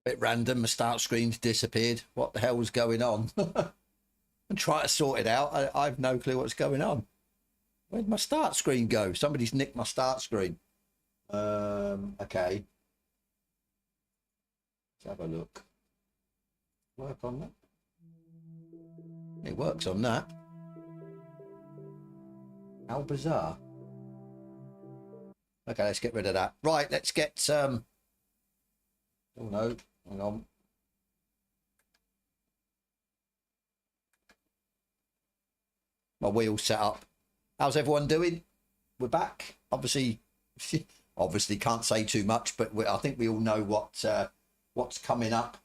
Bit random, my start screen's disappeared. What the hell's going on? And try to sort it out. I've no clue what's going on. Where'd my start screen go? Somebody's nicked my start screen. Okay. Let's have a look. Work on that. It works on that. How bizarre. Okay, let's get rid of that. Right, let's get oh no, hang on. My wheel set up. How's everyone doing? We're back. Obviously can't say too much, but I think we all know what's coming up.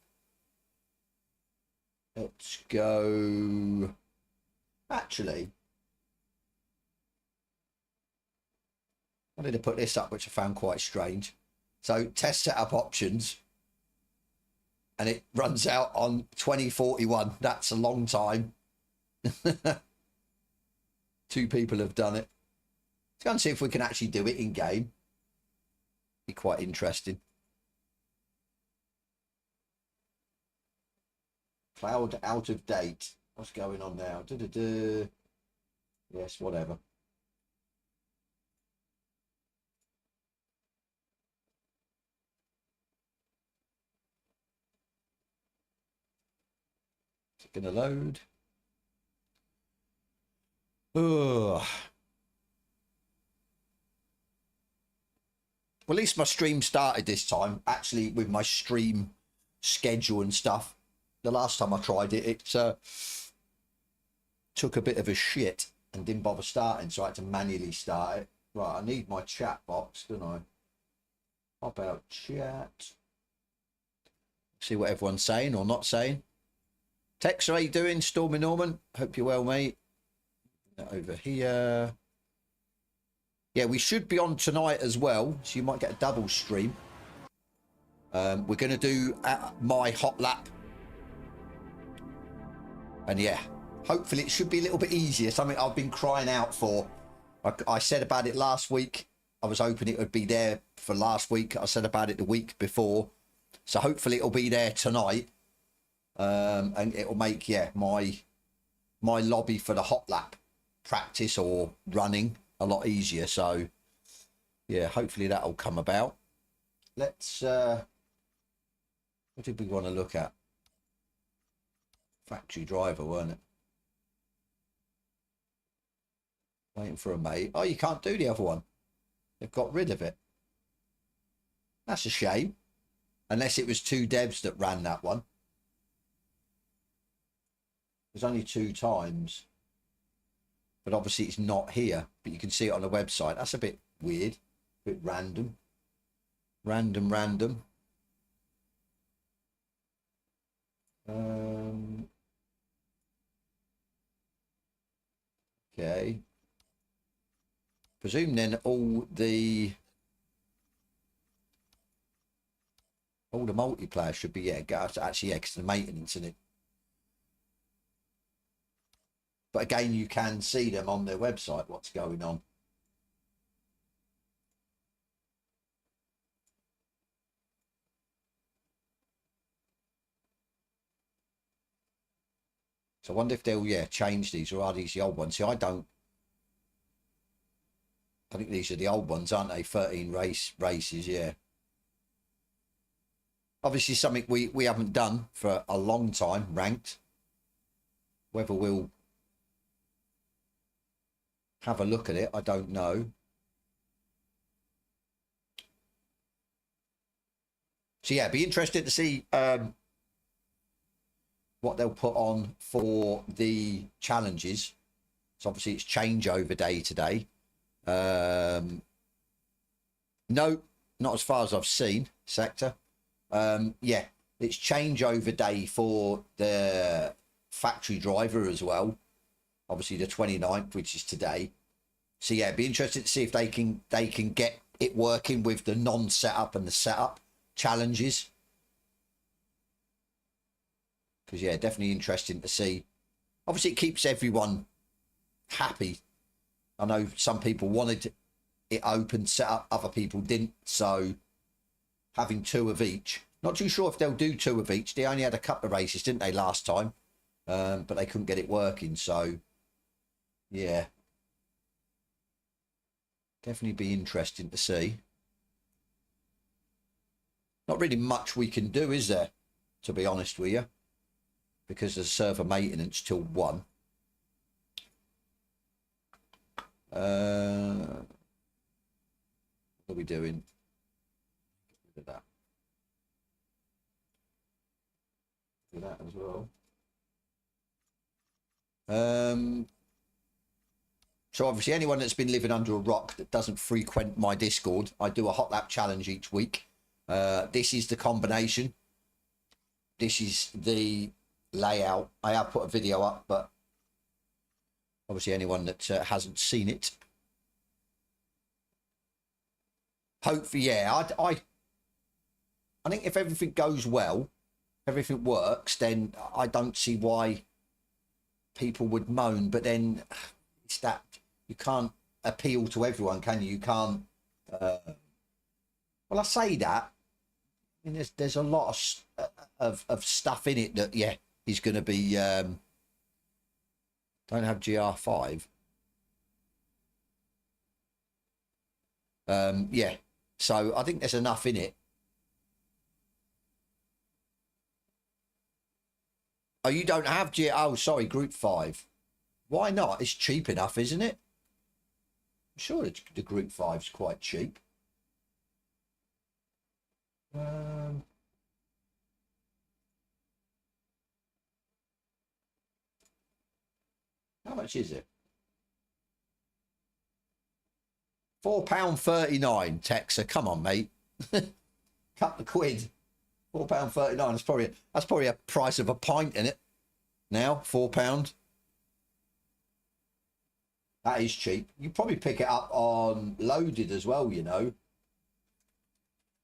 Let's go. Actually, I need to put this up, which I found quite strange. So test setup options, and it runs out on 2041. That's a long time. 2 people have done it. Let's go and see if we can actually do it in game. Be quite interesting. Cloud out of date. What's going on now? Yes, whatever. Is it going to load? Ugh. Well, at least my stream started this time, actually, with my stream schedule and stuff. The last time I tried it, it took a bit of a shit and didn't bother starting, so I had to manually start it. Right, I need my chat box, don't I? Pop out chat. See what everyone's saying or not saying. Tex, how you doing? Stormy Norman, hope you're well, mate. Over here. Yeah, we should be on tonight as well, so you might get a double stream. We're going to do my hot lap, and yeah, hopefully it should be a little bit easier. Something I've been crying out for. I said about it last week. I was hoping it would be there for last week. I said about it the week before, so hopefully it'll be there tonight, and it'll make my lobby for the hot lap practice or running a lot easier. So yeah, hopefully that'll come about. Let's what did we want to look at? Factory driver, weren't it? Waiting for a mate. Oh, you can't do the other one. They've got rid of it. That's a shame, unless it was 2 devs that ran that one. There's only 2 times. But obviously it's not here, but you can see it on the website. That's a bit weird, a bit random. Random. Okay. Presume then all the multiplayer should be, actually, yeah, because the maintenance in it. But again, you can see them on their website, what's going on. So I wonder if they'll, change these, or are these the old ones? See, I think these are the old ones, aren't they? 13 races, yeah. Obviously something we haven't done for a long time, ranked. Whether we'll have a look at it, I don't know. So yeah, be interested to see what they'll put on for the challenges. So obviously it's changeover day today. No, not as far as I've seen, Sector. Yeah, it's changeover day for the factory driver as well. Obviously the 29th, which is today. So yeah, be interested to see if they can get it working with the non-setup and the setup challenges. Because yeah, definitely interesting to see. Obviously it keeps everyone happy. I know some people wanted it open, set up, other people didn't. So having 2 of each Not too sure if they'll do 2 of each. They only had a couple of races, didn't they, last time? But they couldn't get it working, so yeah. Definitely be interesting to see. Not really much we can do, is there? To be honest with you. Because there's server maintenance till 1. What are we doing? Get rid of that. Do that as well. So obviously anyone that's been living under a rock that doesn't frequent my Discord, I do a hot lap challenge each week. This is the combination. This is the layout. I have put a video up, but obviously anyone that hasn't seen it. Hopefully, yeah, I think if everything goes well, everything works, then I don't see why people would moan. But then it's that you can't appeal to everyone, can you? You can't. Well, I say that. I mean, there's a lot of stuff in it that is going to be. Don't have GR5. Yeah. So I think there's enough in it. Oh, you don't have Oh, sorry, Group 5. Why not? It's cheap enough, isn't it? I'm sure the Group 5's quite cheap. How much is it? £4.39, Texas. Come on, mate. Couple of quid. £4.39. That's probably a price of a pint in it. Now, £4. That is cheap. You probably pick it up on Loaded as well, you know.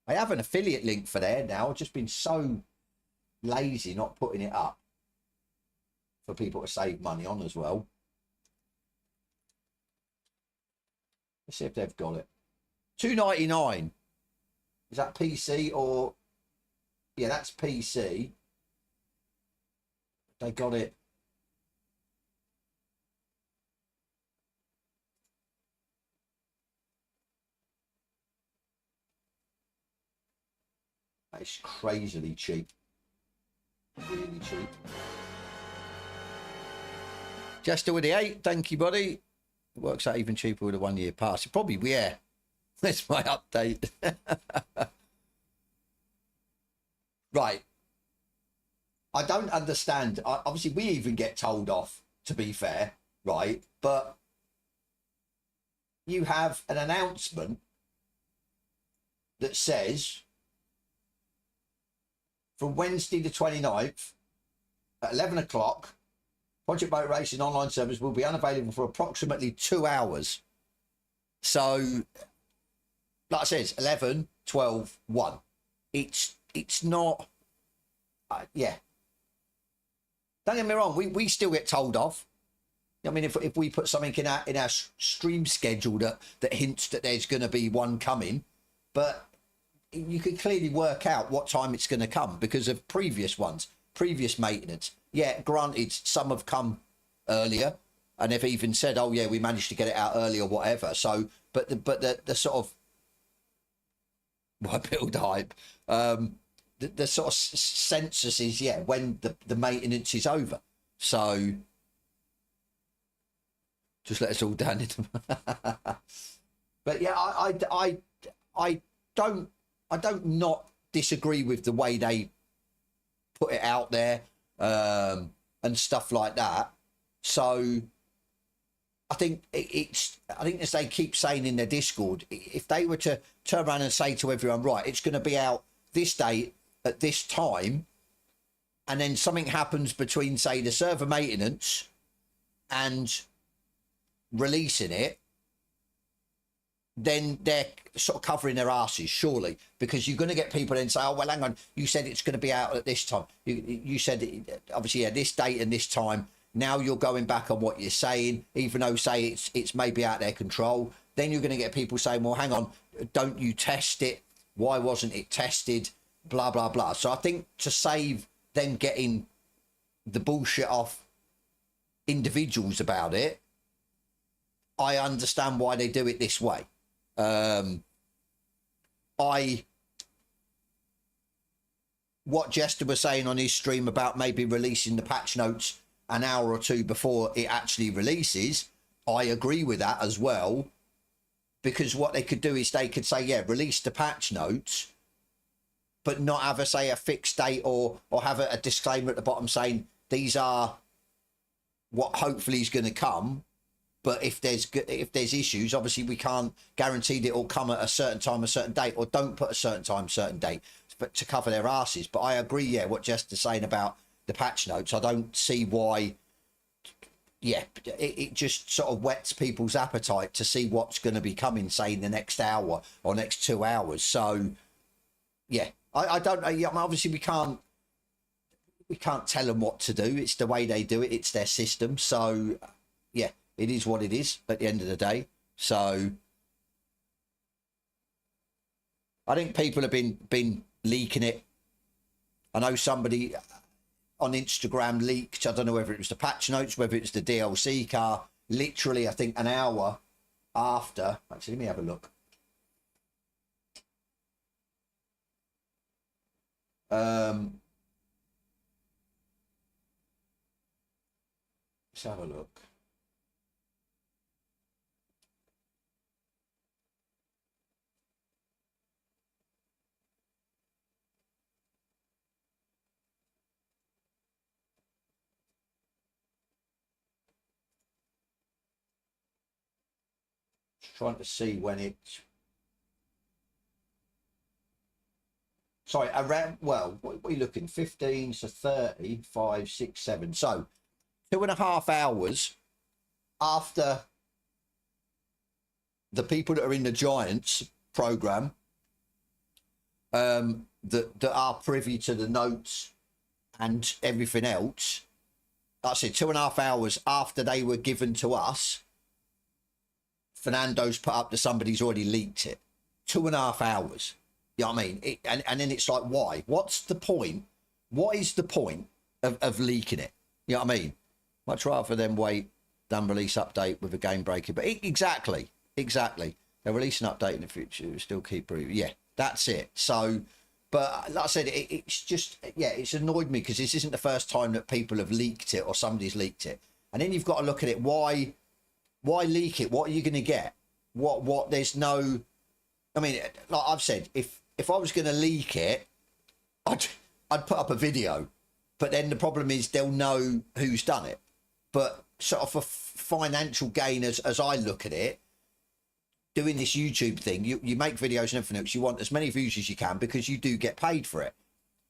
I have an affiliate link for there now. I've just been so lazy not putting it up for people to save money on as well. Let's see if they've got it. $2.99. Is that PC or... Yeah, that's PC. They got it. It's crazily cheap. Really cheap. Jester with the 8. Thank you, buddy. It works out even cheaper with a 1-year pass. Probably, yeah. That's my update. Right. I don't understand. Obviously, we even get told off, to be fair, right? But you have an announcement that says from Wednesday the 29th at 11 o'clock, Project Boat Racing online service will be unavailable for approximately 2 hours. So, like I said, 11, 12, 1. It's not, yeah. Don't get me wrong, we still get told off. I mean, if we put something in our stream schedule that hints that there's going to be one coming, but you can clearly work out what time it's going to come because of previous ones, previous maintenance. Yeah, granted, some have come earlier, and they've even said, "Oh yeah, we managed to get it out early" or whatever. So, but the sort of why build hype? The sort of census is when the maintenance is over. So just let us all down into. But yeah, I don't not disagree with the way they put it out there and stuff like that. So I think I think as they keep saying in their Discord, if they were to turn around and say to everyone, right, it's going to be out this date at this time, and then something happens between, say, the server maintenance and releasing it, then they're sort of covering their asses, surely, because you're going to get people then say, oh, well, hang on, you said it's going to be out at this time. You said, obviously, this date and this time. Now you're going back on what you're saying, even though, say, it's maybe out their control. Then you're going to get people saying, well, hang on, don't you test it? Why wasn't it tested? blah, blah, blah. So I think to save them getting the bullshit off individuals about it, I understand why they do it this way. What Jester was saying on his stream about maybe releasing the patch notes an hour or two before it actually releases, I agree with that as well, because what they could do is they could say, yeah, release the patch notes, but not have a fixed date, or have a disclaimer at the bottom saying these are what hopefully is going to come. But if there's issues, obviously we can't guarantee that it'll come at a certain time, a certain date, or don't put a certain time, certain date, but to cover their asses. But I agree, yeah, what Jester's saying about the patch notes. I don't see why. Yeah, it just sort of whets people's appetite to see what's going to be coming, say, in the next hour or next 2 hours. So, yeah, I don't know. Yeah, obviously we can't tell them what to do. It's the way they do it. It's their system. So, yeah, it is what it is at the end of the day. So, I think people have been leaking it. I know somebody on Instagram leaked, I don't know whether it was the patch notes, whether it's the DLC car, literally I think an hour after. Actually, let me have a look. Let's have a look. Trying to see when it. Sorry, around, well, what are we looking? 15 to 30, 5, 6, 7. So 2.5 hours after the people that are in the Giants program, that are privy to the notes and everything else, like I said, 2.5 hours after they were given to us, Fernando's put up that somebody's already leaked it. 2.5 hours. You know what I mean? And then it's like, why? What's the point? What is the point of leaking it? You know what I mean? Much rather than wait, than release update with a game breaker. But exactly. They'll release an update in the future. Still keep reading. Yeah, that's it. So, but like I said, it's just, yeah, it's annoyed me because this isn't the first time that people have leaked it or somebody's leaked it. And then you've got to look at it. Why leak it? What are you going to get? What? There's no. I mean, like I've said, if I was going to leak it, I'd put up a video. But then the problem is they'll know who's done it. But sort of for financial gain, as I look at it, doing this YouTube thing, you make videos and everything else. You want as many views as you can because you do get paid for it.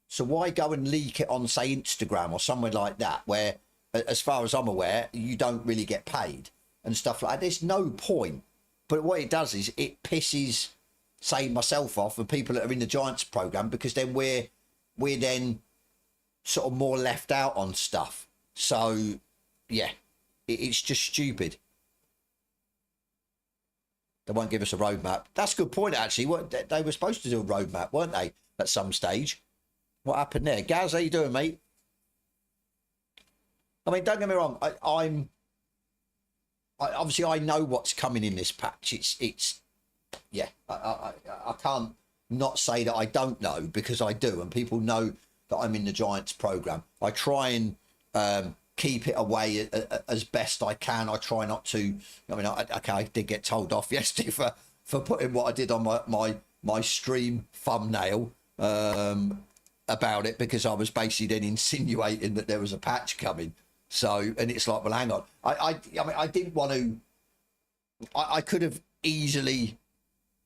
So why go and leak it on, say, Instagram or somewhere like that, where, as far as I'm aware, you don't really get paid and stuff like that? There's no point. But what it does is it pisses, say, myself off and people that are in the Giants program, because then we're then sort of more left out on stuff. So yeah, it's just stupid. They won't give us a roadmap. That's a good point, actually. What, they were supposed to do a roadmap, weren't they, at some stage? What happened there? Gaz, how you doing, mate? I mean, don't get me wrong. Obviously I know what's coming in this patch. It's yeah. I can't not say that I don't know, because I do, and people know that I'm in the Giants program. I try and keep it away as best I can. I try not to. I mean, I did get told off yesterday for putting what I did on my stream thumbnail about it, because I was basically then insinuating that there was a patch coming. So, and it's like, well, hang on. I mean, I didn't want to. I could have easily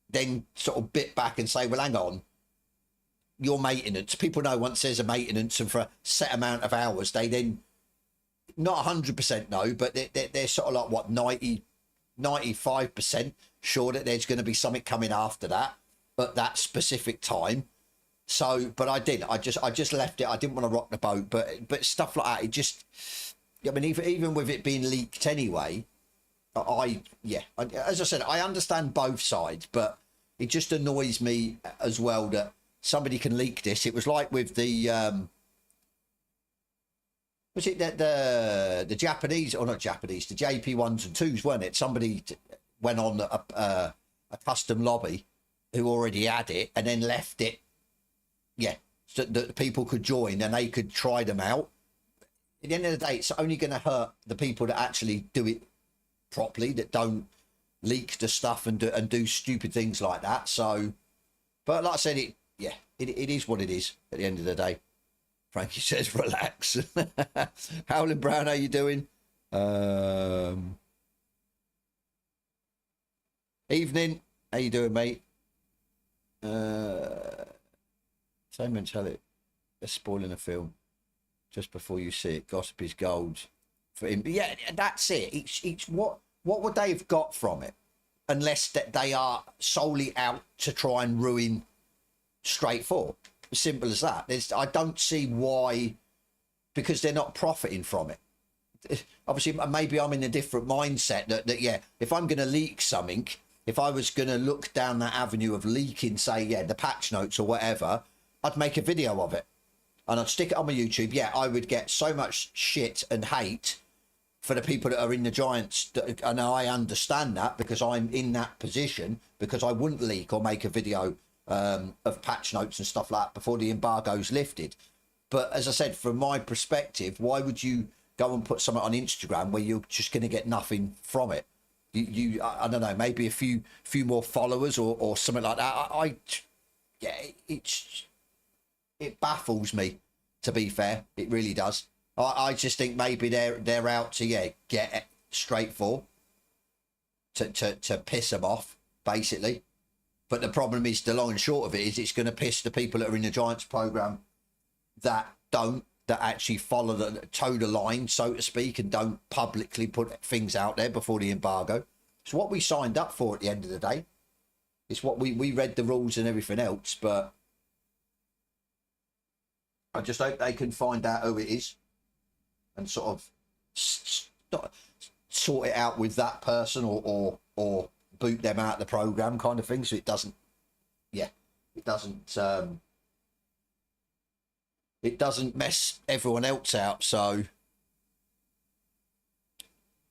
then sort of bit back and say, well, hang on. Your maintenance. People know once there's a maintenance, and for a set amount of hours, they then not 100% know, but they're sort of like, what, 95% sure that there's going to be something coming after that at that specific time. So, but I just left it. I didn't want to rock the boat, but stuff like that, it just, I mean, even with it being leaked anyway, as I said, I understand both sides, but it just annoys me as well that somebody can leak this. It was like with the was it that the Japanese, or not Japanese, the JP 1s and 2s, weren't it? Somebody went on a custom lobby who already had it and then left it, yeah, so that people could join and they could try them out. At the end of the day, it's only going to hurt the people that actually do it properly, that don't leak the stuff and do stupid things like that. So, but like I said, it is what it is at the end of the day. Frankie says, relax. Howling Brown, how you doing? Evening. How you doing, mate? Same mentality. They're spoiling a film just before you see it. Gossip is gold for him. But yeah, that's it. It's what would they have got from it? Unless that they are solely out to try and ruin Straight 4. As simple as that. I don't see why, because they're not profiting from it. Obviously, maybe I'm in a different mindset that yeah, if I'm going to leak something, if I was going to look down that avenue of leaking, say, yeah, the patch notes or whatever, I'd make a video of it and I'd stick it on my YouTube. Yeah, I would get so much shit and hate for the people that are in the Giants, and I understand that because I'm in that position, because I wouldn't leak or make a video of patch notes and stuff like that before the embargo's lifted. But as I said, from my perspective, why would you go and put something on Instagram where you're just going to get nothing from it? I don't know, maybe a few more followers or something like that. Yeah, it baffles me, to be fair. It really does. I just think maybe they're out to get Straight 4 to piss them off, basically. But the problem is, the long and short of it is, it's going to piss the people that are in the Giants program that actually follow toe the line, so to speak, and don't publicly put things out there before the embargo. It's what we signed up for at the end of the day. It's what we read the rules and everything else, but I just hope they can find out who it is and sort of sort it out with that person, or boot them out of the program, kind of thing, so it doesn't mess everyone else out. So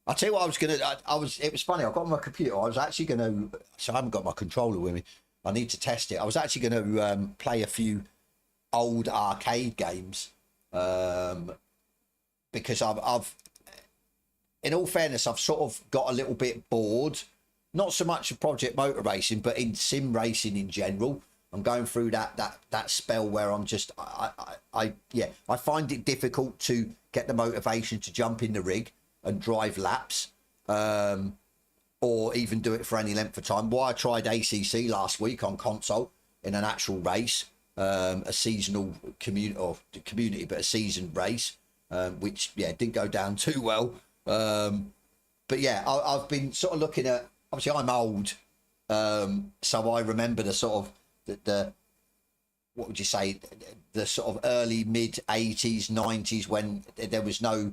I'll tell you what, it was funny, I got on my computer, I was actually going to, so I haven't got my controller with me, I need to test it. I was actually going to play a few old arcade games, because I've in all fairness, I've sort of got a little bit bored, not so much of Project Motor Racing, but in sim racing in general. I'm going through that spell where I'm just I find it difficult to get the motivation to jump in the rig and drive laps, or even do it for any length of time. Why I tried ACC last week on console in an actual race, a seasonal community, but a seasoned race, which didn't go down too well. But yeah, I've been sort of looking at, obviously I'm old, so I remember the sort of the what would you say, the sort of early mid 80s 90s, when there was no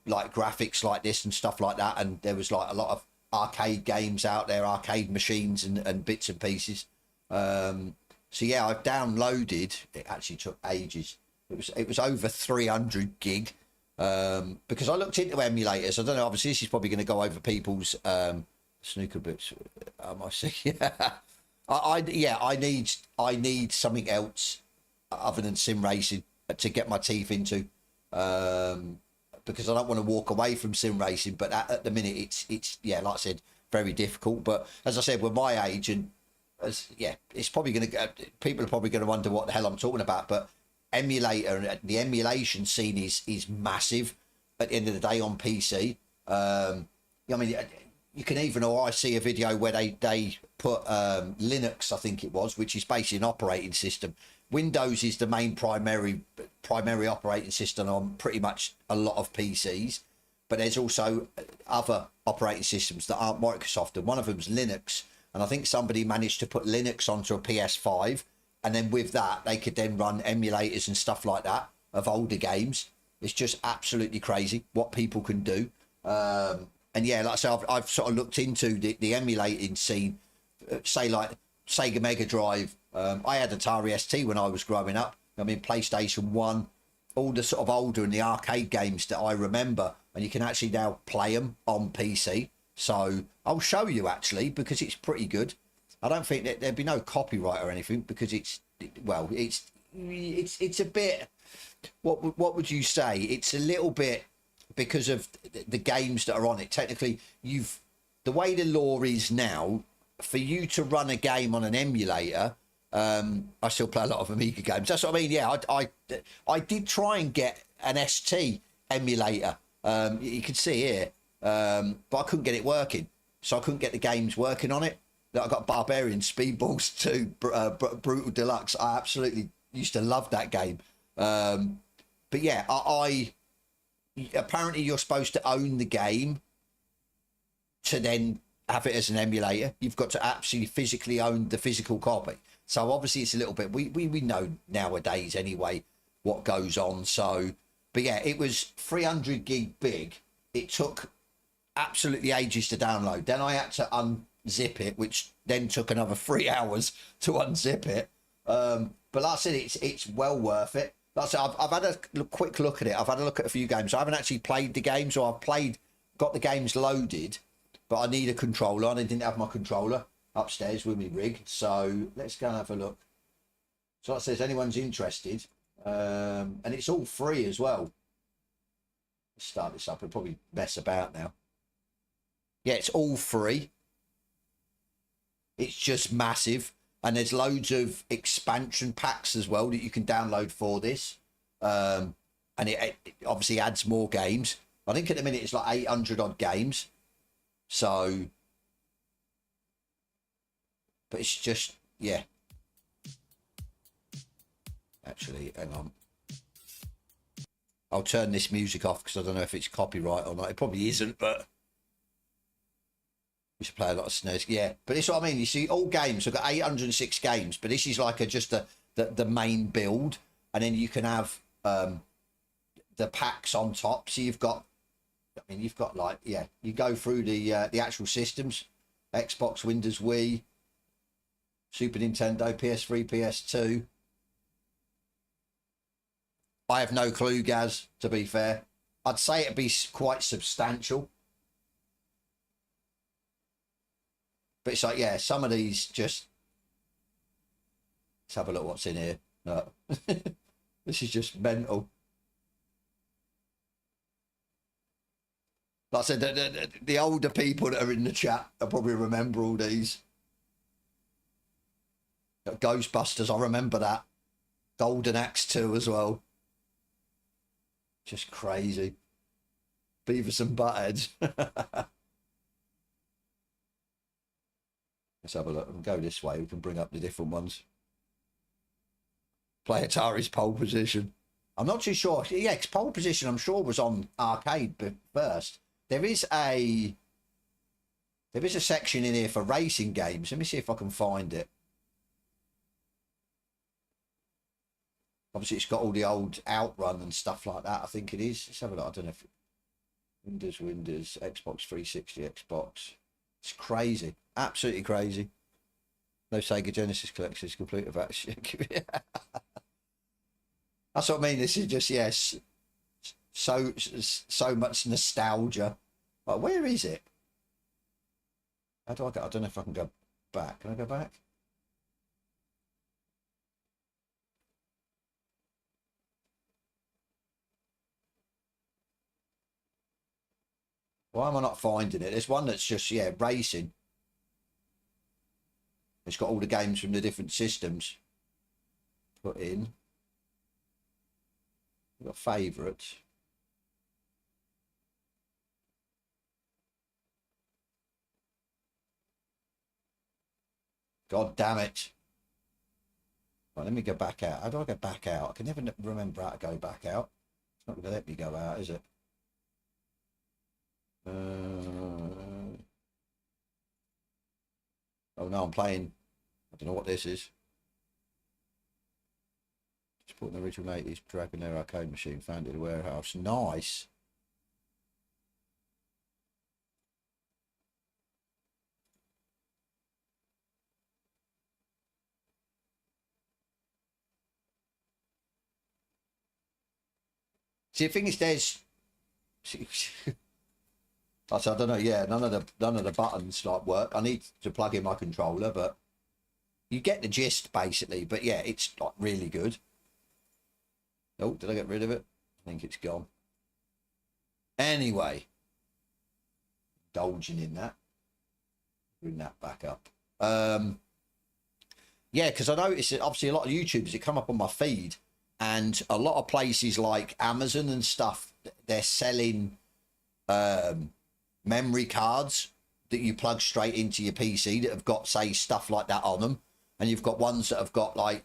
like graphics like this and stuff like that, and there was like a lot of arcade games out there, arcade machines and bits and pieces. So yeah, I've downloaded, it actually took ages, it was over 300 gig, because I looked into emulators. I don't know, obviously this is probably going to go over people's snooker bits. I see. I need something else other than sim racing to get my teeth into, because I don't want to walk away from sim racing. But at the minute, it's like I said, very difficult. But as I said, with my age, and it's probably going to, people are probably going to wonder what the hell I'm talking about. But emulator, the emulation scene is massive at the end of the day on PC. I mean, you can even, or I see a video where they put Linux, I think it was, which is basically an operating system. Windows is the main primary operating system on pretty much a lot of PCs, but there's also other operating systems that aren't Microsoft, and one of them is Linux. And I think somebody managed to put Linux onto a PS5, and then with that they could then run emulators and stuff like that of older games. It's just absolutely crazy what people can do. And yeah, like I say, I've sort of looked into the emulating scene, say like Sega Mega Drive. I had Atari ST when I was growing up. I mean, PlayStation 1, all the sort of older and the arcade games that I remember, and you can actually now play them on PC. So I'll show you actually, because it's pretty good. I don't think that there'd be no copyright or anything, because it's a bit, what would you say? It's a little bit, because of the games that are on it. Technically, the way the law is now, for you to run a game on an emulator, I still play a lot of Amiga games. That's what I mean. Yeah, I did try and get an ST emulator. You can see here, but I couldn't get it working. So I couldn't get the games working on it. I got Barbarian Speedballs 2, Brutal Deluxe. I absolutely used to love that game. But yeah, apparently you're supposed to own the game to then have it as an emulator. You've got to actually physically own the physical copy. So obviously it's a little bit, we know nowadays anyway what goes on. So, but yeah, it was 300 gig big. It took absolutely ages to download. Then I had to unzip it, which then took another 3 hours to unzip it. But like I said, it's well worth it. Like I said, I've had a quick look at it. I've had a look at a few games. I haven't actually played the games, or got the games loaded, but I need a controller, and I didn't have my controller upstairs with me rig. So let's go and have a look. So like I said, if anyone's interested, and it's all free as well. Let's start this up. It'll probably mess about now. Yeah, it's all free. It's just massive. And there's loads of expansion packs as well that you can download for this. And it obviously adds more games. I think at the minute it's like 800 odd games. So, but it's just, yeah. Actually, hang on. I'll turn this music off because I don't know if it's copyright or not. It probably isn't, but we should play a lot of snares. Yeah, but it's what I mean. You see, all games, I've got 806 games, but this is like just the main build. And then you can have the packs on top. So you've got, I mean, you've got like, yeah, you go through the actual systems, Xbox, Windows, Wii, Super Nintendo, PS3, PS2. I have no clue, Gaz, to be fair. I'd say it'd be quite substantial. But it's like, yeah, some of these just... Let's have a look what's in here. No. This is just mental. Like I said, the older people that are in the chat, I probably remember all these. Ghostbusters, I remember that. Golden Axe 2 as well. Just crazy. Beavis and Butthead. Let's have a look and go this way. We can bring up the different ones. Play Atari's Pole Position. I'm not too sure. Yeah, because Pole Position, I'm sure, was on arcade first. There is a section in here for racing games. Let me see if I can find it. Obviously, it's got all the old Outrun and stuff like that. I think it is. Let's have a look. I don't know if Windows, Xbox 360, Xbox. It's crazy. Absolutely crazy. No Sega Genesis collection is complete of action. That's what I mean. This is just, yes, so much nostalgia. Like, where is it? How do I go? I don't know if I can go back. Can I go back? Why am I not finding it? There's one that's just, yeah, racing. It's got all the games from the different systems put in. We've got favourites. God damn it. Right, let me go back out. How do I go back out? I can never remember how to go back out. It's not going to let me go out, is it? Oh no, I'm playing. I don't know what this is. Supporting the original 80s Dragonair arcade machine found in the warehouse. Nice. See, the thing is, there's I said, I don't know, yeah, none of the buttons like work. I need to plug in my controller, but you get the gist basically. But yeah, it's like really good. Oh, did I get rid of it? I think it's gone. Anyway, indulging in that. Bring that back up. Yeah, because I noticed that obviously a lot of YouTubers, it come up on my feed, and a lot of places like Amazon and stuff, they're selling memory cards that you plug straight into your PC that have got, say, stuff like that on them. And you've got ones that have got like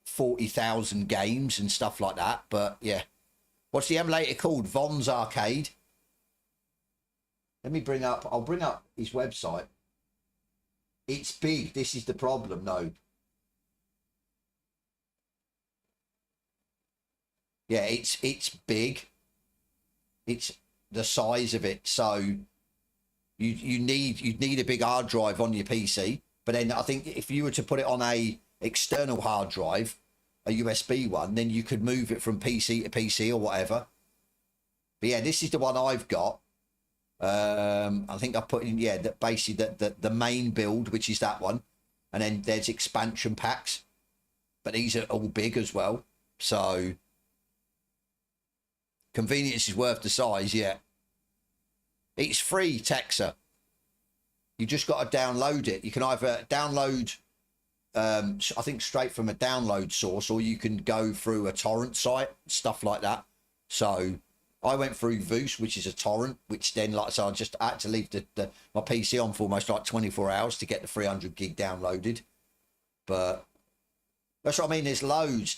40,000 games and stuff like that. But yeah, what's the emulator called? Von's Arcade. Let me bring up, I'll bring up his website. It's big. This is the problem, though. Yeah, it's big. It's the size of it. So you'd need a big hard drive on your PC. But then I think if you were to put it on a external hard drive, a USB one, then you could move it from PC to PC or whatever. But yeah, this is the one I've got. I think I put in, yeah, that basically the main build, which is that one, and then there's expansion packs, but these are all big as well. So convenience is worth the size. Yeah, it's free, Texas. You just got to download it. You can either download, I think straight from a download source, or you can go through a torrent site, stuff like that. So I went through Voos, which is a torrent, which then, like I said, I just had to leave my PC on for almost like 24 hours to get the 300 gig downloaded. But that's what I mean. There's loads.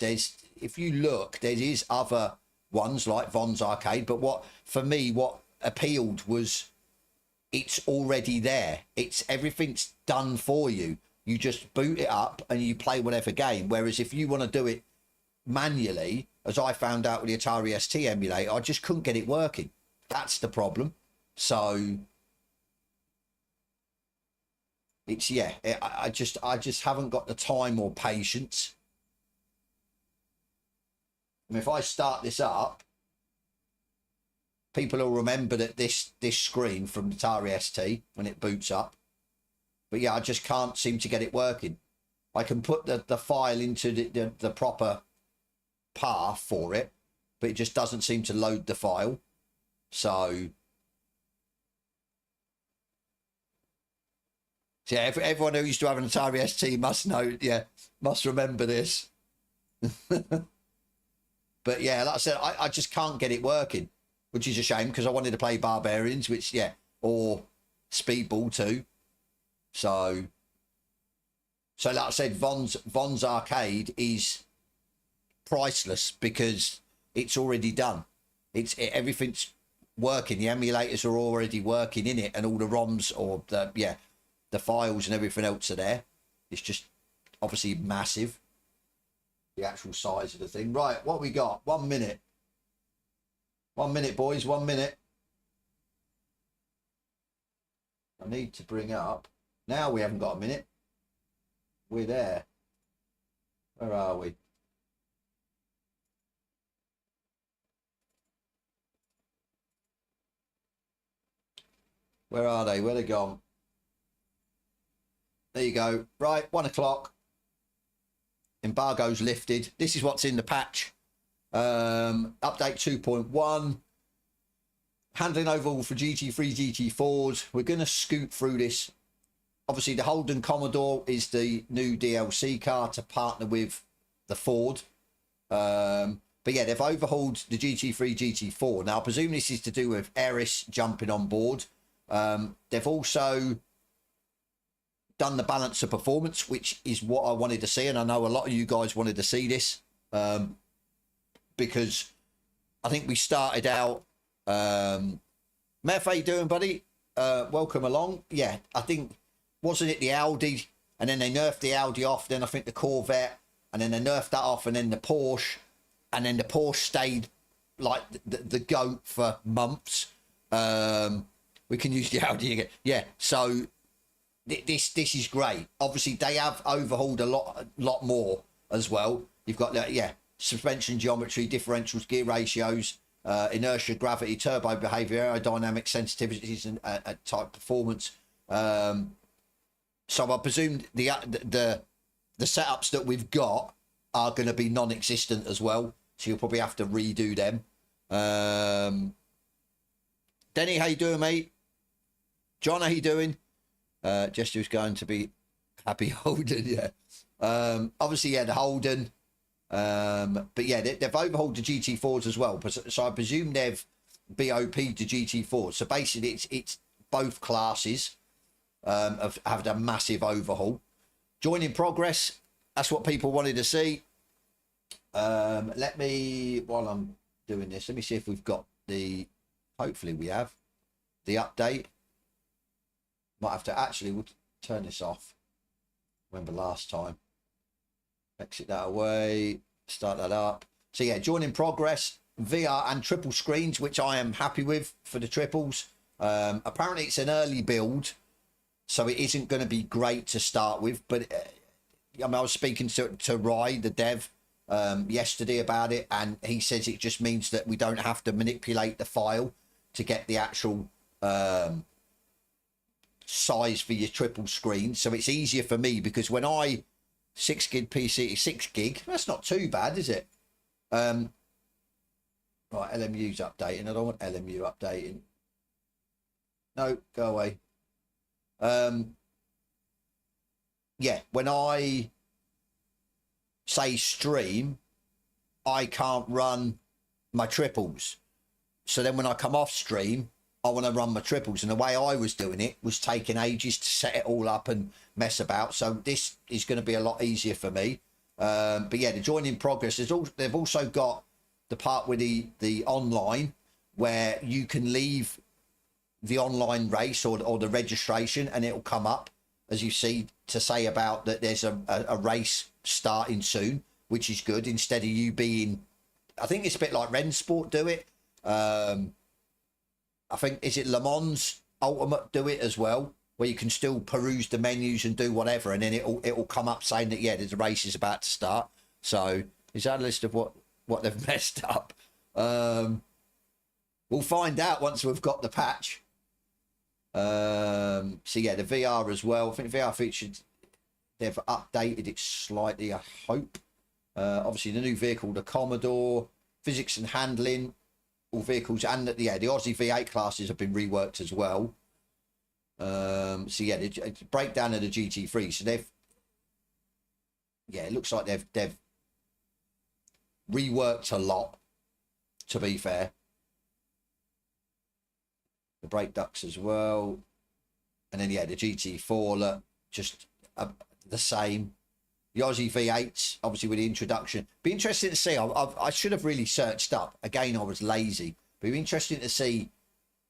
If you look, there is other ones like Von's Arcade. But what appealed was it's already there. Everything's done for you. You just boot it up and you play whatever game. Whereas if you want to do it manually, as I found out with the Atari ST emulator, I just couldn't get it working. That's the problem. So it's, yeah, I just haven't got the time or patience. I mean, if I start this up, people will remember that this screen from the Atari ST when it boots up. But yeah, I just can't seem to get it working. I can put the file into the proper path for it, but it just doesn't seem to load the file. So yeah, everyone who used to have an Atari ST must know, yeah, must remember this. But yeah, like I said, I just can't get it working, which is a shame because I wanted to play Barbarians, which, yeah, or Speedball 2. So like I said, Von's Arcade is priceless because it's already done. Everything's working. The emulators are already working in it, and all the ROMs or the files and everything else are there. It's just obviously massive, the actual size of the thing. Right, what we got? 1 minute. 1 minute, boys. 1 minute. I need to bring up. Now we haven't got a minute. We're there. Where are we? Where are they? Where they gone? There you go. Right, 1 o'clock. Embargo's lifted. This is what's in the patch. Update 2.1. Handling overhaul for GT3, GT4s. We're going to scoot through this. Obviously, the Holden Commodore is the new DLC car to partner with the Ford. But yeah, they've overhauled the GT3, GT4. Now, I presume this is to do with Eris jumping on board. They've also done the balance of performance, which is what I wanted to see. And I know a lot of you guys wanted to see this because I think we started out... Meth, how you doing, buddy? Welcome along. Yeah, I think... Wasn't it the Audi? And then they nerfed the Audi off. Then I think the Corvette. And then they nerfed that off. And then the Porsche. And then the Porsche stayed like the GOAT for months. We can use the Audi again. Yeah, so this is great. Obviously, they have overhauled a lot more as well. You've got, yeah, suspension geometry, differentials, gear ratios. inertia, gravity, turbo behavior, aerodynamic sensitivities, and type performance. So I presume the setups that we've got are going to be non-existent as well. So you'll probably have to redo them. Denny, how you doing, mate? John, how you doing? Just who's going to be happy Holden, yeah. Obviously, yeah, the Holden. But yeah, they've overhauled the GT4s as well. So I presume they've BOP'd the GT4s. So basically, it's both classes have had a massive overhaul. Join in progress. That's what people wanted to see. Let me, while I'm doing this, let me see if we've got the, hopefully we have, the update. Might have to, actually, we'll turn this off. Remember last time. Exit that away, start that up. So yeah, join in progress, VR and triple screens, which I am happy with for the triples. Apparently it's an early build, so it isn't going to be great to start with. But I mean, I was speaking to Rai, the dev, yesterday about it, and he says it just means that we don't have to manipulate the file to get the actual size for your triple screen. So it's easier for me, because when I 6 gig PC, 6 gig, that's not too bad, is it? Right, LMU's updating. I don't want LMU updating. No, go away. Yeah, when I say stream, I can't run my triples. So then when I come off stream, I want to run my triples. And the way I was doing it was taking ages to set it all up and mess about. So this is going to be a lot easier for me. But yeah, the join in progress, they've also got the part with the online, where you can leave the online race or the registration, and it'll come up, as you see, to say about that there's a race starting soon, which is good, instead of you being, I think it's a bit like Rensport do it. I think, is it Le Mans Ultimate do it as well, where you can still peruse the menus and do whatever, and then it'll come up saying that, yeah, there's a race is about to start. So is that a list of what they've messed up? We'll find out once we've got the patch. So yeah, the VR as well. I think VR features, they've updated it slightly, I hope. Obviously the new vehicle, the Commodore, physics and handling, all vehicles, and the Aussie V8 classes have been reworked as well. So yeah, the breakdown of the GT3. So they've, yeah, it looks like they've reworked a lot, to be fair. The brake ducts as well, and then yeah, the GT4 look just the same. The Aussie V8s, obviously, with the introduction. Be interesting to see. I should have really searched up. Again, I was lazy. But be interesting to see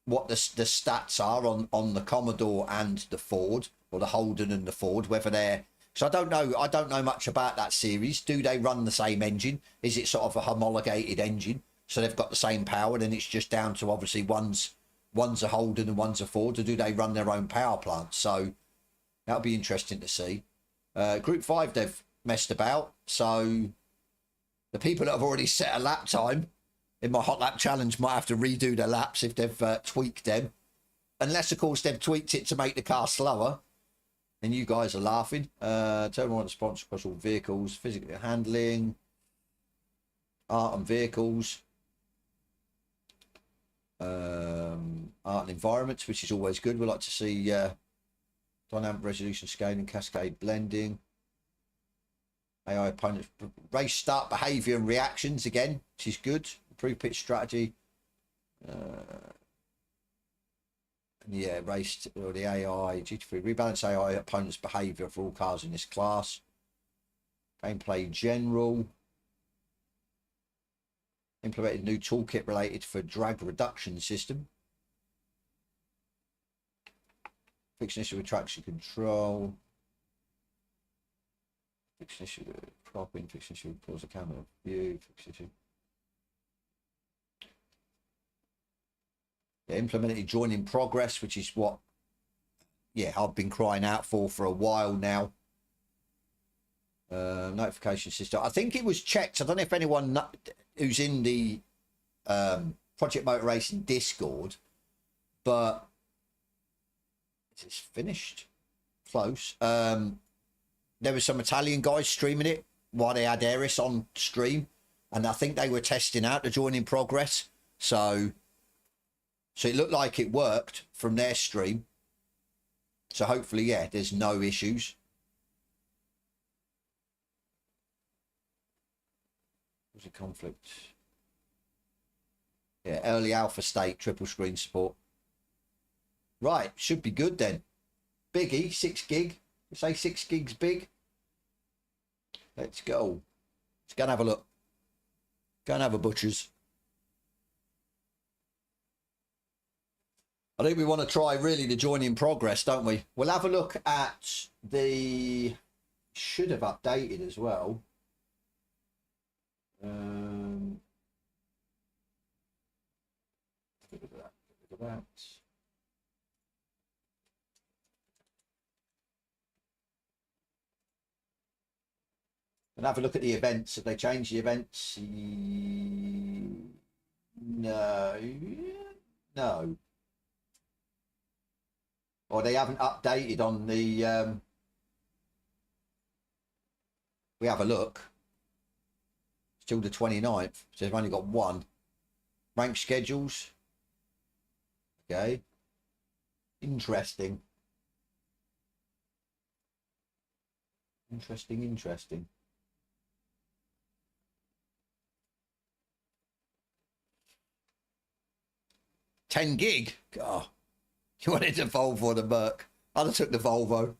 what the stats are on the Commodore and the Ford, or the Holden and the Ford, whether they're... So I don't know much about that series. Do they run the same engine? Is it sort of a homologated engine? So they've got the same power, and it's just down to, obviously, one's a Holden and one's a Ford, or do they run their own power plant? So that'll be interesting to see. Group 5, they've messed about. So the people that have already set a lap time in my hot lap challenge might have to redo their laps if they've tweaked them. Unless, of course, they've tweaked it to make the car slower. And you guys are laughing. Turn on response across all vehicles, physical handling, art and vehicles, art and environments, which is always good. We like to see dynamic resolution scaling, cascade blending, AI opponents, race start behavior and reactions again, which is good. Improve pitch strategy. And yeah, race or the AI, GT3, rebalance AI opponents behavior for all cars in this class. Gameplay general. Implemented new toolkit related for drag reduction system. Fixing issue with traction control. Fixing issue with cropping. Fixing issue with pause the camera view. Fixing issue. Yeah, implemented join in progress, which is what, yeah, I've been crying out for a while now. Notification system. I think it was checked. I don't know if anyone who's in the Project Motor Racing Discord, but it's finished. Close. There were some Italian guys streaming it while they had Eris on stream, and I think they were testing out the join in progress. So it looked like it worked from their stream. So hopefully, yeah, there's no issues. Was a conflict? Yeah, early alpha state, triple screen support. Right, should be good then. Biggie, 6 gig. You say 6 gigs big? Let's go. Let's go and have a look. Go and have a butcher's. I think we want to try really the join in progress, don't we? We'll have a look at the... Should have updated as well. Look at that. Look at that. And have a look at the events. Have they changed the events? No. No. Or they haven't updated on the... We have a look. Still the 29th. So they've only got one. Rank schedules. Okay. Interesting. Interesting. 10 gig. God, you wanted the Volvo or the Merc? I'd have took the Volvo.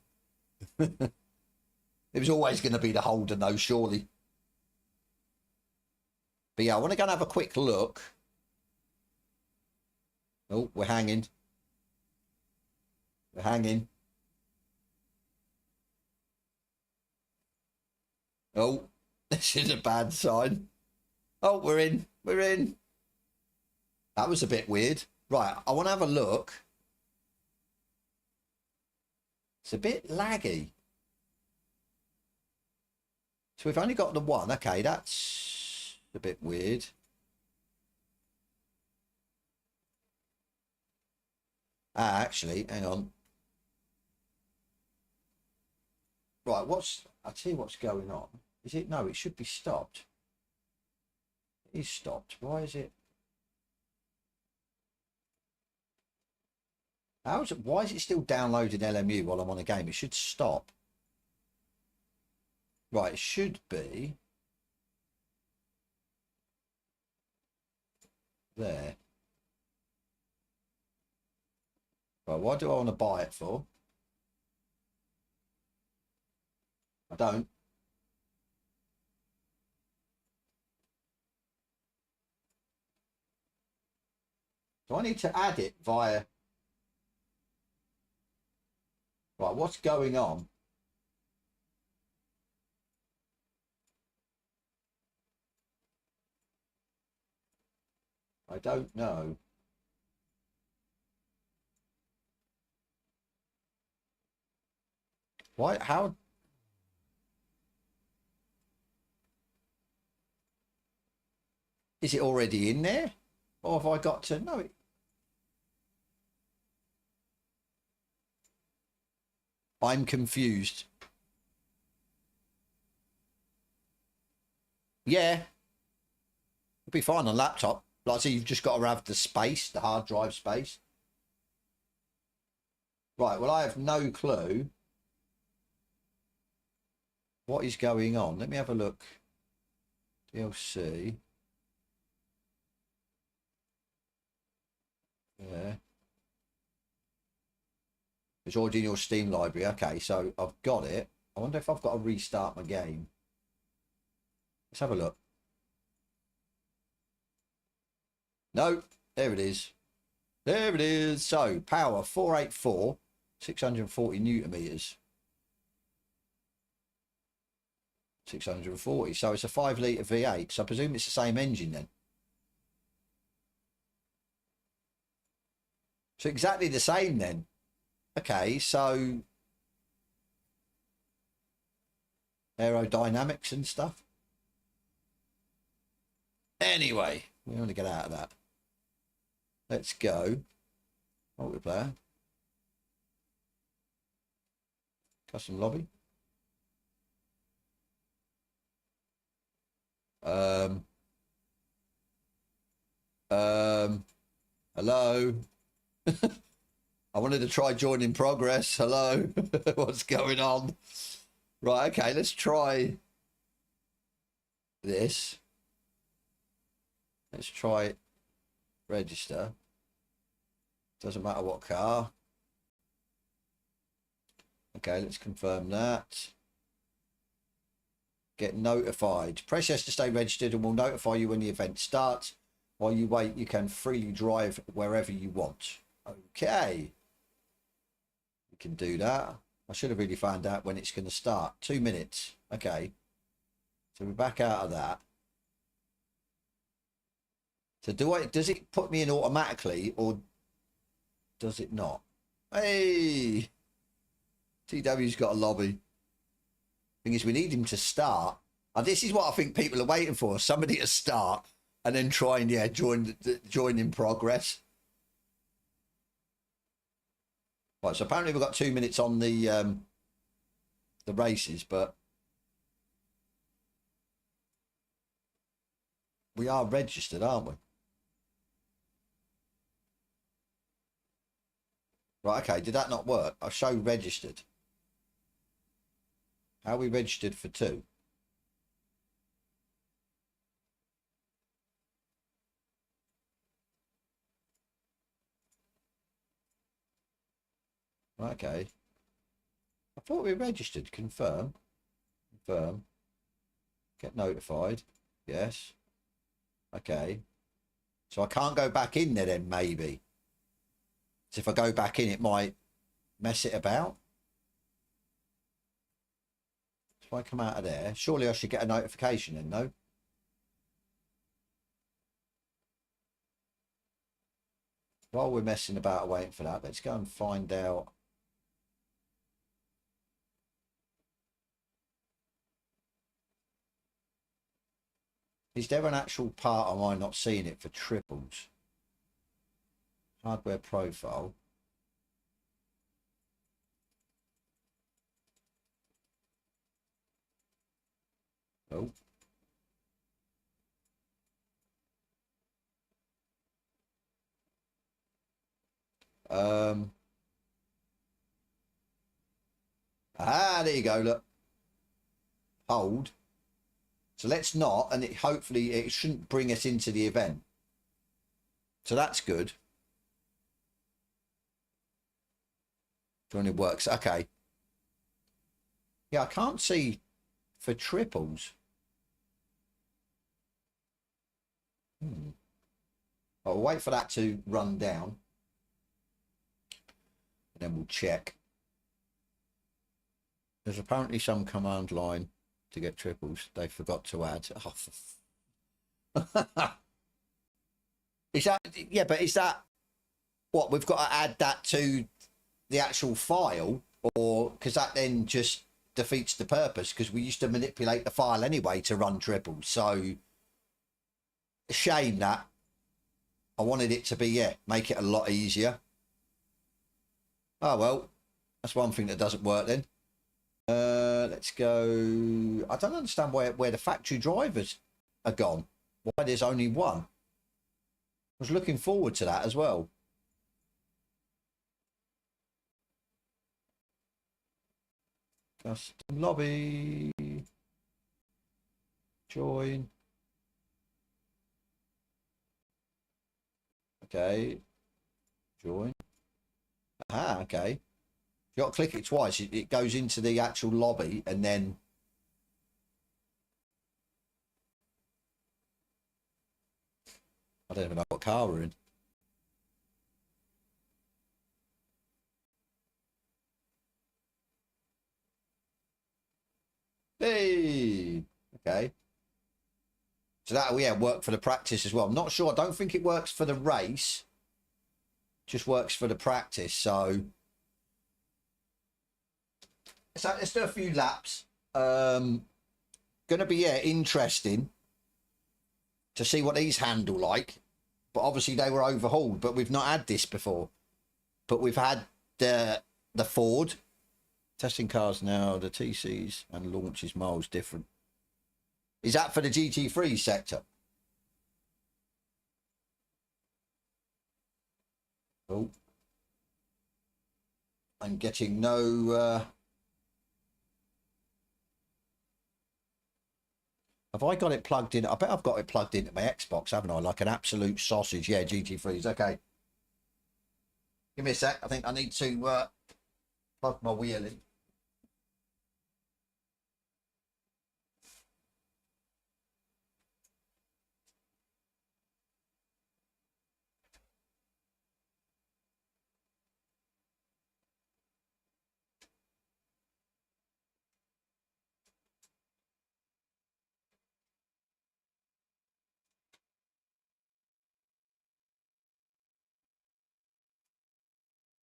It was always going to be the Holden, though, surely. But yeah, I want to go and have a quick look. Oh, we're hanging. We're hanging. Oh, this is a bad sign. Oh, we're in. We're in. That was a bit weird. Right, I want to have a look. It's a bit laggy. So we've only got the one. Okay, that's a bit weird. Ah, actually, hang on. Right, I'll tell you what's going on. Is it? No, it should be stopped. It is stopped. Why is it? Why is it still downloading LMU while I'm on a game? It should stop. Right, it should be there. Right, what do I want to buy it for? I don't. Do I need to add it via... Right, what's going on? I don't know. Why? How? Is it already in there? Or have I got to know it? I'm confused. Yeah. It'll be fine on laptop. Like I say, you've just got to have the space, the hard drive space. Right, well, I have no clue what is going on. Let me have a look. DLC. Yeah. It's already in your Steam library. Okay, so I've got it. I wonder if I've got to restart my game. Let's have a look. No, there it is. There it is. So, power 484, 640 newton meters. 640. So it's a 5 litre V8. So I presume it's the same engine then. So exactly the same then. Okay, so aerodynamics and stuff. Anyway, we want to get out of that. Let's go. Multiplayer. Custom lobby. Hello. I wanted to try join in progress. Hello. What's going on? Right, okay, let's try this. Let's try register. Doesn't matter what car. Okay, let's confirm that. Get notified. Press yes to stay registered and we'll notify you when the event starts. While you wait, you can freely drive wherever you want. Okay. We can do that. I should have really found out when it's going to start. 2 minutes. Okay. So we're back out of that. So does it put me in automatically or does it not? Hey! TW's got a lobby. Thing is, we need him to start. And this is what I think people are waiting for. Somebody to start and then try and, yeah, join in progress. Right, so apparently we've got 2 minutes on the races, but we are registered, aren't we? Right, okay, did that not work? I'll show registered. How are we registered for 2? Okay. I thought we registered. Confirm. Confirm. Get notified. Yes. Okay. So I can't go back in there then, maybe. So if I go back in, it might mess it about. So if I come out of there, surely I should get a notification then, no? While we're messing about waiting for that, let's go and find out. Is there an actual part, or am I not seeing it for triples? Hardware profile. Oh. There you go, look. Hold. So let's not, and hopefully it shouldn't bring us into the event. So that's good. When it works, okay. Yeah, I can't see for triples. I'll wait for that to run down. And then we'll check. There's apparently some command line to get triples they forgot to add. Oh, is that, yeah, but is that what we've got to add that to the actual file, or because that then just defeats the purpose, because we used to manipulate the file anyway to run triples. So a shame that I wanted it to be, yeah, make it a lot easier. Oh well, that's one thing that doesn't work then. Let's go. I don't understand where the factory drivers are gone. Why there's only one. I was looking forward to that as well. Custom lobby. Join. Okay. Join. Aha, okay. You got to click it twice. It goes into the actual lobby and then I don't even know what car we're in. Hey, okay. So that, yeah, work for the practice as well. I'm not sure. I don't think it works for the race. Just works for the practice. So let's do a few laps. Gonna be, yeah, interesting to see what these handle like. but obviously they were overhauled. But we've not had this before. But we've had the Ford. Testing cars now, the TCs and launch is miles different. Is that for the GT3 sector? Oh. I'm getting no... Have I got it plugged in? I bet I've got it plugged into my Xbox, haven't I? Like an absolute sausage. Yeah, GT3s. Okay. Give me a sec. I think I need to plug my wheel in.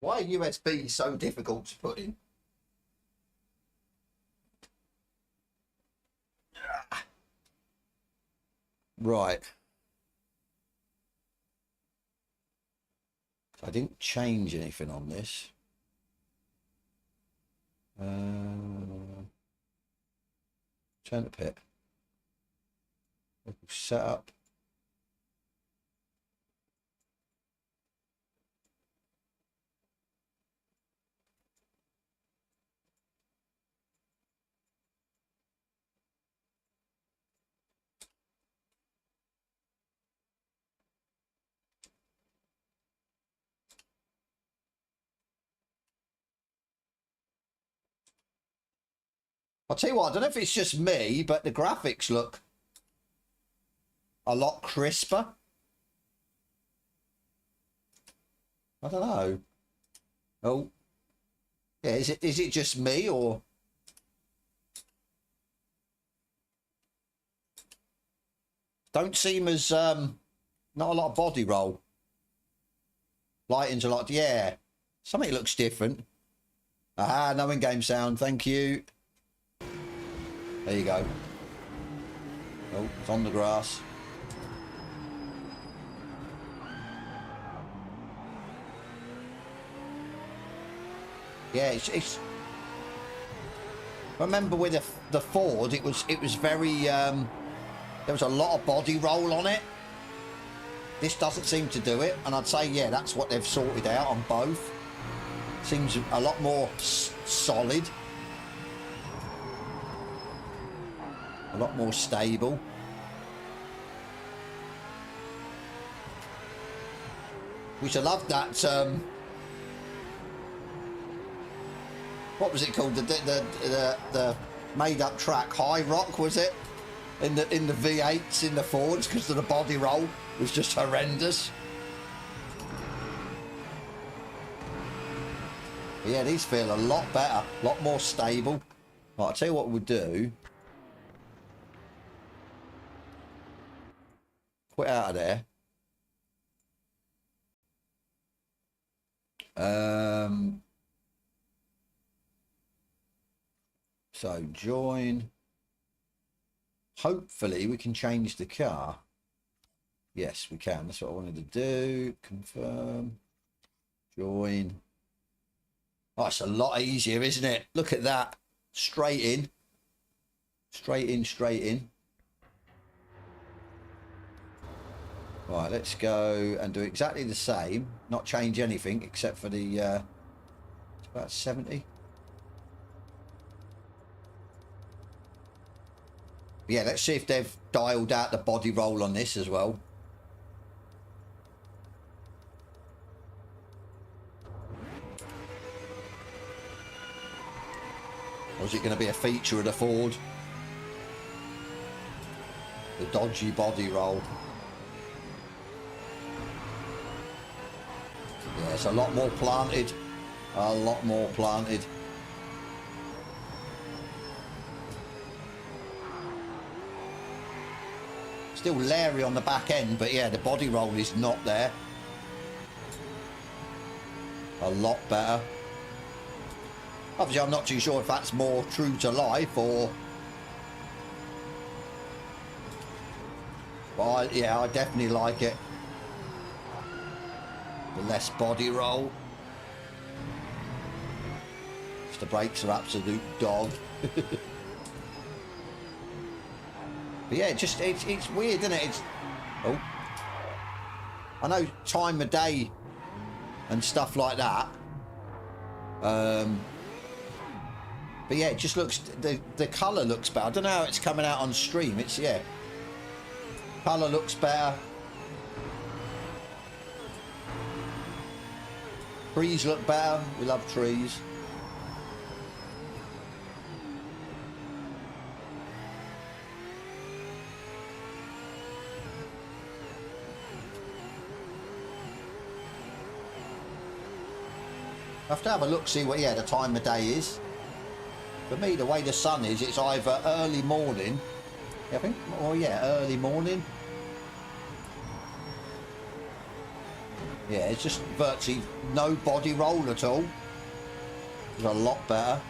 Why are USB so difficult to put in? Right. I didn't change anything on this. Turn the pit. Set up. I'll tell you what, I don't know if it's just me, but the graphics look a lot crisper. I don't know. Oh. Yeah, is it just me or... Don't seem as not a lot of body roll. Lighting's a lot, yeah. Something looks different. Aha, no in-game sound, thank you. There you go. Oh, it's on the grass. Yeah, it's I remember with the Ford, it was very there was a lot of body roll on it. This doesn't seem to do it, and I'd say yeah, that's what they've sorted out on both. Seems a lot more solid. A lot more stable. Which I love that. What was it called? The made-up track, High Rock, was it? In the V8s in the Fords, because of the body roll was just horrendous. But yeah, these feel a lot better, a lot more stable. Right, I'll tell you what we'll do. Quit out of there. So join. Hopefully we can change the car. Yes, we can. That's what I wanted to do. Confirm. Join. Oh, it's a lot easier, isn't it? Look at that. Straight in. Straight in, straight in. Right, let's go and do exactly the same. Not change anything except for the... it's about 70. Yeah, let's see if they've dialed out the body roll on this as well. Or is it going to be a feature of the Ford? The dodgy body roll. Yeah, it's a lot more planted. A lot more planted. Still leery on the back end, but yeah, the body roll is not there. A lot better. Obviously, I'm not too sure if that's more true to life or... But yeah, I definitely like it. The less body roll. The brakes are absolute dog. But yeah, it's weird, isn't it? It's, oh, I know time of day and stuff like that. But yeah, it just looks, the colour looks better. I don't know how it's coming out on stream. It's, yeah, colour looks better. Trees look better. We love trees. I have to have a look, see what, yeah, the time of day is. For me, the way the sun is, it's either early morning, I think, or yeah, early morning. Yeah, it's just virtually no body roll at all. It's a lot better.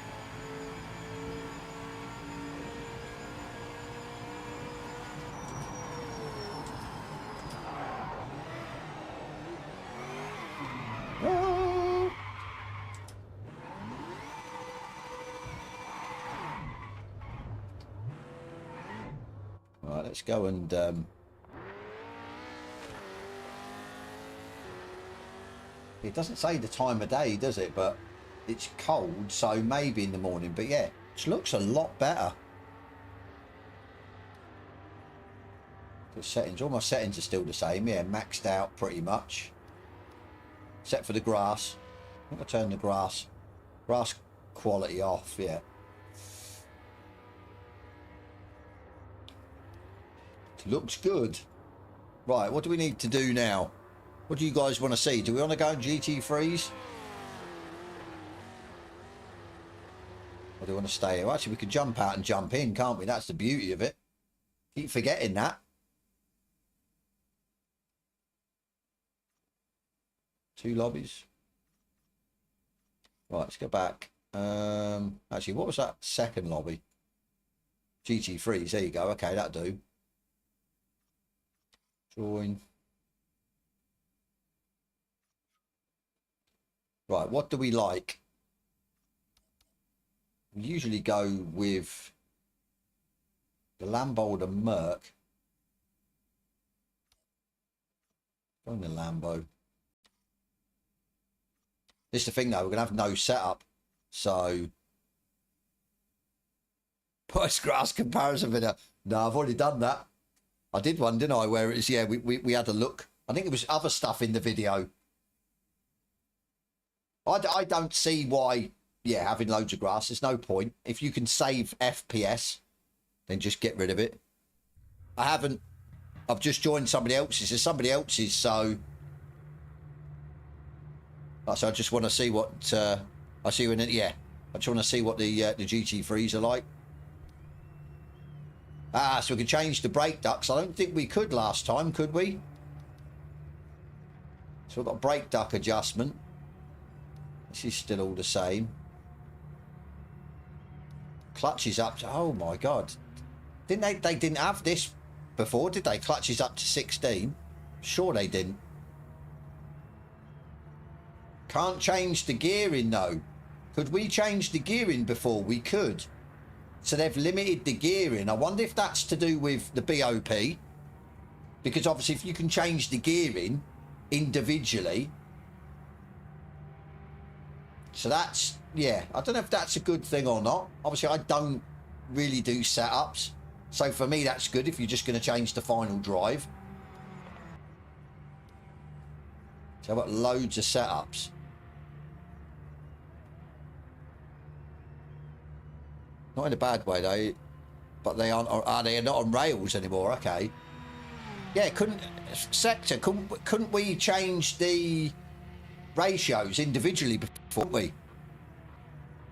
Right, let's go and it doesn't say the time of day, does it? But it's cold, so maybe in the morning. But yeah, it looks a lot better. The settings, all my settings are still the same. Yeah, maxed out pretty much, except for the grass. I think I turned the grass quality off. Yeah. Looks good. Right, what do we need to do now? What do you guys want to see? Do we want to go GT Freeze? Or do we want to stay here? Actually, we could jump out and jump in, can't we? That's the beauty of it. Keep forgetting that. Two lobbies. Right, let's go back. Actually, what was that second lobby? GT Freeze, there you go. Okay, that'll do. Join. Right, what do we like? We usually go with the Lambo or the Merc. Going the Lambo. This is the thing though, we're gonna have no setup, so price grass comparison video. No, I've already done that. I did one, didn't I? Where it's, yeah, we had a look. I think it was other stuff in the video. I don't see why, yeah, having loads of grass, there's no point. If you can save FPS, then just get rid of it. I've just joined somebody else's. There's somebody else's, so I just want to see what, I see when it, yeah, I just want to see what the GT Freeze are like. Ah, so we can change the brake ducts. I don't think we could last time, could we? So we've got brake duct adjustment. This is still all the same. Clutch is up to, oh my God. Didn't they didn't have this before, did they? Clutch is up to 16. Sure they didn't. Can't change the gearing though. Could we change the gearing before? We could. So they've limited the gearing. I wonder if that's to do with the BOP. Because obviously if you can change the gearing individually. So that's, yeah, I don't know if that's a good thing or not. Obviously I don't really do setups. So for me that's good if you're just going to change the final drive. So I've got loads of setups. Not in a bad way though, but they aren't, are they not on rails anymore? Okay. Yeah, couldn't we change the ratios individually before we?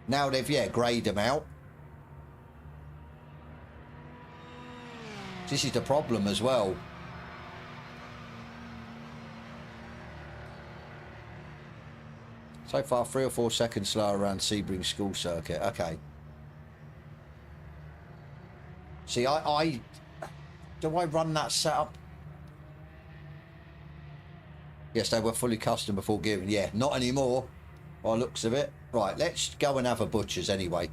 Now they've, yeah, greyed them out. This is the problem as well. So far 3 or 4 seconds slower around Sebring school circuit. Okay. See, I do I run that setup? Yes, they were fully custom before gearing. Yeah, not anymore by the looks of it. Right, let's go and have a butcher's anyway.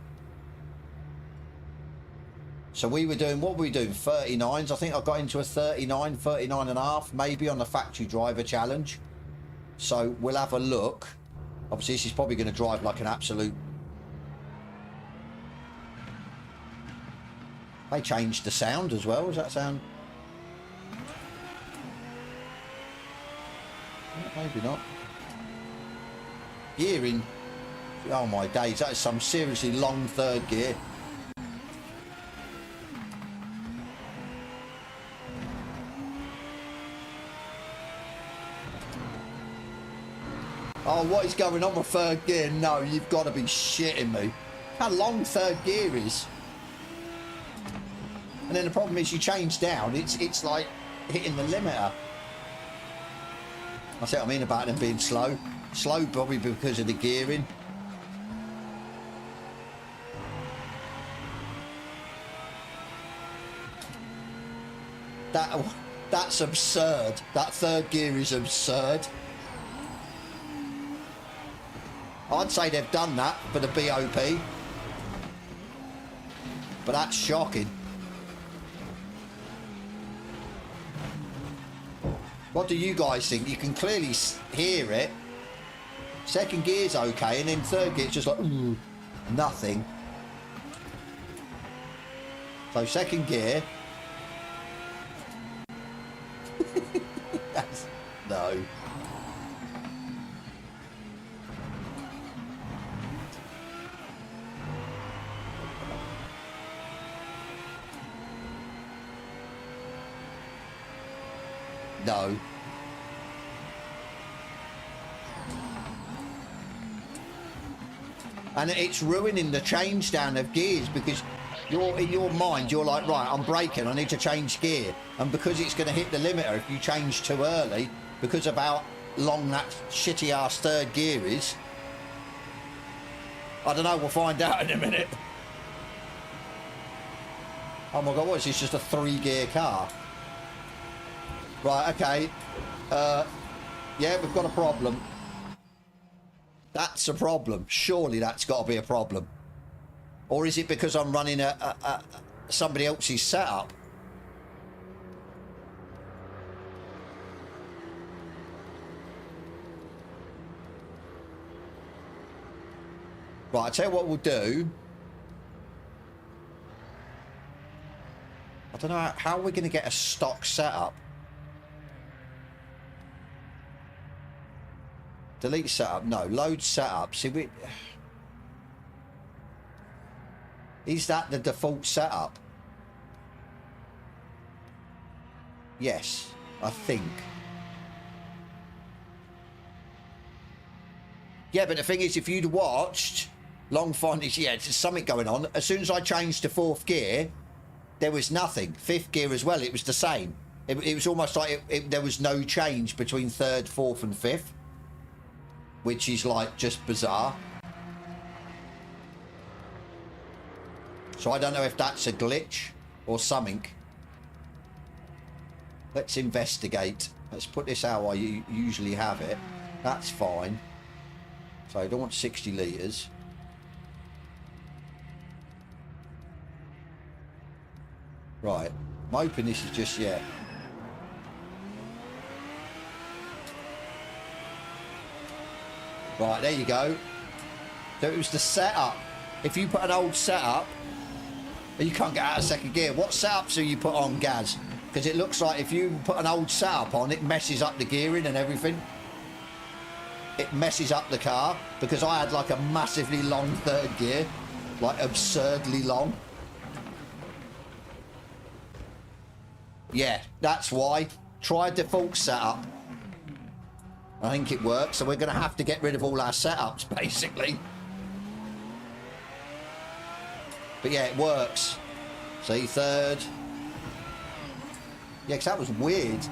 So we were doing, what were we doing? 39s. I think I got into a 39, 39 and a half, maybe on the factory driver challenge. So we'll have a look. Obviously, this is probably going to drive like an absolute... They changed the sound as well. Does that sound... Maybe not. Gearing. Oh my days, that is some seriously long third gear. Oh, what is going on with third gear? No, you've got to be shitting me. How long third gear is. And then the problem is you change down, it's like hitting the limiter. That's what I mean about them being slow. Slow probably because of the gearing. That's absurd. That third gear is absurd. I'd say they've done that for the BOP. But that's shocking. What do you guys think? You can clearly hear it. Second gear's okay, and then third gear's just like, ooh, nothing. So second gear. No. No. And it's ruining the change down of gears because you're in your mind, you're like, right, I'm braking, I need to change gear. And because it's going to hit the limiter if you change too early, because of how long that shitty ass third gear is. I don't know, we'll find out in a minute. Oh my God, what is this, just a 3-gear car? Right, okay. Yeah, we've got a problem. That's a problem. Surely that's got to be a problem. Or is it because I'm running somebody else's setup? Right, I'll tell you what we'll do. I don't know, how are we going to get a stock setup? Delete setup, no. Load setup. See, is that the default setup? Yes, I think. Yeah, but the thing is, if you'd watched long findings, yeah, there's something going on. As soon as I changed to 4th gear, there was nothing. 5th gear as well, it was the same. It was almost like there was no change between 3rd, 4th and 5th. Which is like just bizarre. So I don't know if that's a glitch or something. Let's investigate. Let's put this how I usually have it. That's fine. So I don't want 60 litres. Right. I'm hoping this is just yet. Right, there you go. So it was the setup. If you put an old setup, you can't get out of 2nd gear. What setups do you put on, Gaz? Because it looks like if you put an old setup on, it messes up the gearing and everything. It messes up the car. Because I had like a massively long 3rd gear. Like absurdly long. Yeah, that's why. Try default setup. I think it works, so we're going to have to get rid of all our setups, basically. But yeah, it works. See, 3rd. Yeah, because that was weird.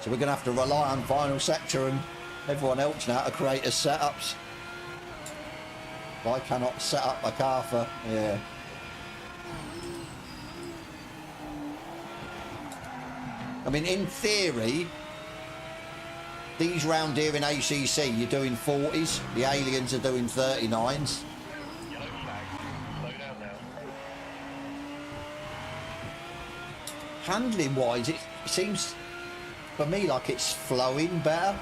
So we're going to have to rely on Final Sector and everyone else now to create us setups. I cannot set up my car for, yeah. I mean, in theory, these round here in ACC, you're doing 40s. The aliens are doing 39s. Yellow flag. Slow down now. Handling wise, it seems for me like it's flowing better.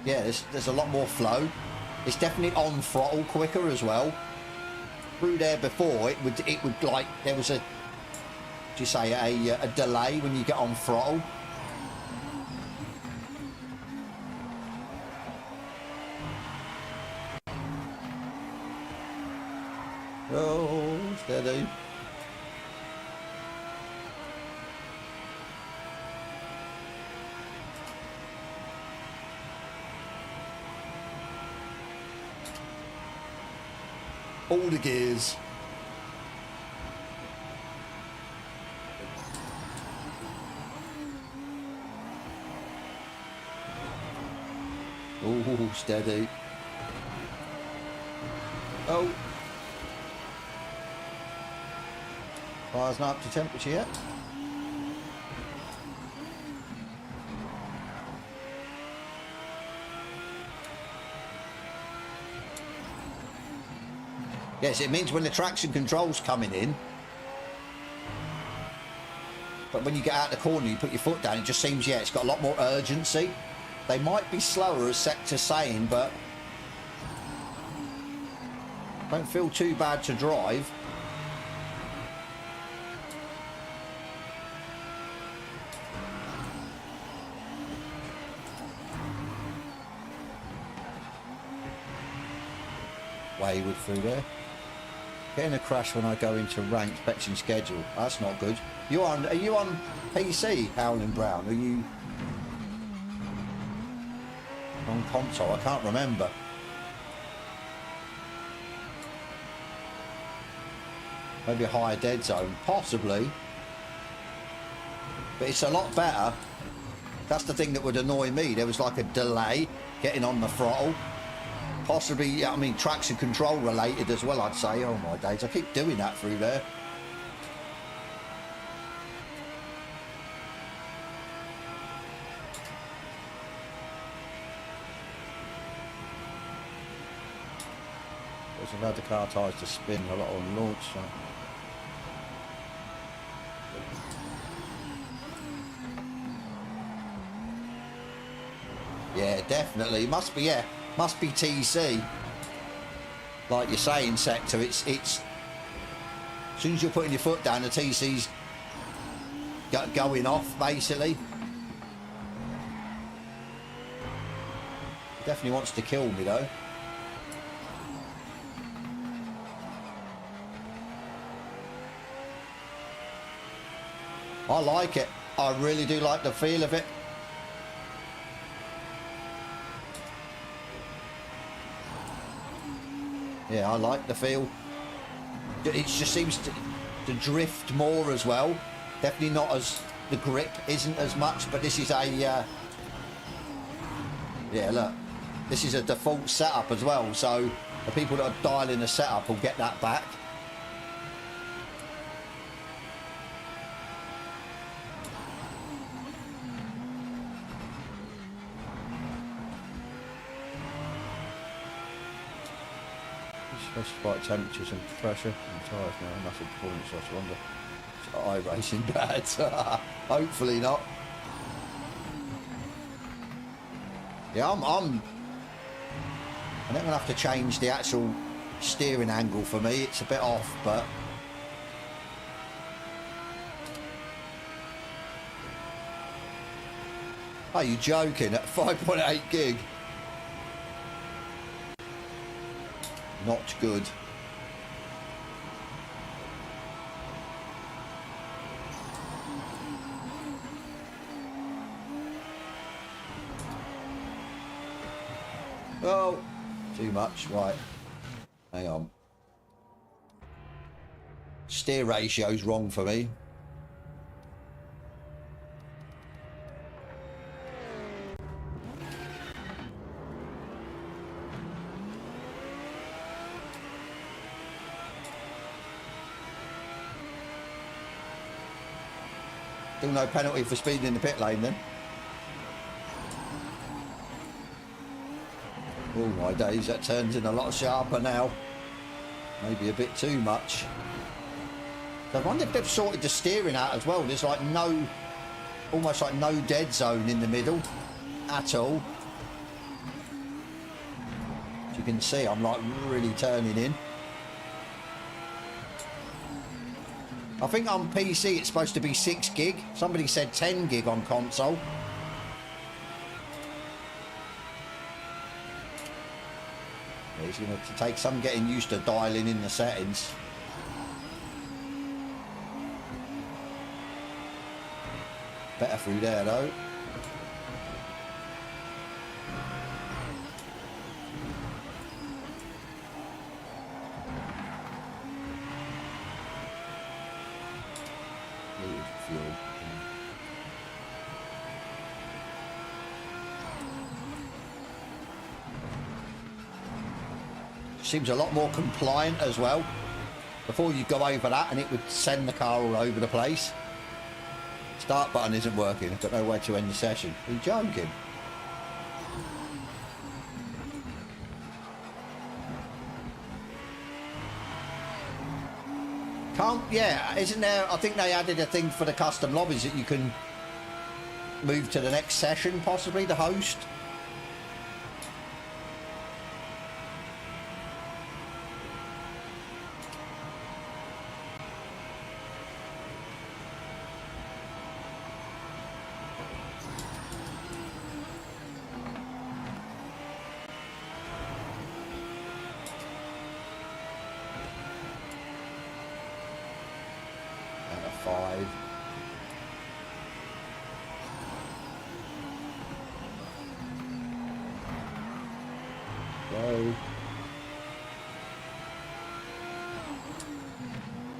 Yeah, there's a lot more flow. It's definitely on throttle quicker as well. Through there before, it would like, there was a, do you say, a delay when you get on throttle. Oh, steady. All the gears. Oh, steady. Oh. Fire's not up to temperature yet. Yes, it means when the traction control's coming in, but when you get out the corner, you put your foot down, it just seems, yeah, it's got a lot more urgency. They might be slower, as Sector's saying, but don't feel too bad to drive. Wayward through there. Getting a crash when I go into ranked fetching schedule. That's not good. Are you on PC, Howling Brown? Are you on console? I can't remember. Maybe a higher dead zone, possibly. But it's a lot better. That's the thing that would annoy me. There was like a delay getting on the throttle. Possibly, I mean, traction control related as well, I'd say. Oh my days, I keep doing that through there. I've had the car tyres to spin a lot on launch. So. Yeah, definitely. Must be, yeah. Must be TC. Like you're saying, Sector, it's as soon as you're putting your foot down, the TC's going off, basically. Definitely wants to kill me, though. I like it. I really do like the feel of it. Yeah, I like the feel. It just seems to drift more as well. Definitely not as, the grip isn't as much, but this is a, yeah, look, this is a default setup as well, so the people that are dialing the setup will get that back. Specified temperatures and pressure and tyres now, massive performance loss, I wonder. It's iRacing bad. Hopefully not. Yeah, I'm gonna have to change the actual steering angle for me. It's a bit off, but are you joking? At 5.8 gig? Not good. Oh, too much. Right. Hang on. Steer ratio's wrong for me. Still no penalty for speeding in the pit lane then. Oh my days, that turns in a lot sharper now. Maybe a bit too much. So I wonder if they've sorted the steering out as well. There's like no, almost like no dead zone in the middle at all. As you can see, I'm like really turning in. I think on PC it's supposed to be 6 gig. Somebody said 10 gig on console. It's going to take some getting used to dialing in the settings. Better through there though. Fuel. Seems a lot more compliant as well. Before you go over that and it would send the car all over the place. Start button isn't working. I've got no way to end the session. Are you joking? Can't, yeah, isn't there, I think they added a thing for the custom lobbies that you can move to the next session, possibly, the host.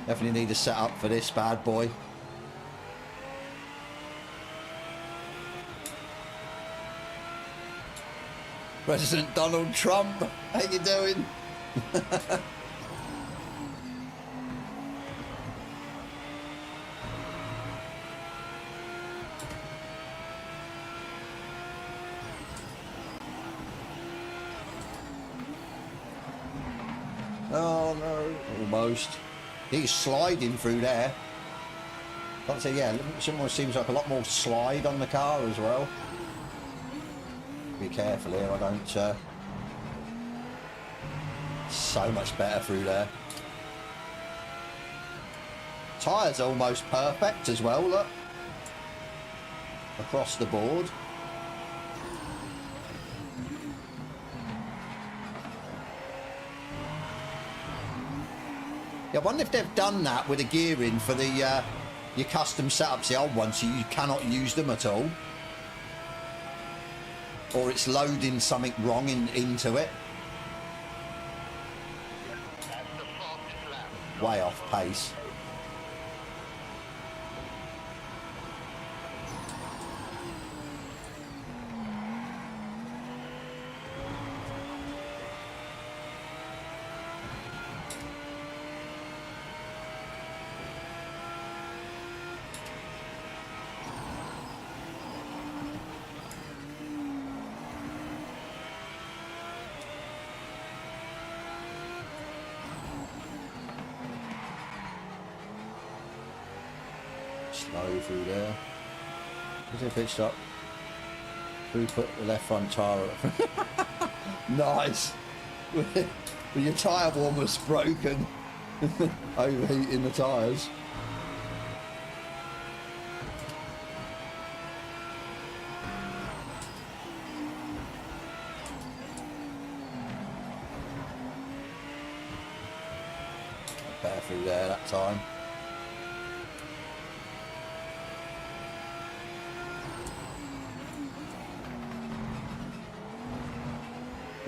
Definitely need a setup for this bad boy. President Donald Trump, how you doing? Oh no, almost. He's sliding through there. Can't say, yeah, someone seems like a lot more slide on the car as well. Be careful here, I don't... So much better through there. Tyres almost perfect as well, look. Across the board. Yeah, I wonder if they've done that with the gearing for the your custom setups, the old ones, so you cannot use them at all. Or it's loading something wrong into it. Way off pace. Slow through there. Is it pitched up? Who put the left front tyre up? Nice! With your tyre warmer's broken. Overheating the tyres. Better through there that time.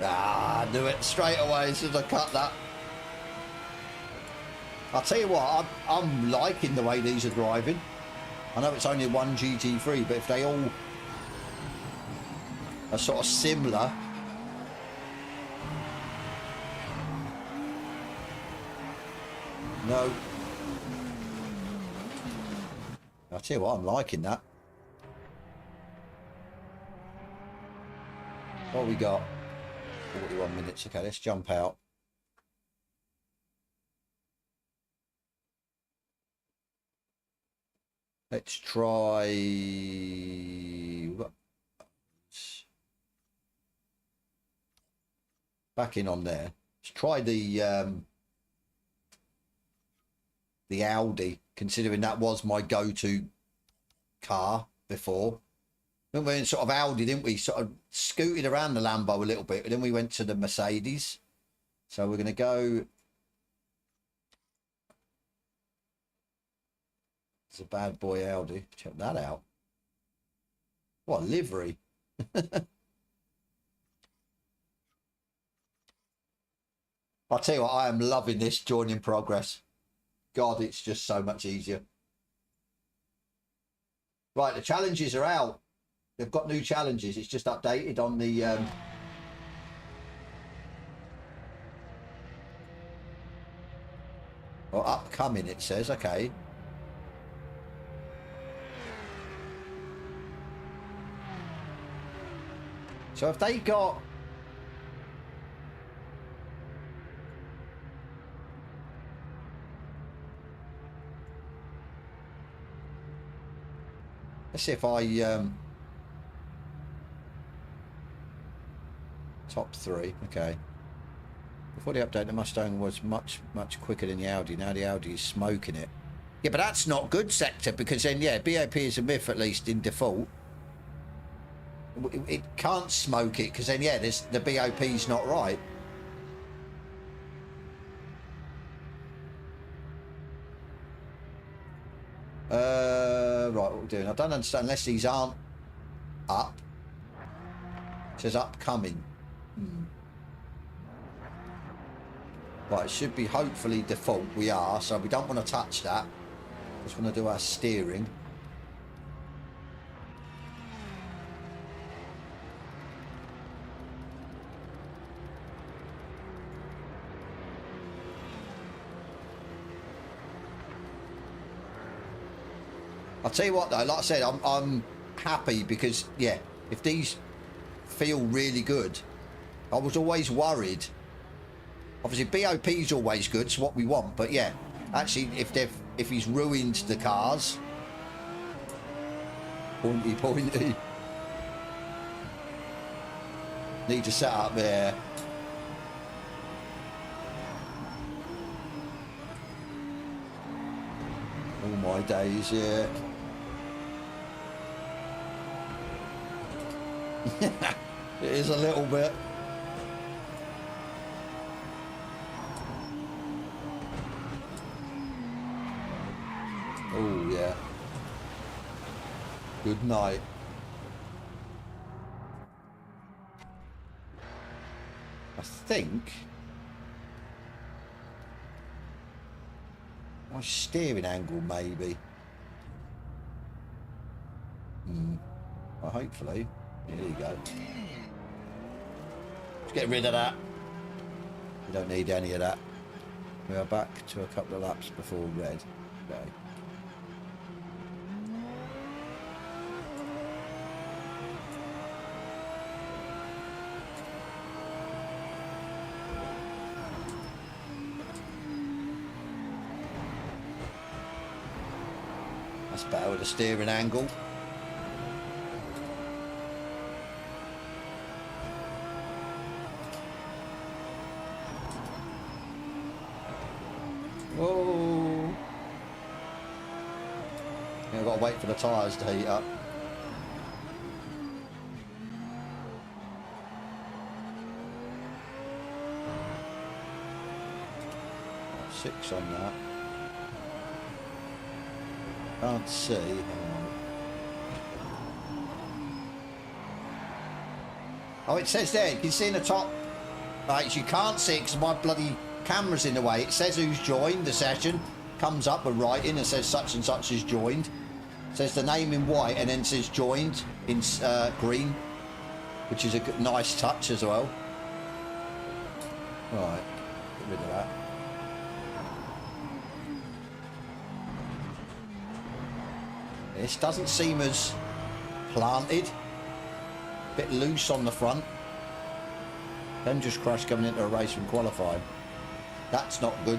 Ah, do it straight away as soon as I cut that. I'll tell you what, I'm liking the way these are driving. I know it's only one GT3, but if they all are sort of similar. No. I tell you what, I'm liking that. What we got? 41 minutes. Okay, let's jump out. Let's try. Back in on there. Let's try the Audi, considering that was my go-to car before. We went in sort of Audi, didn't we? Sort of scooted around the Lambo a little bit, but then we went to the Mercedes. So we're going to go. It's a bad boy Audi. Check that out. What a livery. I'll tell you what, I am loving this joining progress. God, it's just so much easier. Right, the challenges are out. They've got new challenges. It's just updated on the... or upcoming, it says. Okay. So have they got... Let's see if I... Top 3, okay. Before the update, the Mustang was much quicker than the Audi. Now the Audi is smoking it. Yeah, but that's not good, Sector, because then, yeah, BAP is a myth, at least, in default. It can't smoke it, because then, yeah, the BOP's not right. Right, what we're doing. I don't understand, unless these aren't up. It says upcoming. Right, it should be hopefully default. We are, so we don't want to touch that. Just want to do our steering. I'll tell you what though, like I said, I'm happy because, yeah, if these feel really good, I was always worried. Obviously, BOP is always good, it's what we want. But yeah, actually, if he's ruined the cars, pointy. Need to set up there. All my days, yeah. It is a little bit. Oh, yeah. Good night. I think my steering angle, maybe. Well, hopefully. There you go. Let's get rid of that. We don't need any of that. We are back to a couple of laps before red. Okay. That's better with the steering angle. Whoa. Yeah, I've got to wait for the tyres to heat up. Six on that. Can't see. Oh, it says there, you can see in the top. Right, you can't see it because my bloody camera's in the way. It says who's joined the session. Comes up with writing and says such and such is joined. It says the name in white and then says joined in green, which is a good, nice touch as well. Right, get rid of that. This doesn't seem as planted. Bit loose on the front. Then just crashed coming into a race from qualifying. That's not good.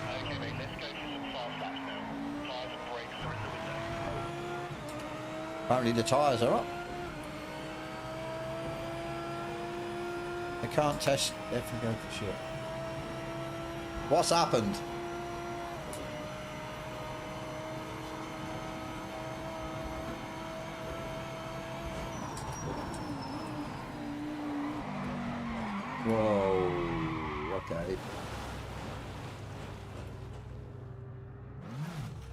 Okay, mate, let's go for some fast laps now. Tyres and brakes are in the window. Apparently the tyres are up. They can't test. They have to go for shit. What's happened? Whoa. Okay.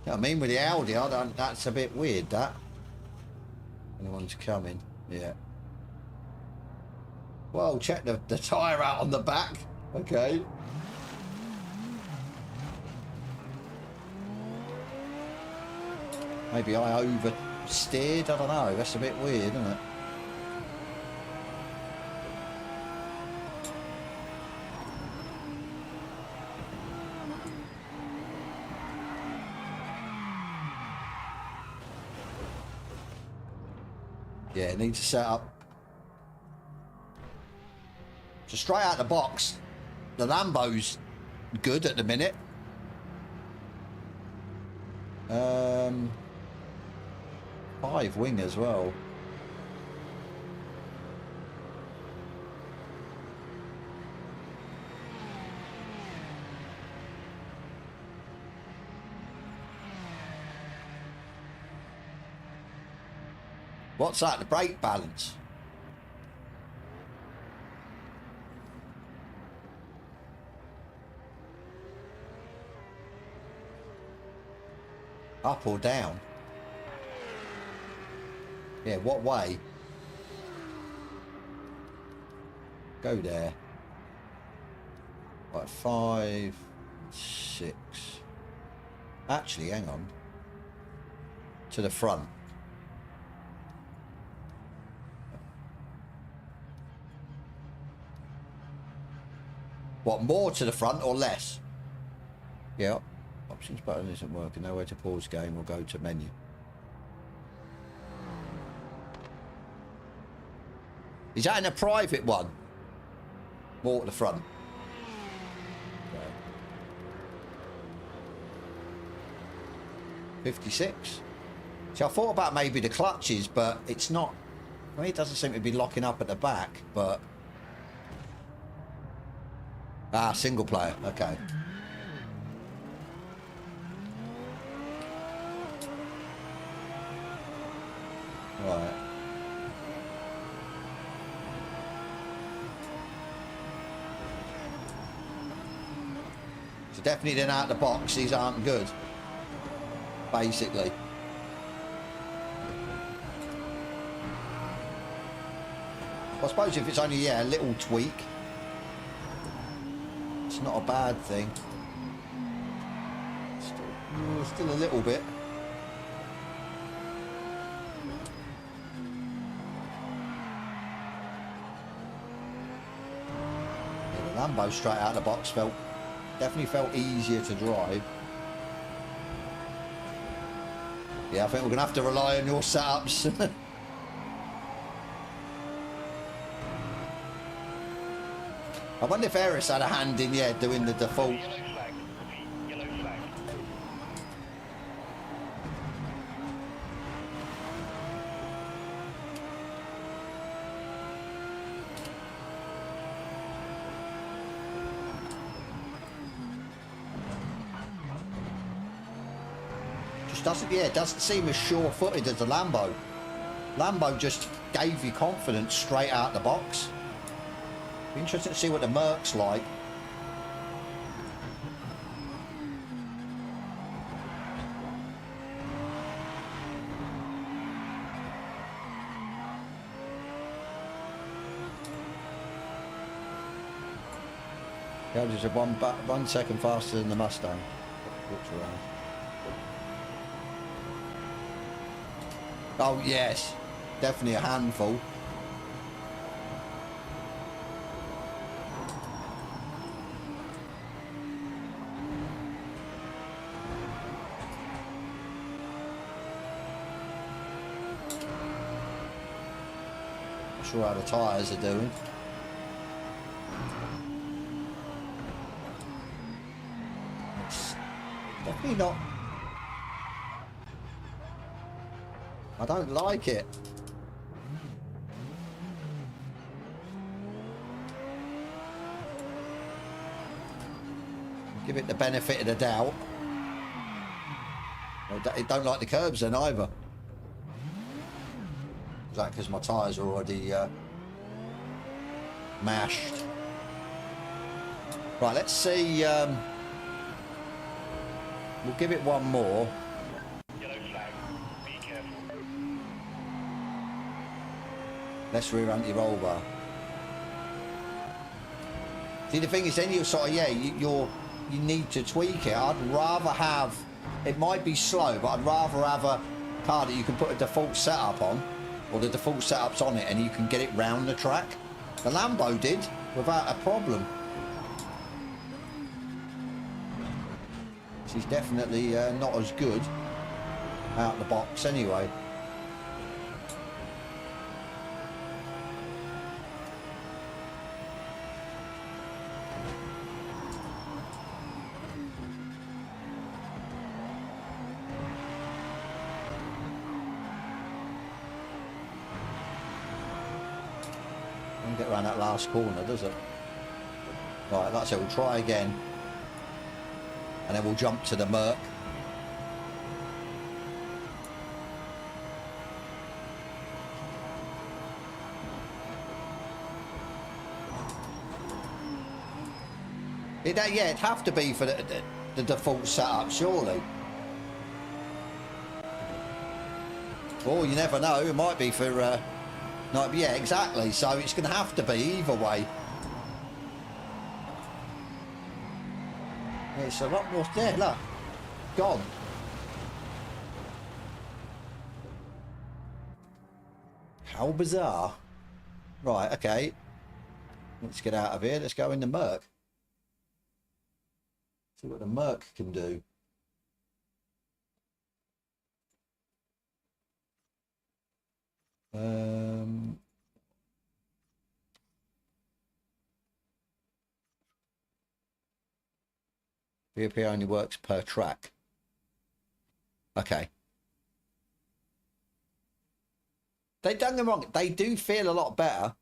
I mean, with the Audi, I don't, that's a bit weird, that. Anyone's coming. Yeah. Well, check the tyre out on the back. Okay. Maybe I oversteered. I don't know. That's a bit weird, isn't it? Yeah, it needs to set up. So straight out the box, the Lambo's good at the minute. 5 wing as well. What's that? The brake balance. Up or down? Yeah, what way? Go there. Right, 5, 6. Actually, hang on. To the front. What, more to the front or less? Yeah. Options button isn't working. Nowhere to pause game or go to menu. Is that in a private one? More to the front. Okay. 56. See, I thought about maybe the clutches, but it's not. I mean, it doesn't seem to be locking up at the back, but. Ah, single player. Okay. Right. So definitely then out the box, these aren't good. Basically. Well, I suppose if it's only, yeah, a little tweak, it's not a bad thing. Still a little bit. Yeah, the Lambo straight out of the box definitely felt easier to drive. Yeah, I think we're gonna have to rely on your setups. I wonder if Eris had a hand in, yeah, doing the default. Yellow flag. Yellow flag. Just doesn't, yeah, it doesn't seem as sure-footed as the Lambo. Lambo just gave you confidence straight out the box. Be interesting to see what the Merc's like. Yeah, just 1 second faster than the Mustang. Which around. Oh yes, definitely a handful. Not sure how the tyres are doing. It's definitely not. I don't like it. Give it the benefit of the doubt. It don't like the curbs then either. Is that because my tyres are already mashed? Right, let's see. We'll give it one more. Yellow flag. Be careful. Let's rear anti-roll bar. See, the thing is, then you're sort of, yeah, you need to tweak it. I'd rather have, it might be slow, but I'd rather have a car that you can put a default setup on, or the default setup's on it, and you can get it round the track. The Lambo did, without a problem. She's definitely not as good out the box anyway. Doesn't get around that last corner, does it? Right, that's it. We'll try again. And then we'll jump to the Merc. Yeah, it'd have to be for the default setup, surely. Oh, you never know. It might be for... no, yeah, exactly. So it's going to have to be either way. It's a lot more there, look. Gone. How bizarre. Right, okay. Let's get out of here. Let's go in the Merc. See what the Merc can do. VP only works per track. Okay. They done them wrong. They do feel a lot better.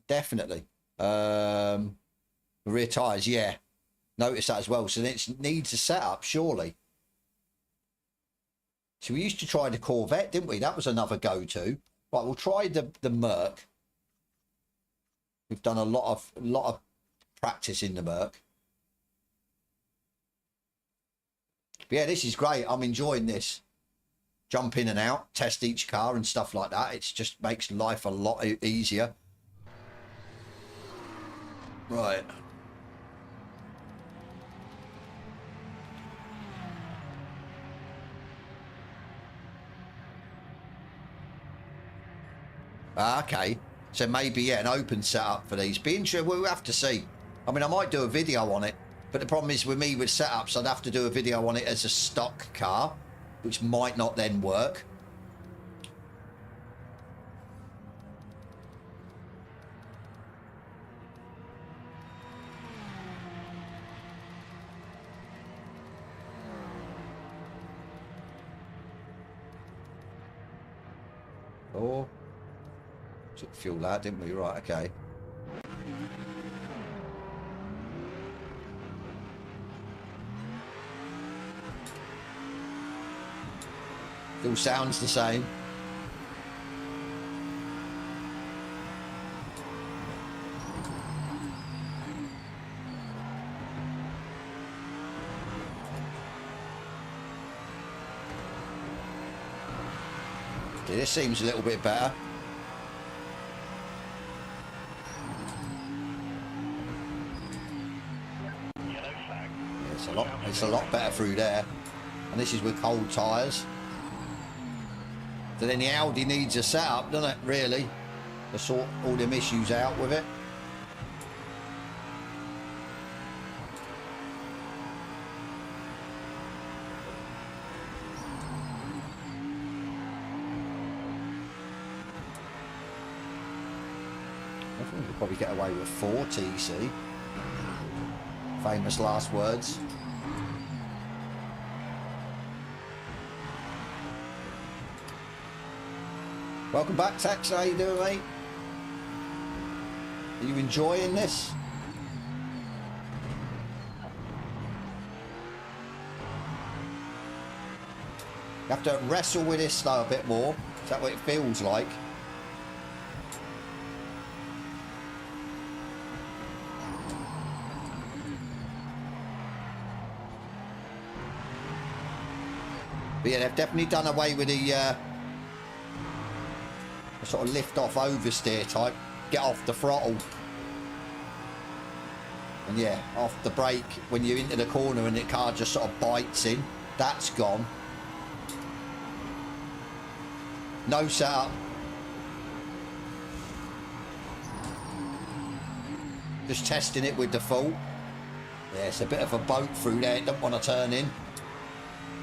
Definitely. Rear tyres, yeah. Notice that as well. So it needs a setup, surely. So we used to try the Corvette, didn't we? That was another go-to. Right, we'll try the Merc. We've done a lot of practice in the Merc. But yeah, this is great. I'm enjoying this. Jump in and out, test each car and stuff like that. It just makes life a lot easier. Right. Okay. So maybe, yeah, an open setup for these. Be interesting. We'll have to see. I mean, I might do a video on it. But the problem is with me with setups, I'd have to do a video on it as a stock car, which might not then work. Oh, took fuel out, didn't we? Right, okay. Still sounds the same. This seems a little bit better. Yeah, it's a lot better through there. And this is with cold tyres. So then the Audi needs a setup, doesn't it, really? To sort all them issues out with it. think we could probably get away with 4 TC. Famous last words. Welcome back, Tex. How you doing, mate? Are you enjoying this? You have to wrestle with this though a bit more. Is that what it feels like? But yeah, they've definitely done away with the sort of lift off oversteer type. Get off the throttle. And yeah, off the brake when you're into the corner and the car just sort of bites in. That's gone. No setup. Just testing it with default. Yeah, it's a bit of a boat through there. It don't want to turn in.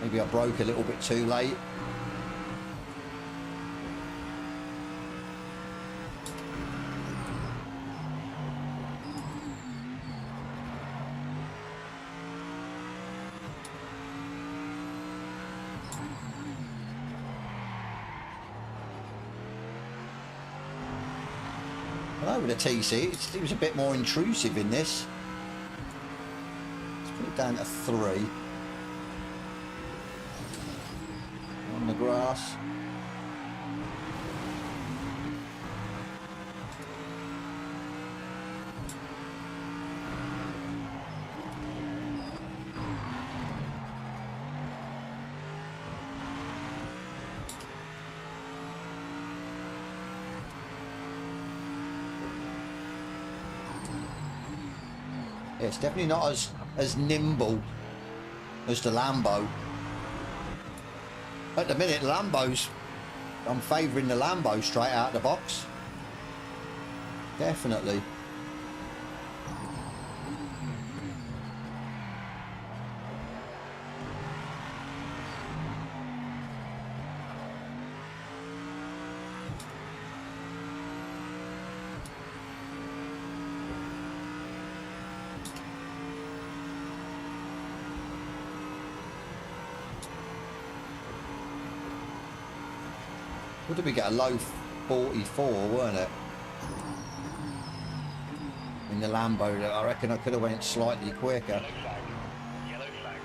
Maybe I broke a little bit too late. I know with the TC, it was a bit more intrusive in this. Let's put it down to 3. On the grass. Yeah, it's definitely not as nimble as the Lambo. At the minute, Lambos, I'm favouring the Lambo straight out of the box. Definitely. What did we get? A low 44, weren't it? In the Lambo, I reckon I could have went slightly quicker. Yellow flag. Yellow flag.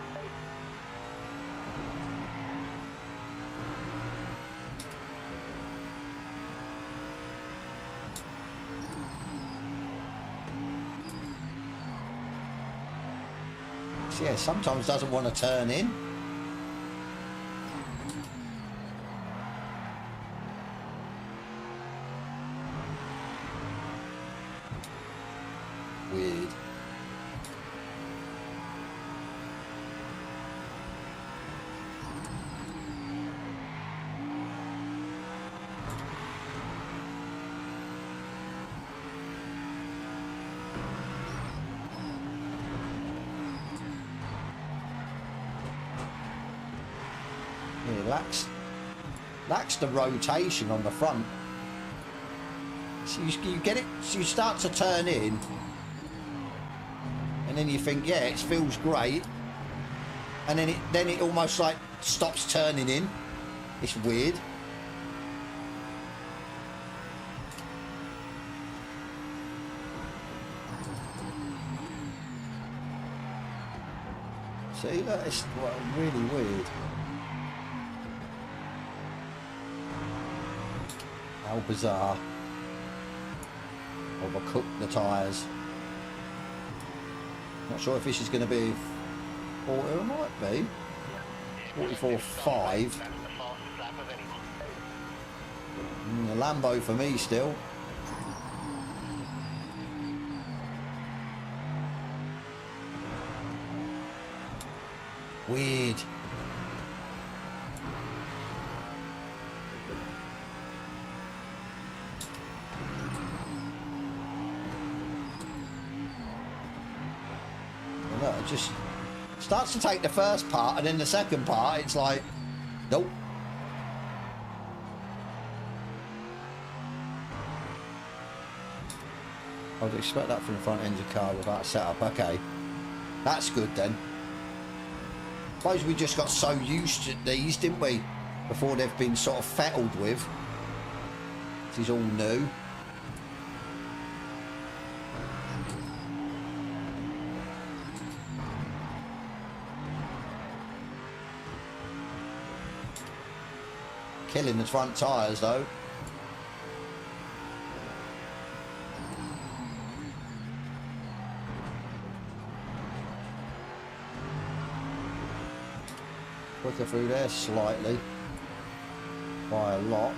So yeah, sometimes doesn't want to turn in. Weird. Yeah, lacks the rotation on the front. So you get it, so you start to turn in. And then you think, yeah, it feels great, and then it almost like stops turning in. It's weird. See, look, it's really weird. How bizarre. Overcooked the tyres. Not sure if this is going to be 40, it might be 44.5. The Lambo for me still. Weird. Look, it just starts to take the first part, and then the second part, it's like, nope. I would expect that from the front engine car without a setup. Okay, that's good then. Suppose we just got so used to these, didn't we? Before they've been sort of fettled with. This is all new. Killing the front tyres though. Quicker through there slightly. By a lot.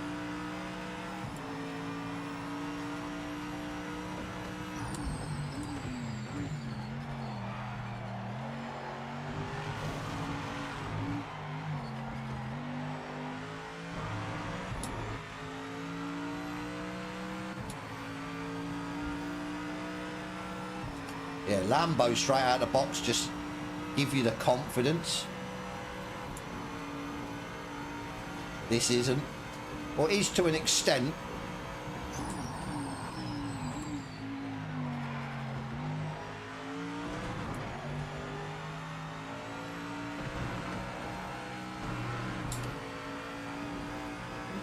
Yeah, Lambo straight out of the box just give you the confidence. This isn't. Or is to an extent.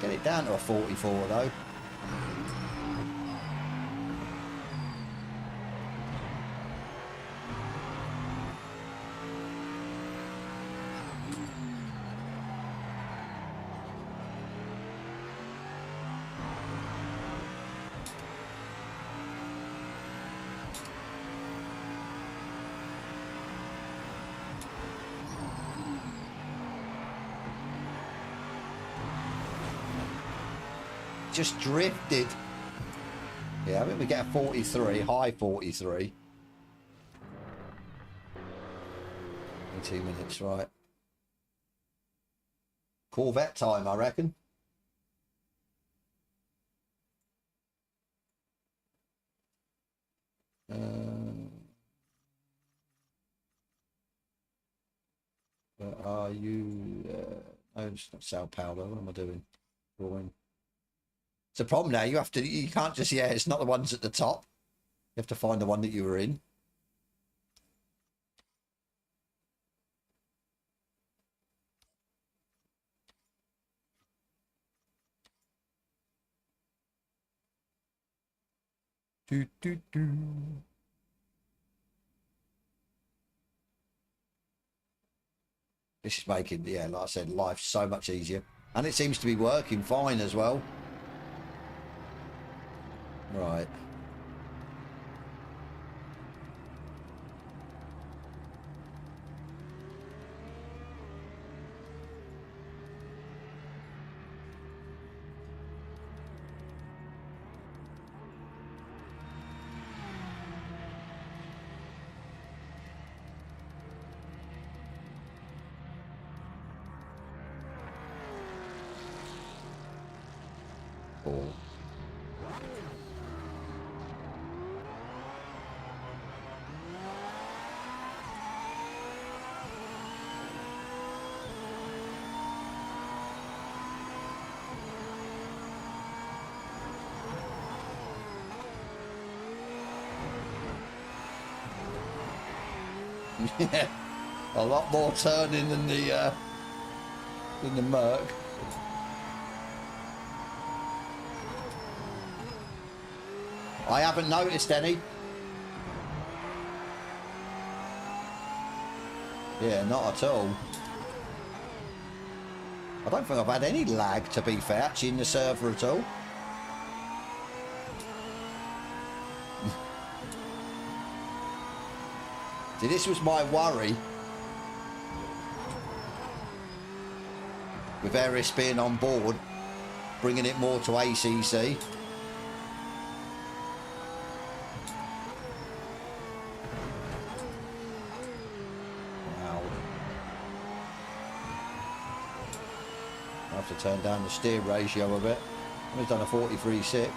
Get it down to a 44 though. Just drifted. Yeah, I think we get a 43, high 43. In 2 minutes, right. Corvette time, I reckon. Where are you? No, it's not Sao Paulo. What am I doing? Drawing. It's a problem now. You can't just, yeah, it's not the ones at the top. You have to find the one that you were in. Do, do, do. This is making, yeah, like I said, life so much easier. And it seems to be working fine as well. Right. Cool. Yeah, a lot more turning than the Merc. I haven't noticed any. Yeah, not at all. I don't think I've had any lag, to be fair, actually, in the server at all. See, this was my worry with Eris being on board, bringing it more to ACC. Wow. I have to turn down the steer ratio a bit. I've done a 43.6.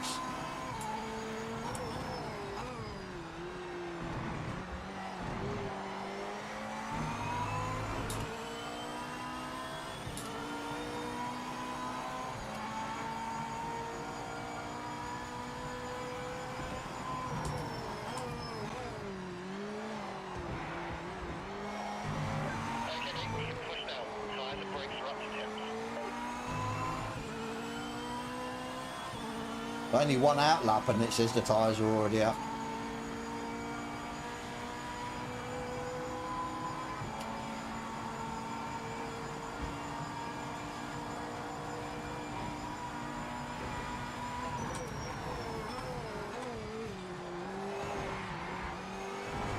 Only one out lap and it says the tyres are already up.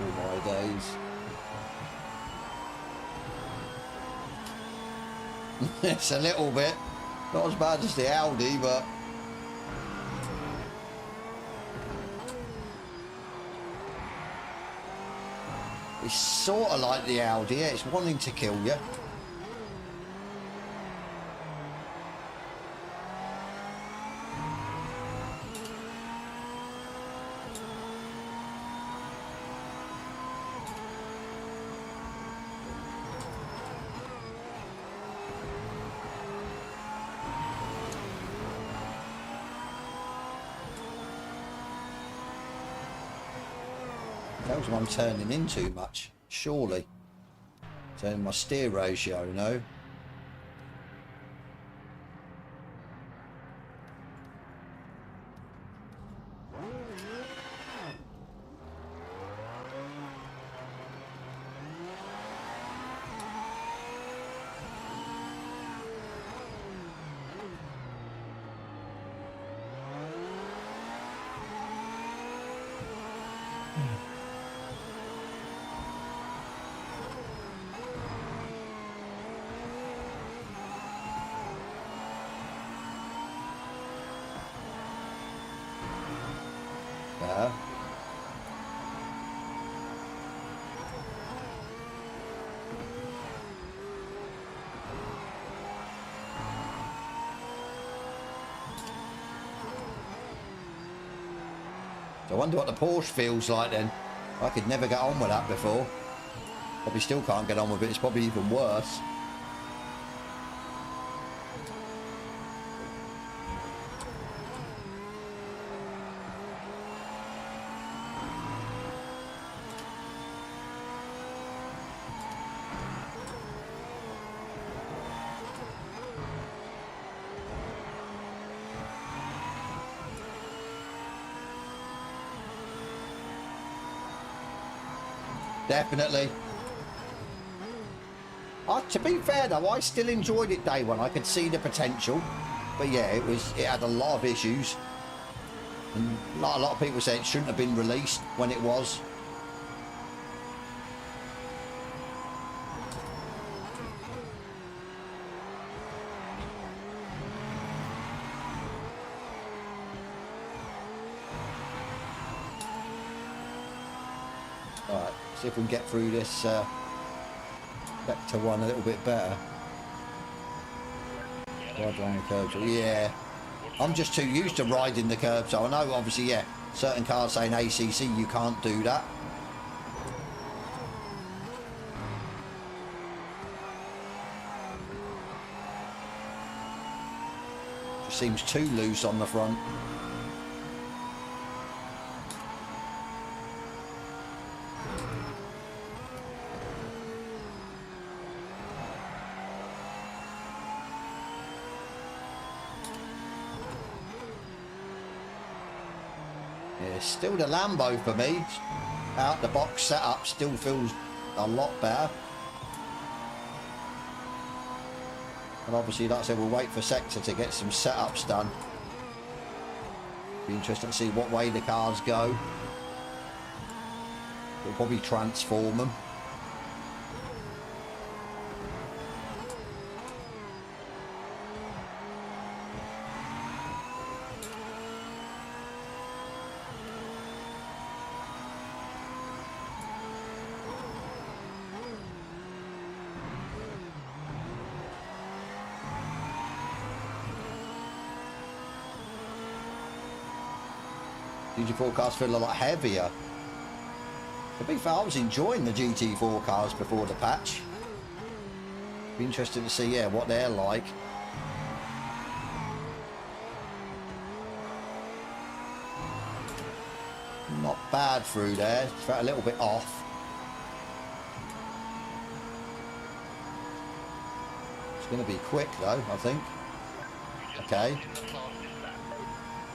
All my days. It's a little bit. Not as bad as the Audi, but... It's sort of like the Audi, yeah, it's wanting to kill you. Tells me I'm turning in too much, surely. Turning my steer ratio, no? Yeah. I wonder what the Porsche feels like then. I could never get on with that before. Probably still can't get on with it. It's probably even worse. Definitely. To be fair though, I still enjoyed it day one. I could see the potential, but yeah, it had a lot of issues, and a lot of people say it shouldn't have been released when it was. All right, see if we can get through this Vector one a little bit better. Ride along the curbs. Yeah, I'm just too used to riding the curbs. So I know, obviously, yeah, certain cars saying ACC, you can't do that. Just seems too loose on the front. Yeah, still the Lambo for me. Out the box setup still feels a lot better. And obviously, like I said, we'll wait for Sector to get some setups done. Be interesting to see what way the cars go. We'll probably transform them. GT4 cars feel a lot heavier. To be fair, I was enjoying the GT4 cars before the patch. Be interesting to see, yeah, what they're like. Not bad through there. It's a little bit off. It's going to be quick though, I think. Okay.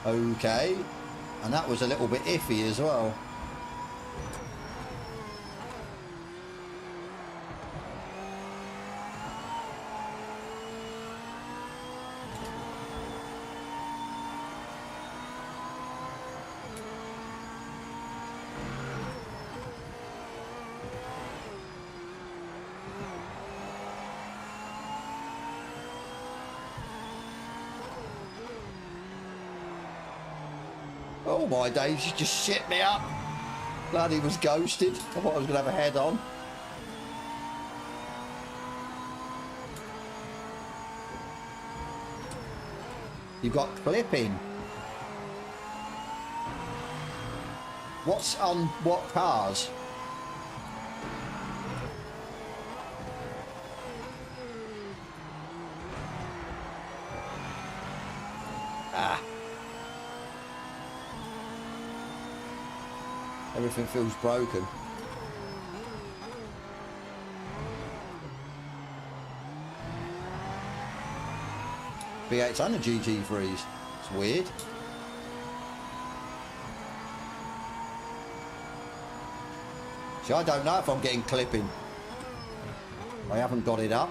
Okay. And that was a little bit iffy as well. Oh my days, you just shit me up. Glad he was ghosted. I thought I was going to have a head on. You've got clipping. What's on what cars? Ah. Everything feels broken. V800 GT3s. It's weird. See, I don't know if I'm getting clipping. I haven't got it up.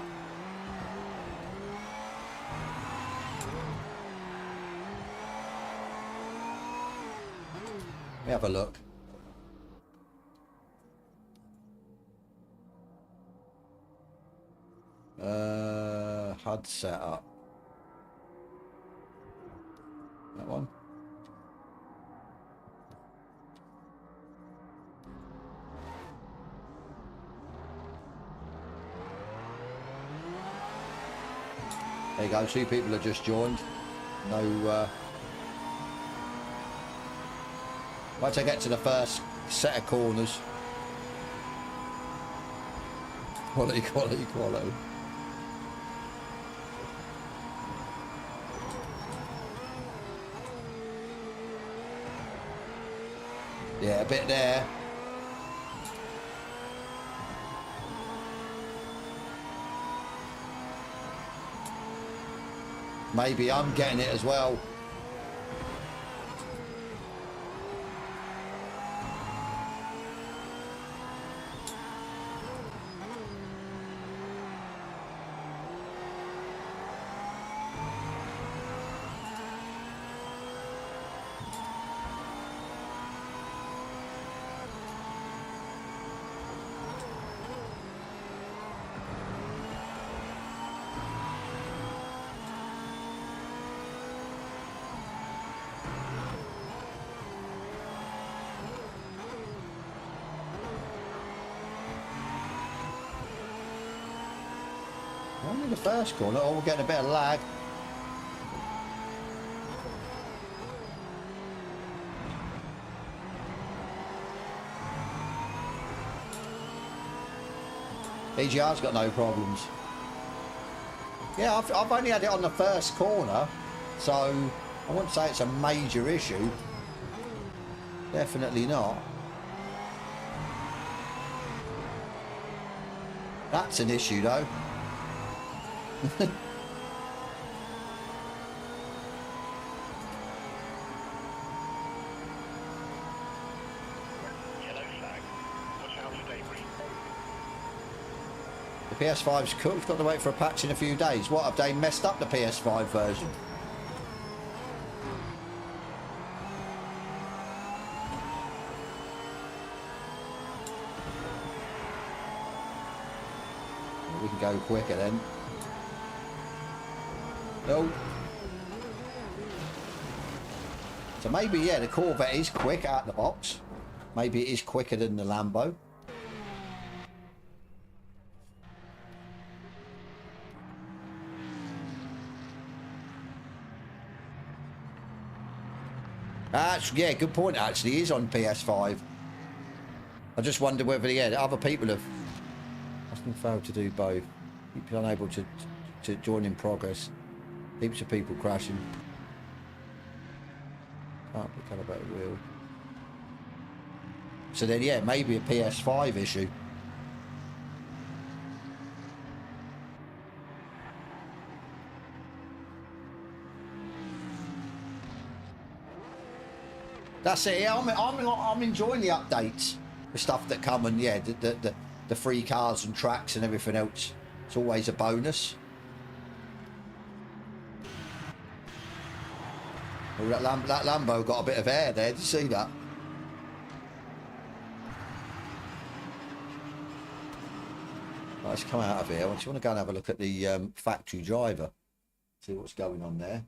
Let me have a look. HUD setup. That one. There you go, 2 people have just joined. No, once I get to the first set of corners. Quality, quality, quality. Yeah, a bit there. Maybe I'm getting it as well. Only the first corner. Oh, we're getting a bit of lag. EGR's got no problems. Yeah, I've only had it on the first corner, so I wouldn't say it's a major issue. Definitely not. That's an issue though. The PS5's cooked, got to wait for a patch in a few days. What, have they messed up the PS5 version? We can go quicker then. No. So maybe, yeah, the Corvette is quick out the box. Maybe it is quicker than the Lambo. Yeah, good point actually. It is on PS5. I just wonder whether, yeah, other people have failed to do both. People unable to join in progress. Heaps of people crashing. Can't be calibrated wheel. So then, yeah, maybe a PS5 issue. That's it. Yeah, I'm enjoying the updates, the stuff that come, and yeah, the free cars and tracks and everything else. It's always a bonus. Oh, that Lambo got a bit of air there. Did you see that? Right, let's come out of here. I just want to go and have a look at the factory driver. See what's going on there.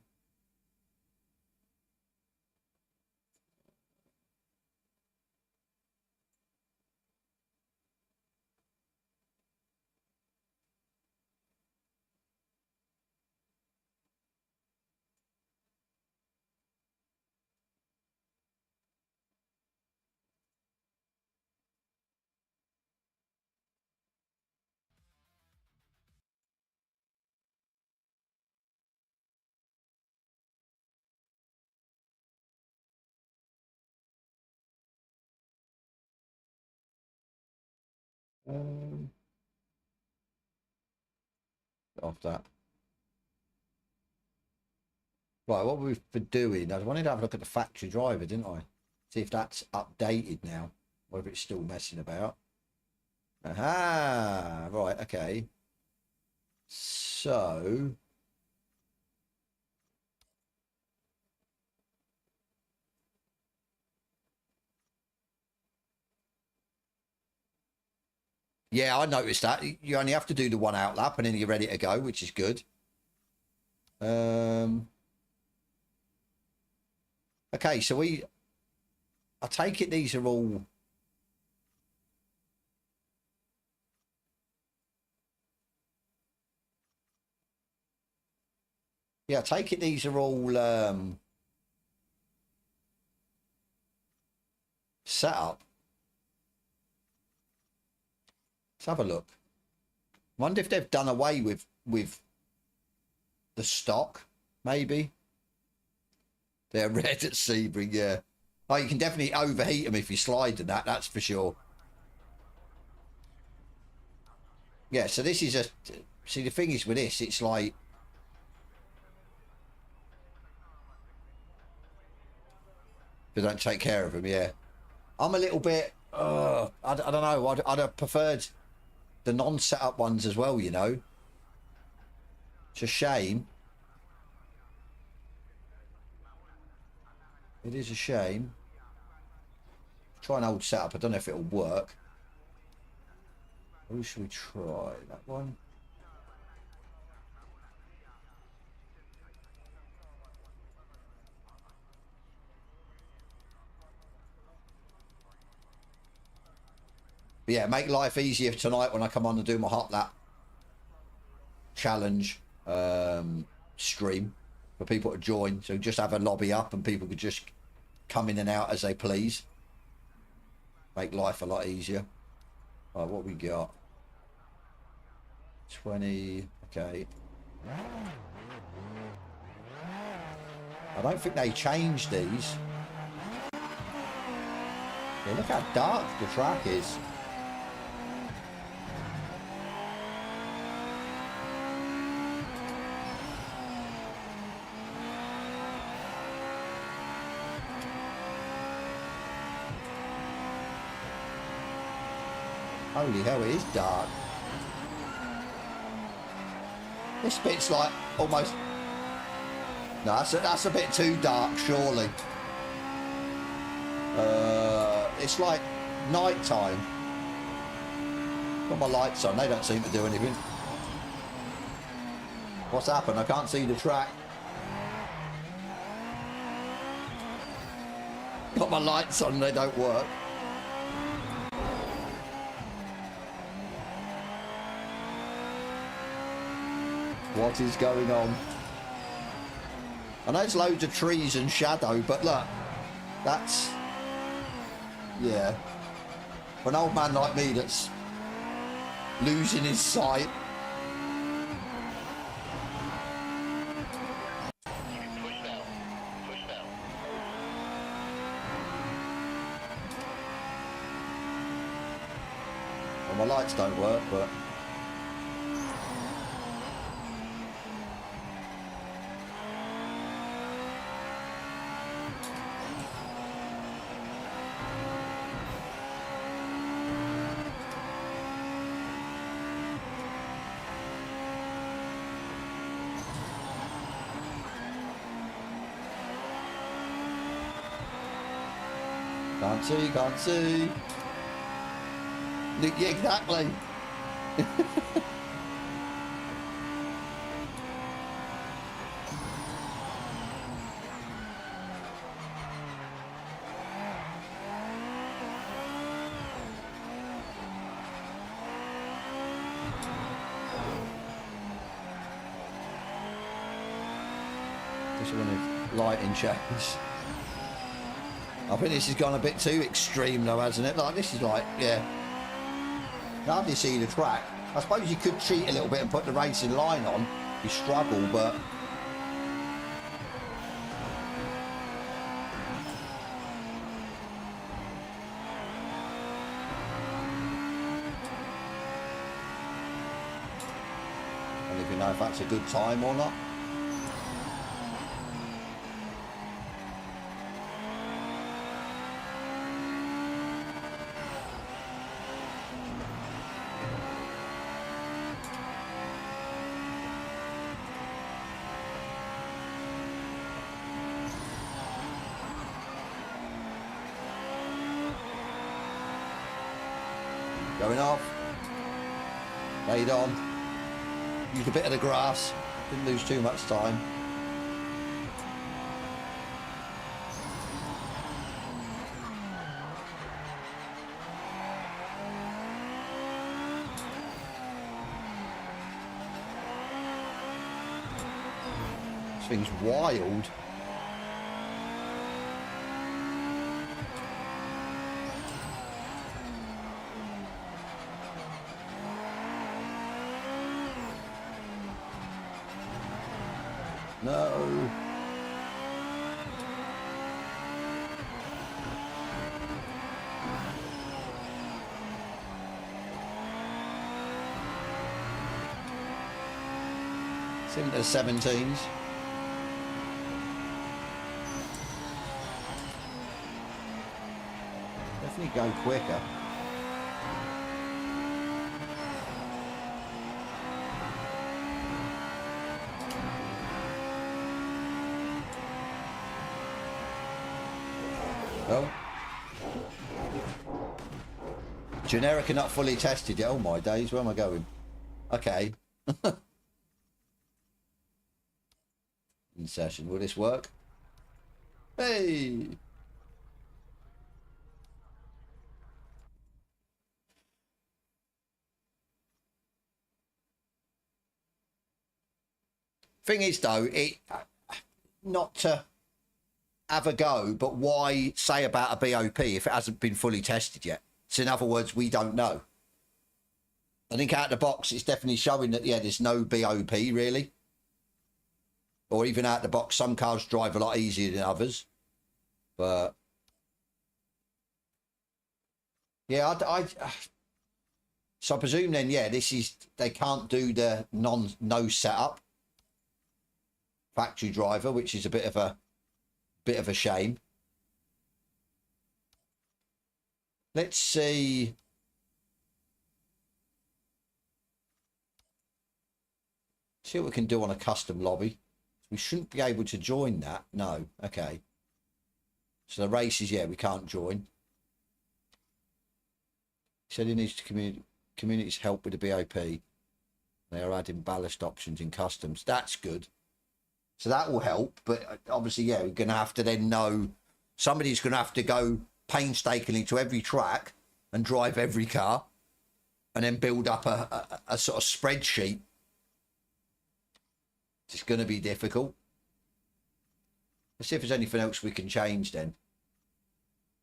Off that. Right, what we've been doing, I wanted to have a look at the factory driver, didn't I? See if that's updated now, or if it's still messing about. Aha! Right, okay. So... yeah, I noticed that. You only have to do the one out lap and then you're ready to go, which is good. Okay, so I take it these are all... yeah, I take it these are all set up. Let's have a look. Wonder if they've done away with the stock, maybe. They're red at Sebring, yeah. Oh, you can definitely overheat them if you slide in that, that's for sure. Yeah, so this is a... see, the thing is with this, it's like... if you don't take care of them, yeah. I'm a little bit... I don't know, I'd have preferred the non-setup ones as well, you know. It's a shame. It is a shame. Try an old setup. I don't know if it'll work. Who should we try? That one? But yeah, make life easier tonight when I come on and do my hot lap challenge stream for people to join. So just have a lobby up and people could just come in and out as they please. Make life a lot easier. Right, what we got? 20. Okay. I don't think they changed these. Yeah, look how dark the track is. Holy hell, it is dark. This bit's like almost... no, that's a bit too dark, surely. It's like night time. Got my lights on, they don't seem to do anything. What's happened? I can't see the track. Got my lights on, they don't work. What is going on? I know there's loads of trees and shadow, but look, that's... yeah. For an old man like me that's losing his sight. Push down. Push down. Well, my lights don't work, but... Can't see, can't see. Yeah, exactly. Just want to lighting change. I think this has gone a bit too extreme though, hasn't it? Like, this is like, yeah. Hardly see the track. I suppose you could cheat a little bit and put the racing line on. You struggle, but... I don't even know if that's a good time or not. Going off. Laid on. Used a bit of the grass. Didn't lose too much time. This thing's wild. No. It's into the 17s. Definitely go quicker. Well, generic and not fully tested yet. Oh my days, where am I going? Okay. In session, will this work? Hey! Thing is though, it not to have a go, but why say about a BOP if it hasn't been fully tested yet? So in other words, we don't know. I think out of the box, it's definitely showing that, yeah, there's no BOP really. Or even out of the box, some cars drive a lot easier than others. But yeah, so I presume then, yeah, this is, they can't do the no setup factory driver, which is a bit of a shame. Let's see. See what we can do on a custom lobby. We shouldn't be able to join that. No. Okay. So the races, yeah, we can't join. He said he needs to community's help with the BOP. They are adding ballast options in customs. That's good. So that will help. But obviously, yeah, we're going to have to then know, somebody's going to have to go painstakingly to every track and drive every car and then build up a sort of spreadsheet. It's going to be difficult. Let's see if there's anything else we can change then.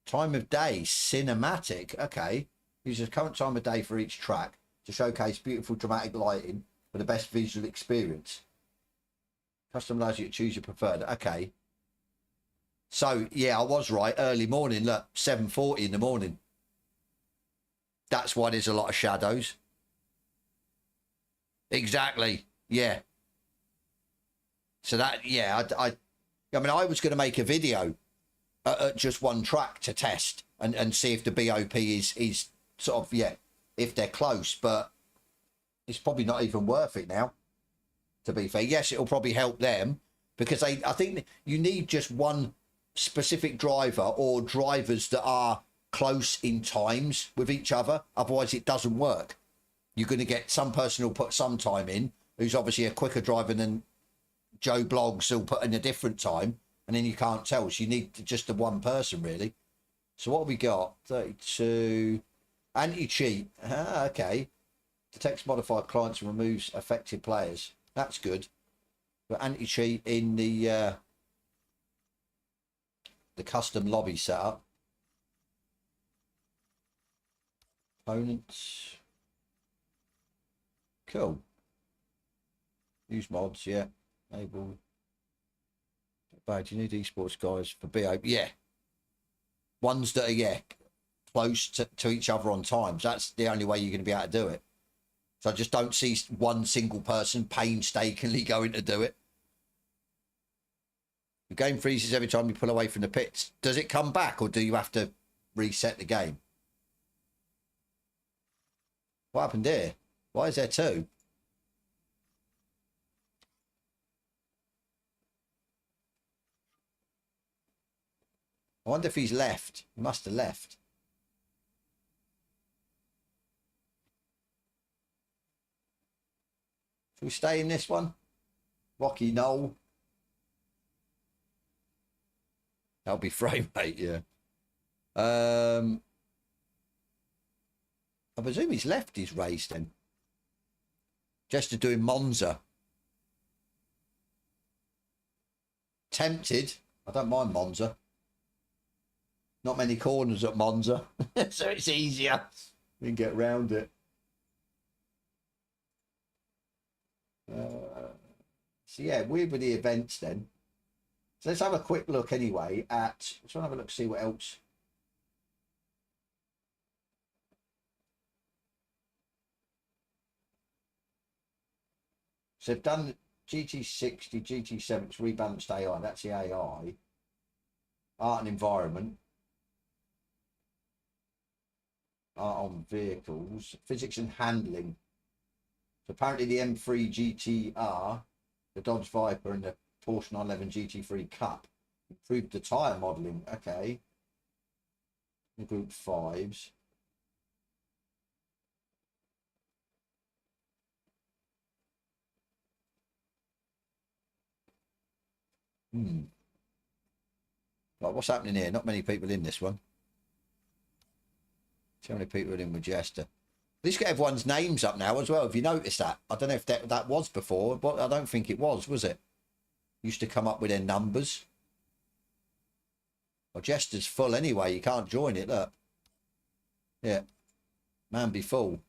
Time of day, cinematic. Okay. Use the current time of day for each track to showcase beautiful dramatic lighting for the best visual experience. Custom allows you to choose your preferred. Okay. So, yeah, I was right. Early morning, look, 7:40 in the morning. That's why there's a lot of shadows. Exactly. Yeah. So that, yeah, I mean, I was going to make a video at just one track to test and see if the BOP is sort of, yeah, if they're close, but it's probably not even worth it now, to be fair. Yes, it'll probably help them because I think you need just one specific driver or drivers that are close in times with each other. Otherwise, it doesn't work. You're going to get some person who'll put some time in, who's obviously a quicker driver than Joe Bloggs, who'll put in a different time, and then you can't tell. So you need just the one person, really. So what have we got? 32. Anti-cheat. Ah, okay. Detects modified clients and removes affected players. That's good. But anti-cheat in the custom lobby setup. Opponents. Cool. Use mods, yeah. Enable. Bad. You need esports guys for BO. Yeah. Ones that are, yeah, close to each other on times. That's the only way you're going to be able to do it. So I just don't see one single person painstakingly going to do it. The game freezes every time you pull away from the pits. Does it come back, or do you have to reset the game? What happened there? Why is there two? I wonder if he's left. He must have left. Should we stay in this one? Rocky Knoll. That'll be frame rate, yeah. I presume he's left his race then. Just to doing Monza. Tempted. I don't mind Monza. Not many corners at Monza. So it's easier. We can get round it. So yeah, we're with the events then. So let's have a quick look anyway at, let's have a look, see what else. So they've done GT60, GT7, it's rebalanced AI, that's the AI. Art and environment. Art on vehicles. Physics and handling. So apparently the M3 GTR, the Dodge Viper and the Porsche 911 GT3 Cup improved the tyre modelling. Okay. The Group 5s. Right, what's happening here? Not many people in this one. Too many people are in with Jester. Let's get everyone's names up now as well. Have you noticed that? I don't know if that was before, but I don't think it was it? Used to come up with their numbers. Well, Jester's full anyway. You can't join it, look. Yeah. Man be full.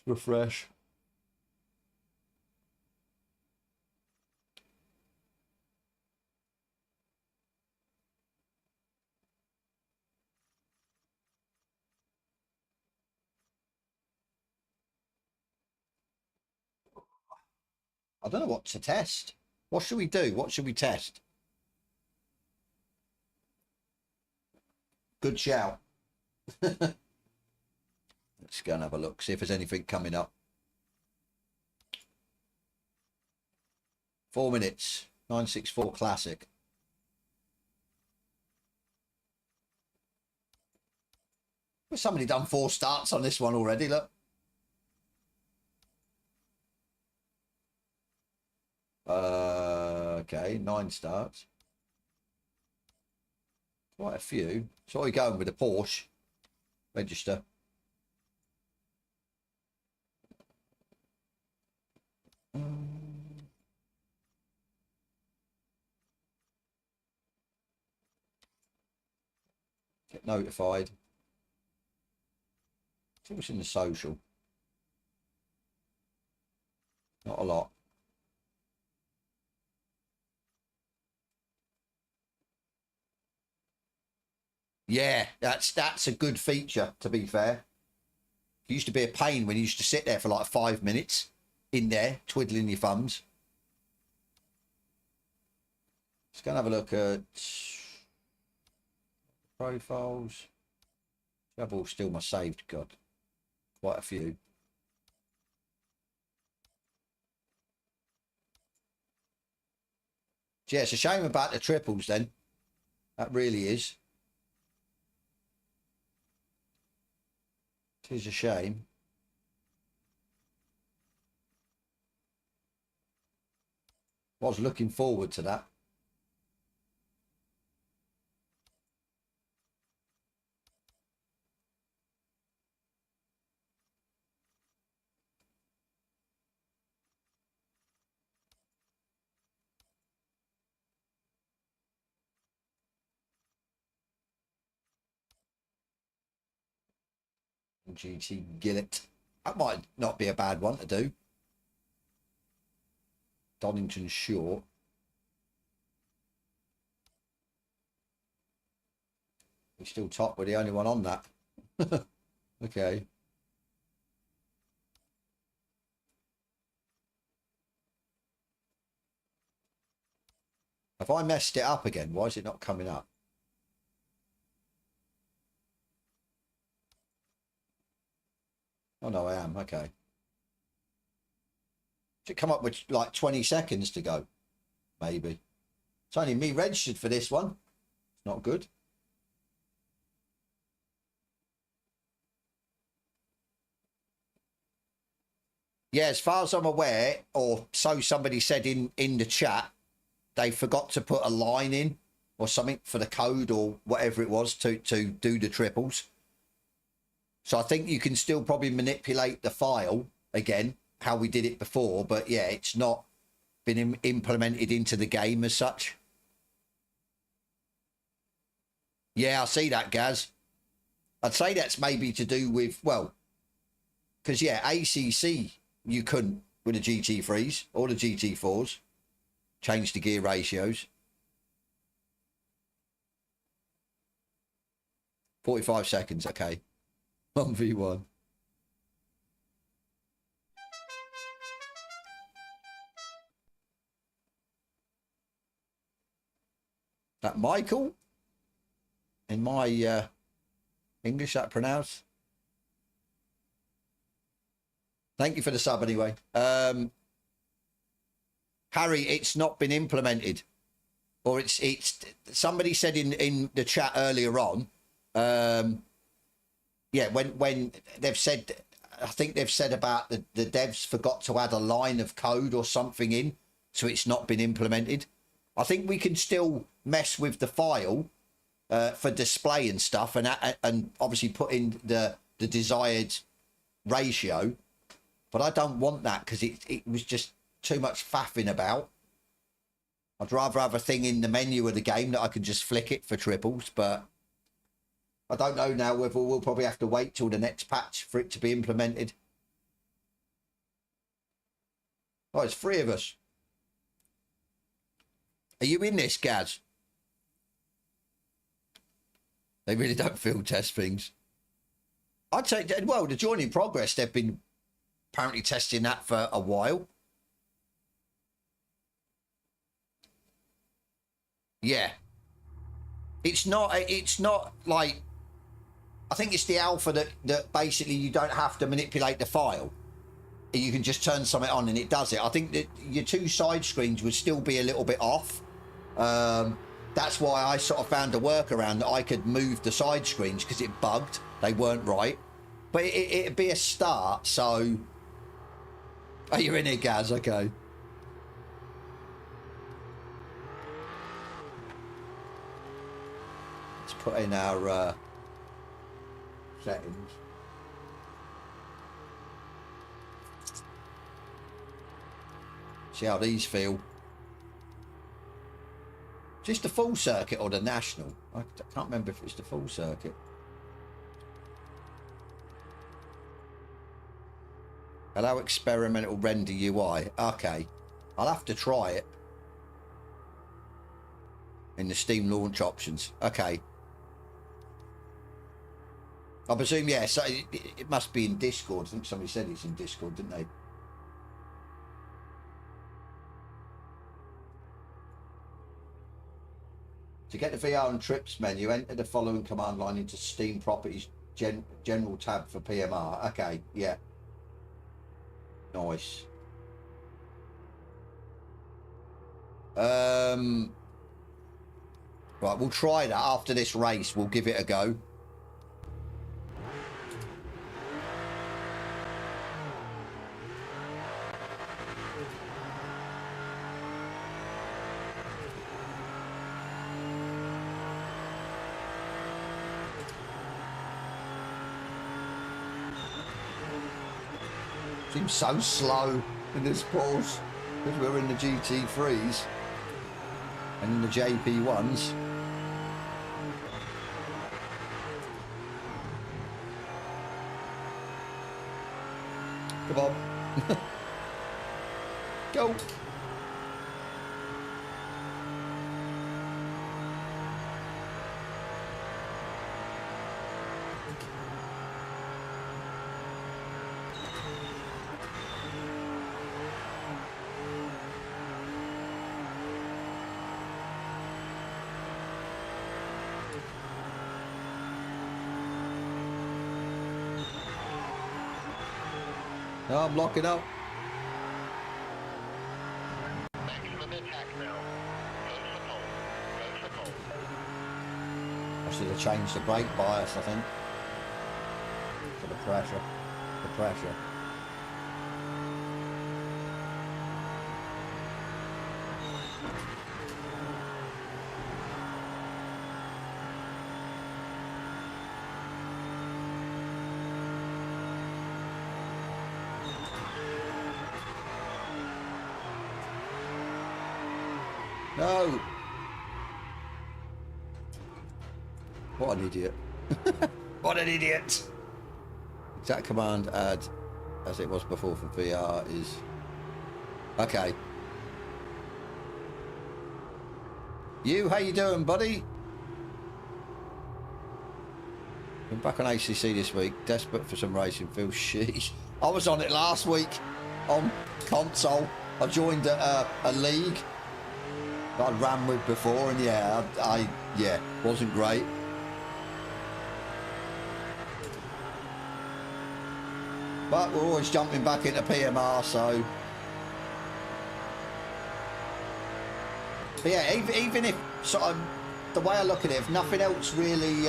Refresh. I don't know what to test. What should we do? What should we test? Good shout. Let's go and have a look, see if there's anything coming up. 4 minutes. 964 classic. Well, somebody done 4 starts on this one already, look. Okay, 9 starts. Quite a few. So what are you going with a Porsche? Register. Get notified. See what's in the social. Not a lot. Yeah, that's a good feature, to be fair. It used to be a pain when you used to sit there for like 5 minutes in there, twiddling your thumbs. Let's go and have a look at profiles. I've all still my saved, God. Quite a few. Yeah, it's a shame about the triples then. That really is. It is a shame. I was looking forward to that. GT Gillet. That might not be a bad one to do. Donington Short. We're still top. We're the only one on that. Okay. Have I messed it up again? Why is it not coming up? Oh no, I am. Okay. Should come up with like 20 seconds to go. Maybe. It's only me registered for this one. It's not good. Yeah, as far as I'm aware, or so somebody said in the chat, they forgot to put a line in or something for the code or whatever it was to do the triples. So I think you can still probably manipulate the file again, how we did it before. But yeah, it's not been implemented into the game as such. Yeah, I see that, Gaz. I'd say that's maybe to do with, well, because yeah, ACC, you couldn't with the GT3s or the GT4s. Change the gear ratios. 45 seconds, okay. 1v1. That Michael? In my English, that pronounced? Thank you for the sub anyway. Harry, it's not been implemented, or it's somebody said in the chat earlier on. Yeah, when they've said, I think they've said about the devs forgot to add a line of code or something in, so it's not been implemented. I think we can still mess with the file for display and stuff, and obviously put in the desired ratio, but I don't want that because it was just too much faffing about. I'd rather have a thing in the menu of the game that I can just flick it for triples, but I don't know now whether we'll probably have to wait till the next patch for it to be implemented. Oh, it's 3 of us. Are you in this, Gaz? They really don't field test things. I'd say, well, the join in progress, they've been apparently testing that for a while. Yeah. It's not like, I think it's the alpha that basically you don't have to manipulate the file. You can just turn something on and it does it. I think that your 2 side screens would still be a little bit off. That's why I sort of found a workaround that I could move the side screens because it bugged. They weren't right. But it'd be a start, so... Oh, you're in here, Gaz, okay. Let's put in our settings. See how these feel. Just the full circuit or the national? I can't remember if it's the full circuit. Allow experimental render UI. Okay. I'll have to try it. In the Steam launch options. Okay. I presume, yeah, so it must be in Discord. I think somebody said it's in Discord, didn't they? To get the VR and trips menu, enter the following command line into Steam properties General tab for PMR. Okay, yeah. Nice. Right, we'll try that after this race. We'll give it a go. Seems so slow in this pause because we're in the GT3s and in the JP1s. Come on. Go. No, I'm locking up. Maximum attack now. Go for pole. Go for pole. I should have changed the brake bias, I think. For the pressure. The pressure. No! What an idiot. What an idiot! Exact command add as it was before for VR is... Okay. You, how you doing, buddy? Been back on ACC this week. Desperate for some racing. Feels shit. I was on it last week on console. I joined a league that I'd ran with before, and yeah, yeah, wasn't great. But we're always jumping back into PMR, so. But yeah, even if sort of the way I look at it, if nothing else really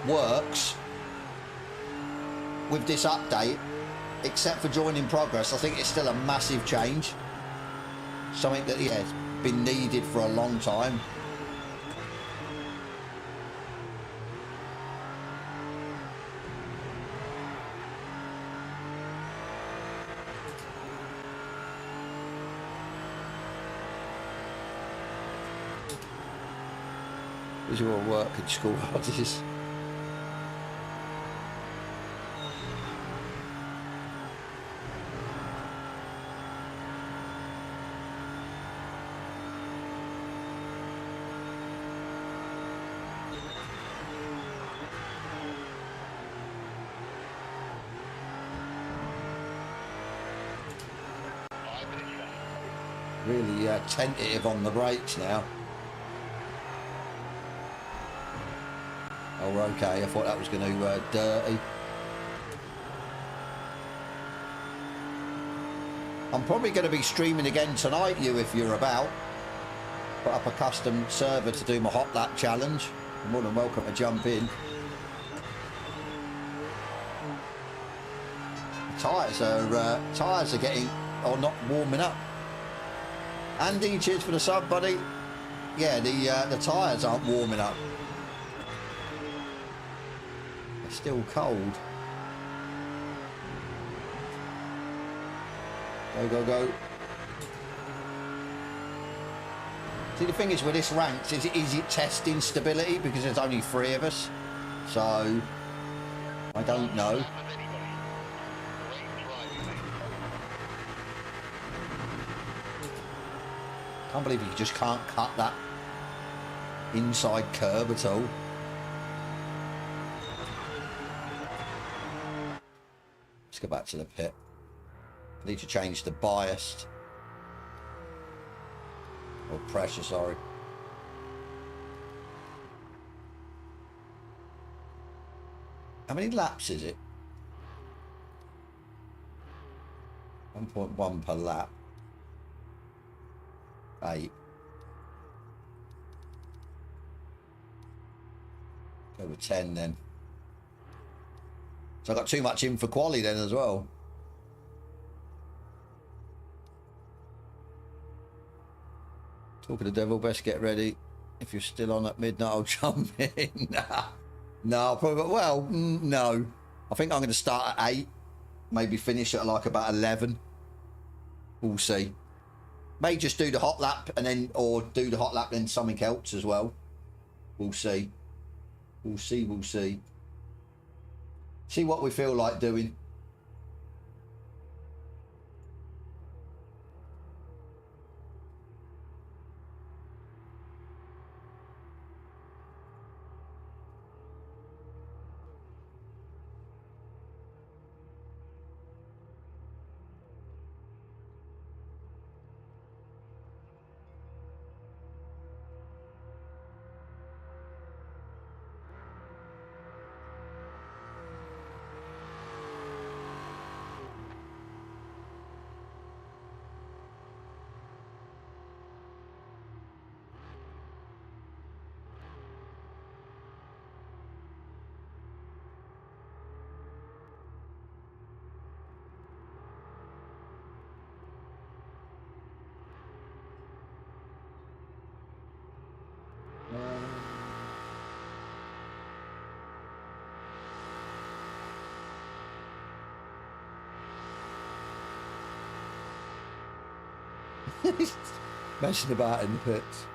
works with this update, except for joining progress, I think it's still a massive change. Something that, yeah, has been needed for a long time. Visual work and school holidays. Really tentative on the brakes now. Oh, we're okay. I thought that was going to dirty. I'm probably going to be streaming again tonight, you, if you're about. Put up a custom server to do my hot lap challenge. You're more than welcome to jump in. The tyres are getting, or not warming up. Andy, cheers for the sub, buddy. Yeah, the tyres aren't warming up. They're still cold. Go, go, go. See, the thing is with this ranked, is it testing stability? Because there's only 3 of us. So, I don't know. I can't believe you just can't cut that inside curb at all. Let's go back to the pit. I need to change the bias. Or pressure, sorry. I How many laps is it? 1.1 per lap. 8. Go with 10 then. So I got too much in for quali then as well. Talk of the devil, best get ready. If you're still on at midnight, I'll jump in. No, probably, well, no. I think I'm going to start at 8. Maybe finish at like about 11. We'll see. May just do the hot lap and then, or do the hot lap then something else as well. We'll see. We'll see, we'll see. See what we feel like doing. Messing about in the pits.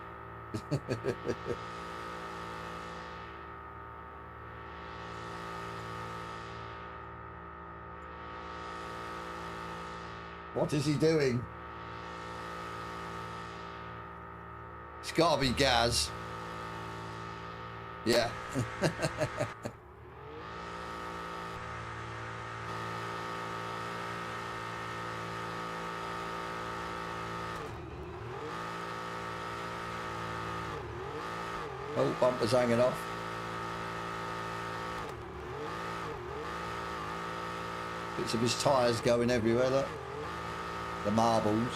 What is he doing? It's gotta be Gaz. Yeah. Oh, bumper's hanging off. Bits of his tyres going everywhere, look. The marbles.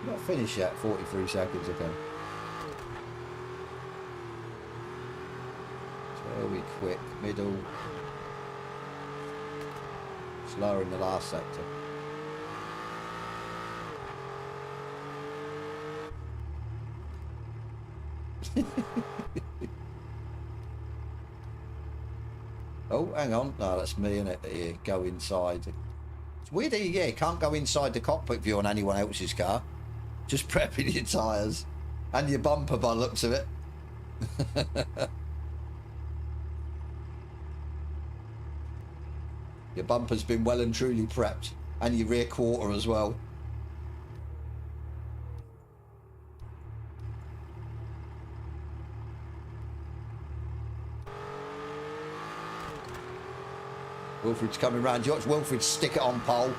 Not finished yet, 43 seconds ago. Very quick, middle, slower in the last sector. Oh, hang on. No, that's me, innit? Here, go inside. It's weird that you can't go inside the cockpit view on anyone else's car. Just prepping your tyres. And your bumper by the looks of it. Your bumper's been well and truly prepped. And your rear quarter as well. Wilfred's coming round. You watch Wilfred stick it on pole.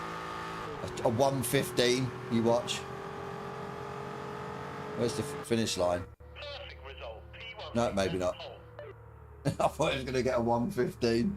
A 1:15. You watch. Where's the finish line? Perfect result. P1 No, maybe not. I thought he was going to get a 1:15.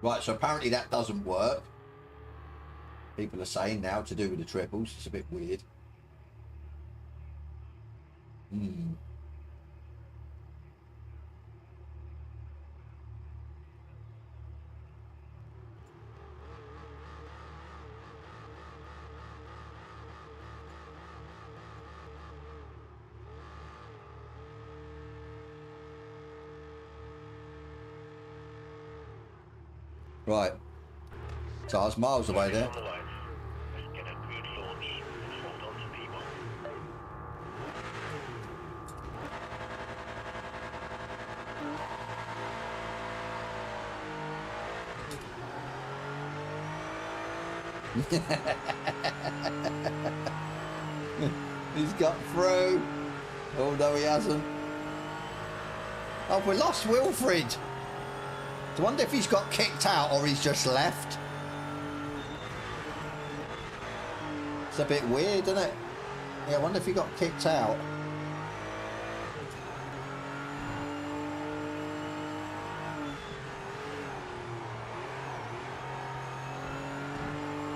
Right, so apparently that doesn't work. People are saying now to do with the triples. It's a bit weird. Right. So I was miles away there. On the line. Let's get a good launch and hold on to P1. 1 He's got through. Oh no, he hasn't. Oh, we lost Wilfred. I wonder if he's got kicked out or he's just left. It's a bit weird, isn't it? Yeah, I wonder if he got kicked out.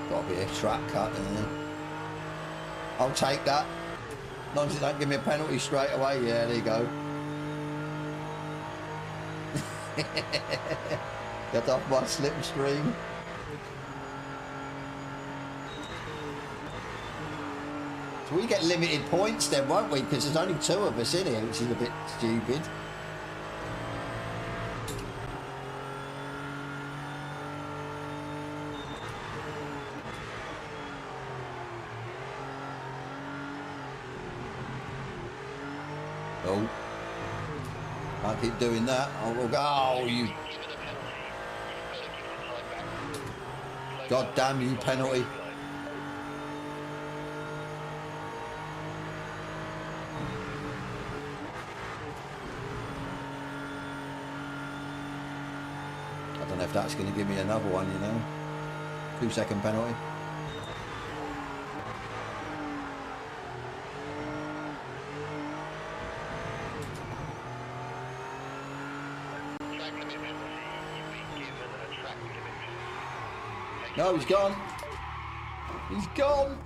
Gotta be a track cut in there. I'll take that. As long as it don't give me a penalty straight away. Yeah, there you go. Get off my slipstream. So we get limited points then, won't we? Because there's only 2 of us in here, which is a bit stupid. Oh. I keep doing that. I will go. Oh, you. God damn you, penalty. I don't know if that's going to give me another one, you know. 2-second penalty. No, he's gone. He's gone.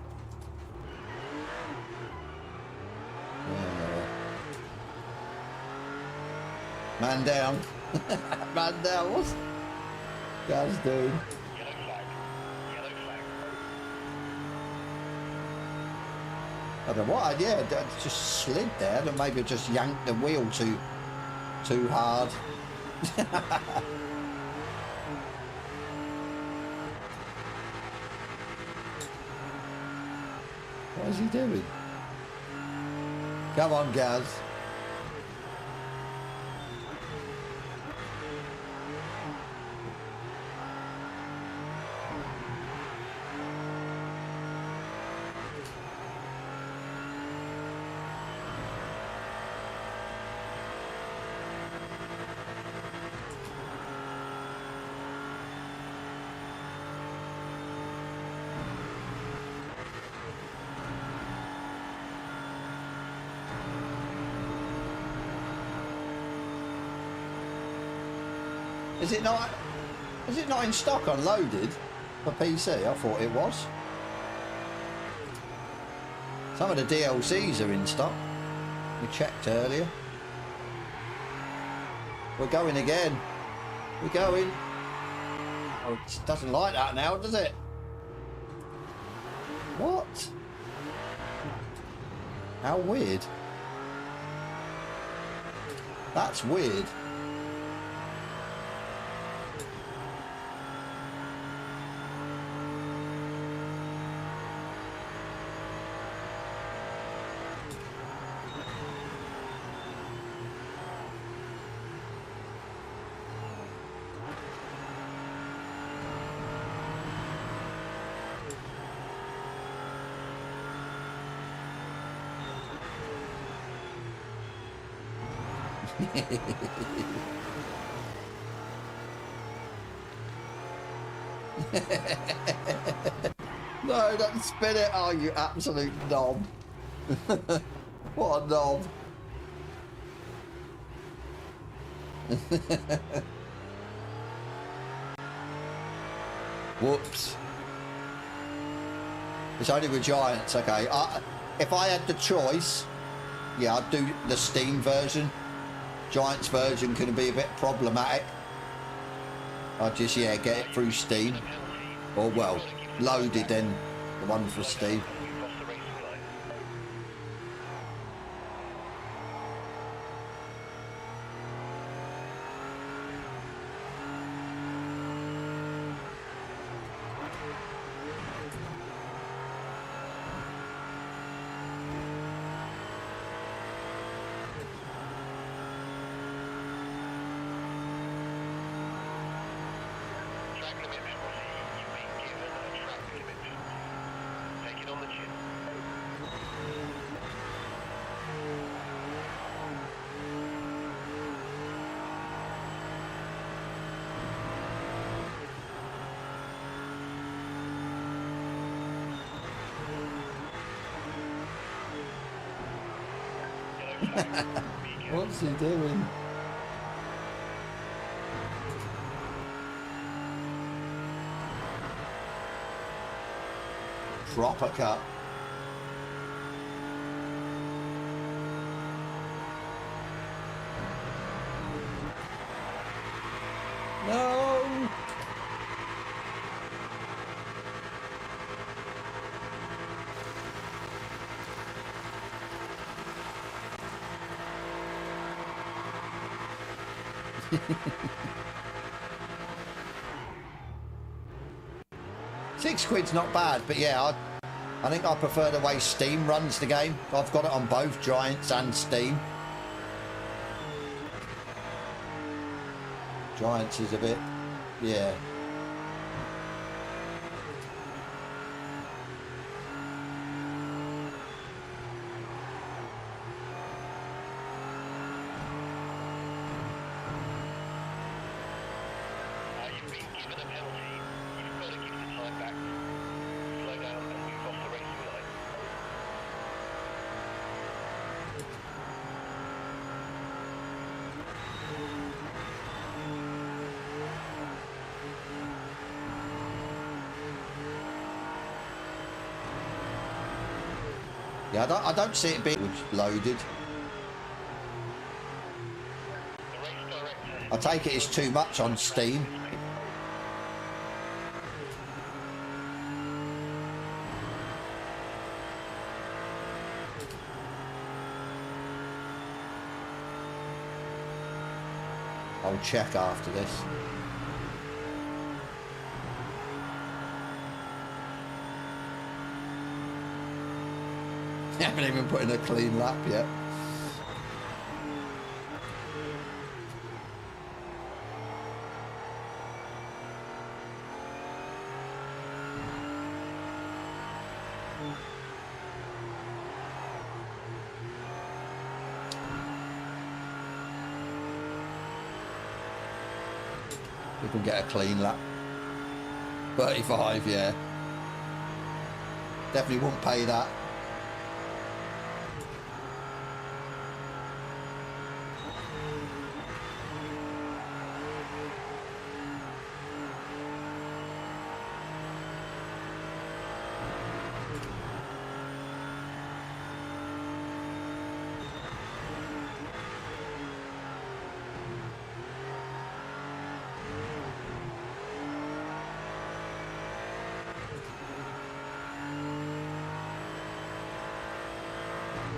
Man down. Man down. What's guys doing? Yellow flag. Yellow flag. I don't know what. Yeah, that just slid there. And maybe just yanked the wheel too hard. What is he doing? Come on, Gaz. Is it not in stock unloaded for PC? I thought it was. Some of the DLCs are in stock. We checked earlier. We're going again. We're going. Oh, it doesn't like that now, does it? What? How weird. That's weird. No, don't spin it. Oh, you absolute knob. What a knob. Whoops. It's only with Giants, okay. If I had the choice, yeah, I'd do the Steam version. Giants version can be a bit problematic. I'd just, yeah, get it through Steam. Or, well, loaded then, the one for Steam. What's he doing? Proper cut. No. £6's not bad, but yeah, I think I prefer the way Steam runs the game. I've got it on both Giants and Steam. Giants is a bit, yeah. You've been given a penalty. You've got to give the time back. Slow down and move off the racing line. Yeah, I don't see it being loaded. The race director. I take it it's too much on Steam. I'll check after this. Haven't even put in a clean lap yet. We can get a clean lap. 35, yeah. Definitely wouldn't pay that.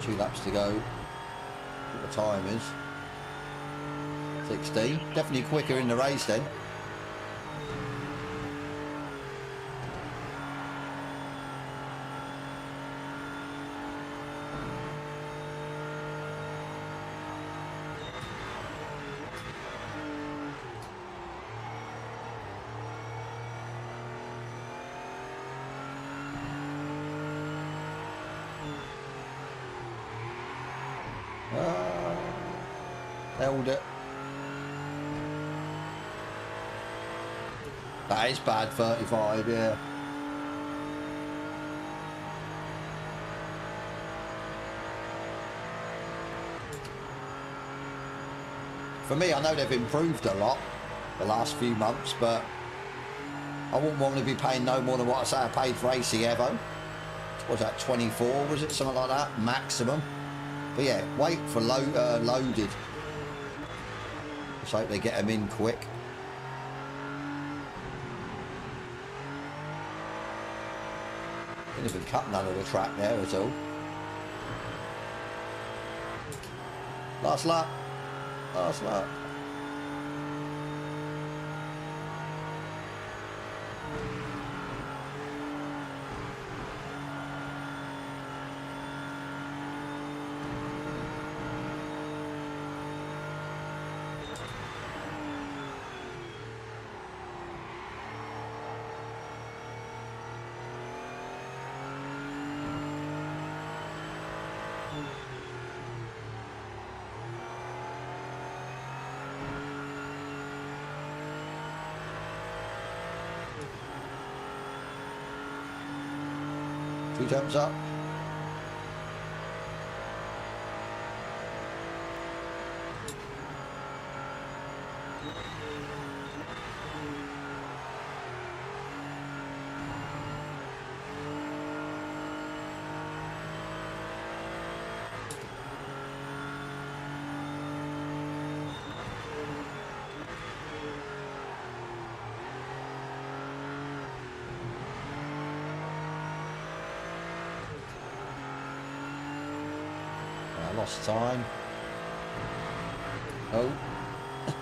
Two laps to go. What the time is? 16. Definitely quicker in the race then. Held it. That is bad, 35, yeah. For me, I know they've improved a lot the last few months, but I wouldn't want to be paying no more than what I say I paid for AC Evo. What was that, 24, was it? Something like that, maximum. But yeah, wait for loaded. Let's hope they get them in quick. Didn't even cut none of the track there at all. Last lap. Last lap. Two jumps up. I lost time. Oh,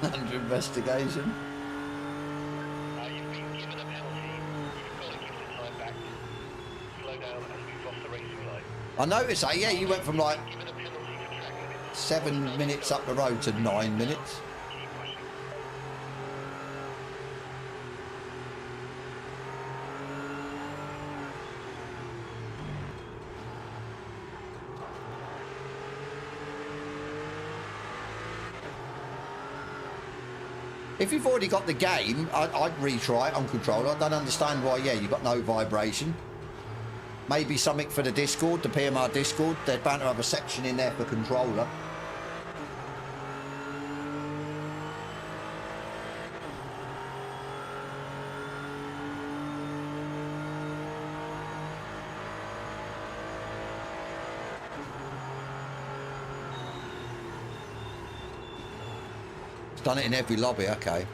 under investigation. You've been given a penalty. You've got to give the time back. Slow down as we've lost the racing line. I noticed that, yeah, you went from like Given a penalty for track limits. 7 minutes up the road to 9 minutes. Keep pushing. If you've already got the game, I'd retry it on controller. I don't understand why, yeah, you've got no vibration. Maybe something for the Discord, the PMR Discord. They're bound to have a section in there for controller. It's done it in every lobby, okay.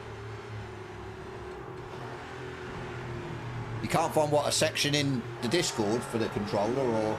You can't find, what, a section in the Discord for the controller, or...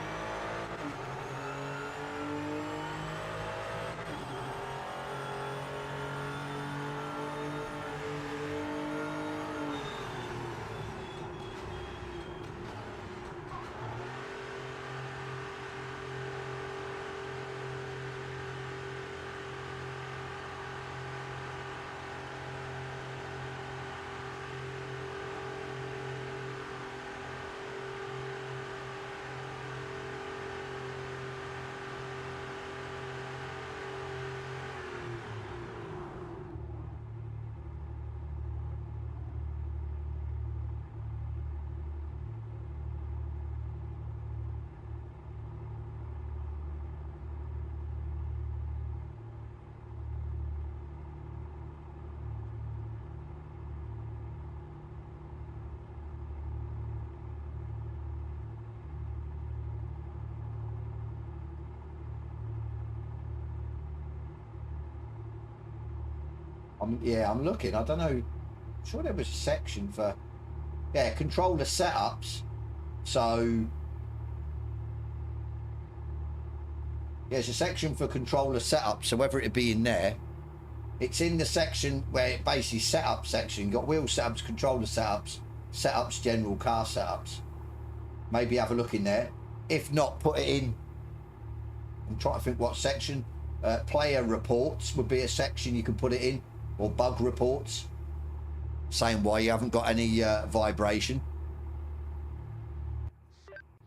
yeah, I'm looking. I don't know. I'm sure there was a section for, yeah, controller setups. So, yeah, there's a section for controller setups. So whether it be in there, it's in the section where it basically setup section. Got wheel setups, controller setups, setups, general car setups. Maybe have a look in there. If not, put it in. I'm trying to think what section. Player reports would be a section you can put it in. Or bug reports, saying why you haven't got any vibration.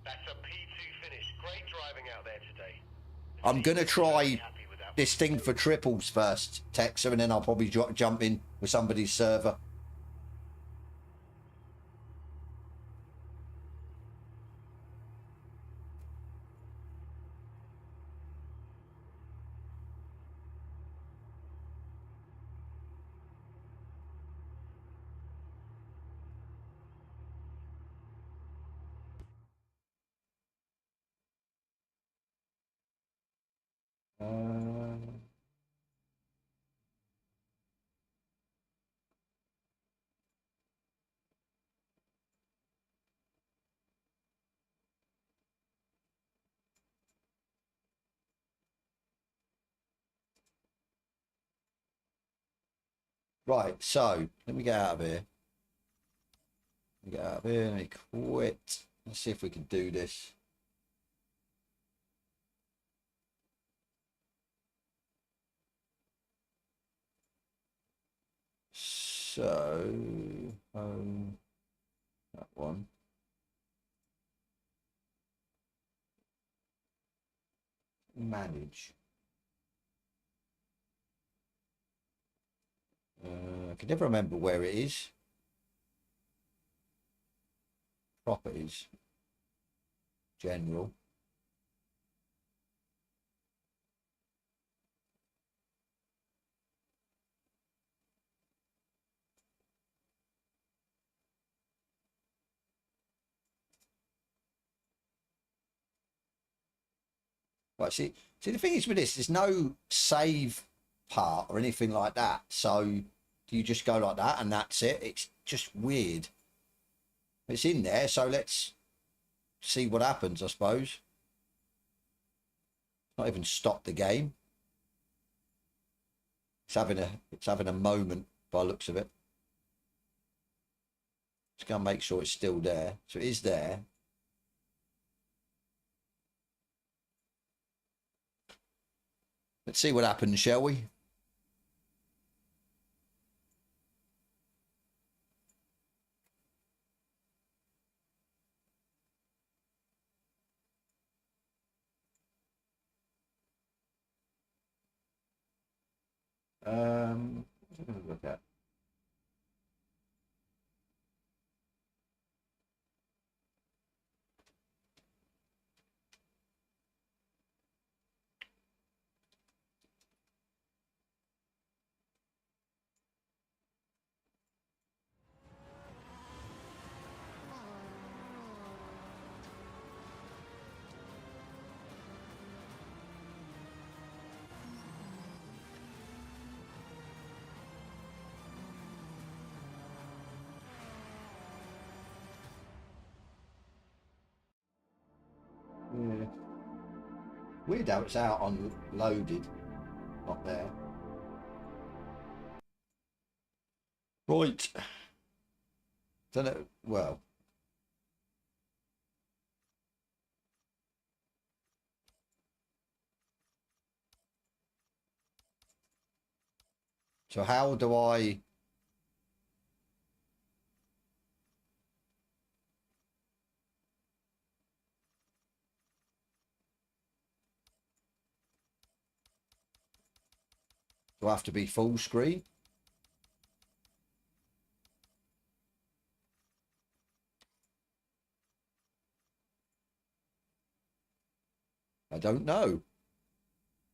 That's a P2 finish. Great driving out there today. I'm going to try this thing for triples first, Texer, and then I'll probably jump in with somebody's server. Right, so let me get out of here. Let me quit. Let's see if we can do this. So, that one. Manage. I can never remember where it is. Properties. General. Right, see, the thing is with this, there's no save part or anything like that. So do you just go like that and that's it? It's just weird. It's in there, so let's see what happens, I suppose. Not even stop the game. It's having a moment by the looks of it. Just gonna make sure it's still there. So it is there. Let's see what happens, shall we? What am I going to look at? Yeah. Weird how it's out on loaded, not there. Right. Don't know. Well. So how do I? Do I have to be full screen? I don't know.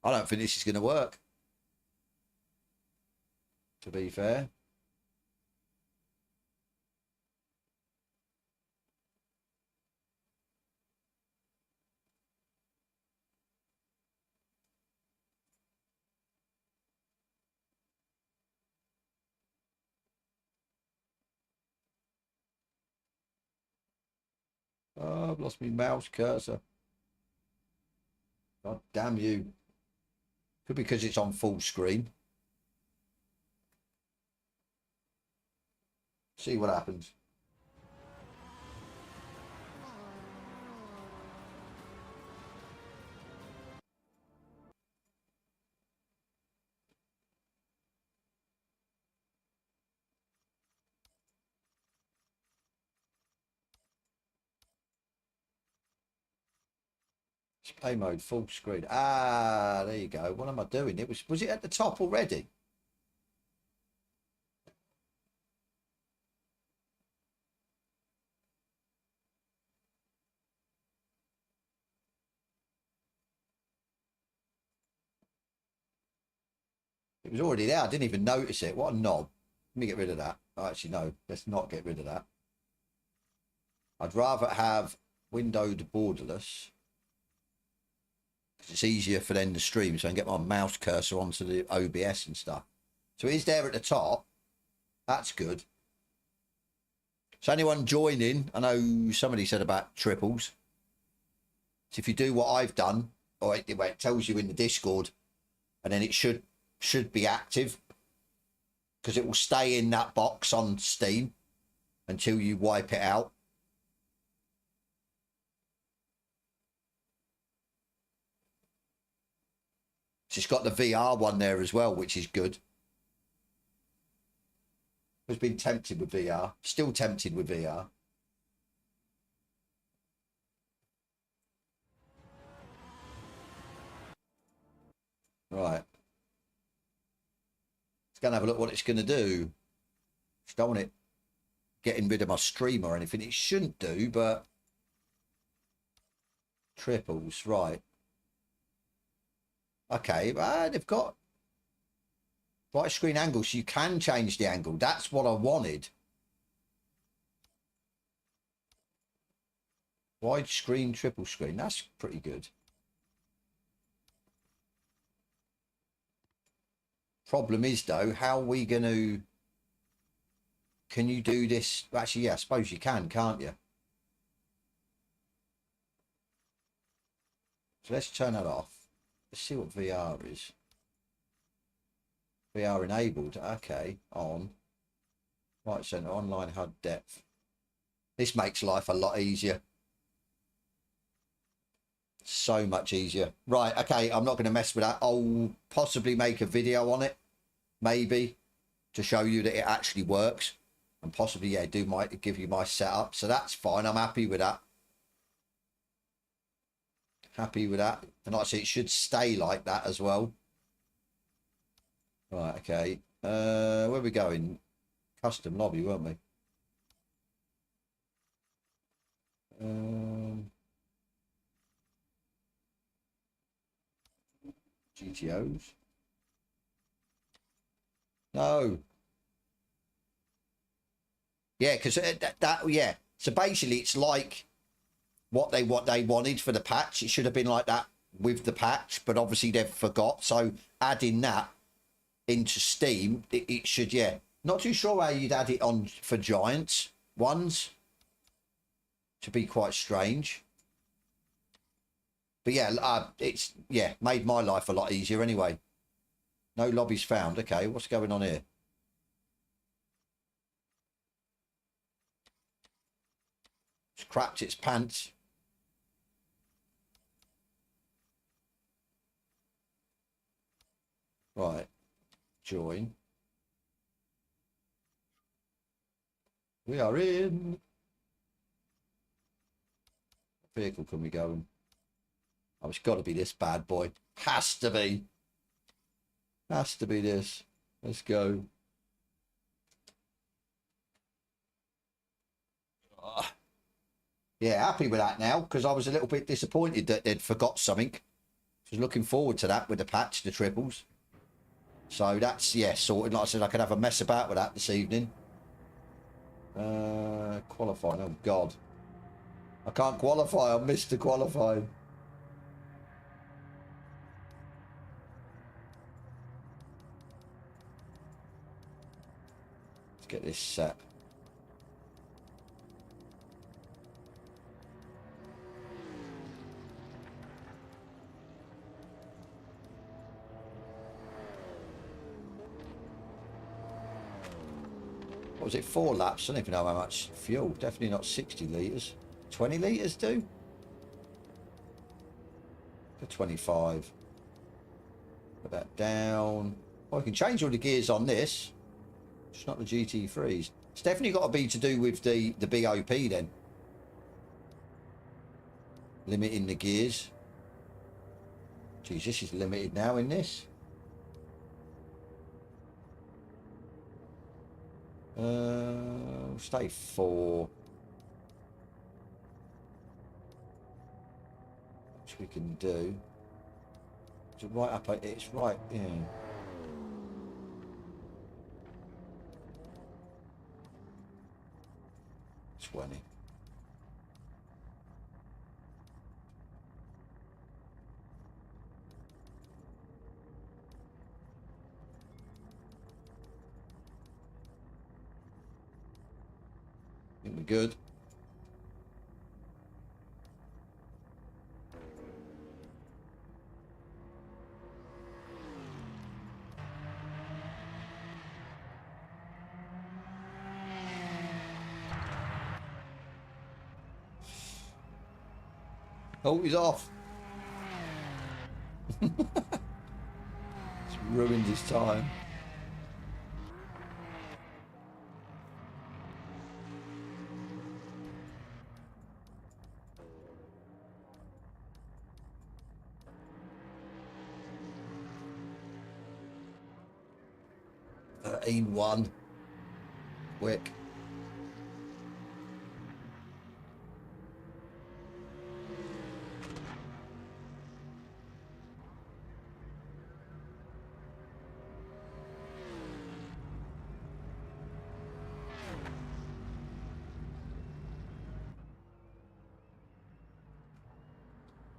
I don't think this is going to work, to be fair. Oh, I've lost my mouse cursor. God damn you. Could be because it's on full screen. See what happens. Display mode, full screen. Ah, there you go. What am I doing? Was it at the top already? It was already there. I didn't even notice it. What a knob. Let me get rid of that. Oh, actually, no. Let's not get rid of that. I'd rather have windowed borderless. It's easier for them to stream, so I can get my mouse cursor onto the OBS and stuff. So it is there at the top. That's good. So anyone joining, I know somebody said about triples. So if you do what I've done, or it tells you in the Discord, and then it should be active, because it will stay in that box on Steam until you wipe it out. It's got the VR one there as well, which is good. I've been tempted with VR. Still tempted with VR. Right. Let's go and have a look what it's going to do. Just don't want it getting rid of my stream or anything. It shouldn't do, but... Triples, right. Okay, they've got bright screen angles, so you can change the angle. That's what I wanted. Wide screen, triple screen. That's pretty good. Problem is though, how are we going to? Can you do this? Actually, yeah, I suppose you can, can't you? So let's turn that off. Let's see what VR is. VR enabled. Okay, on. Right center, online HUD depth. This makes life a lot easier. So much easier. Right, okay, I'm not going to mess with that. I'll possibly make a video on it, maybe, to show you that it actually works. And possibly, yeah, give you my setup. So that's fine. I'm happy with that. Happy with that. And like I say, it should stay like that as well. Right, okay. Where are we going? Custom lobby, weren't we? GTOs. No. Yeah, because yeah. So basically, it's like what they wanted for the patch. It should have been like that with the patch, but obviously they've forgot. So adding that into Steam, it should, yeah. Not too sure how you'd add it on for Giants ones. To be quite strange. But yeah, it's, yeah, made my life a lot easier anyway. No lobbies found. Okay, what's going on here? It's crapped its pants. Right, join. We are in. What vehicle can we go in? Oh, it's got to be this bad boy. Has to be. Has to be this. Let's go. Yeah, happy with that now, because I was a little bit disappointed that they'd forgot something. I was looking forward to that with the patch, the triples. So that's, yeah, sorted. Like I said, I could have a mess about with that this evening. Qualifying, oh God. I can't qualify, I missed the qualifying. Let's get this set. What was it, 4 laps? I don't even know how much fuel. Definitely not 60 litres. 20 litres do? For 25. Put that down. Well, I can change all the gears on this. It's not the GT3s. It's definitely got to be to do with the BOP then. Limiting the gears. Geez, this is limited now in this. Stay 4. Which we can do. It's right up. It's right. Yeah. $20. I think we're good. Oh, he's off. It's ruined his time. In 1. Quick.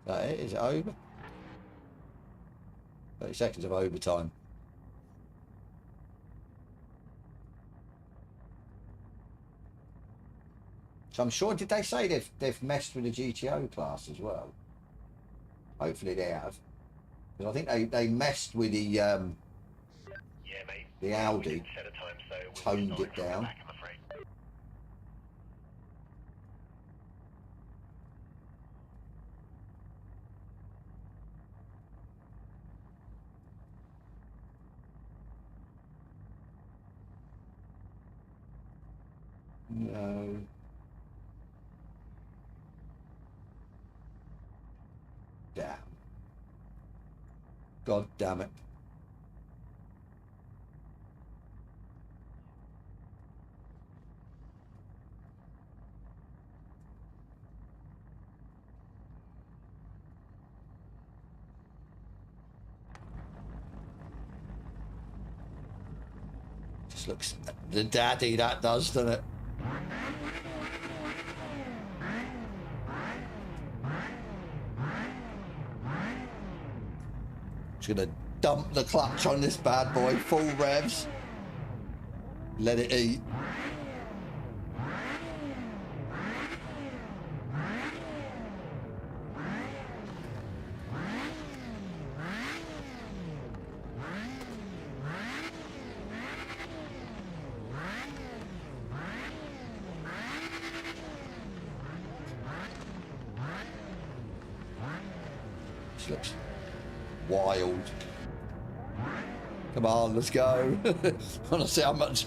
That it? Is it over? 30 seconds of overtime. So I'm sure, did they say they've messed with the GTO class as well? Hopefully they have. Because I think they messed with the Yeah, mate. the We Audi, didn't set a time, so we'll toned start it from the down. back, I'm afraid. No. Damn. God damn it. Just looks the daddy that does, doesn't it? Just gonna dump the clutch on this bad boy, full revs. Let it eat. This looks wild. Come on, let's go. I want to see how much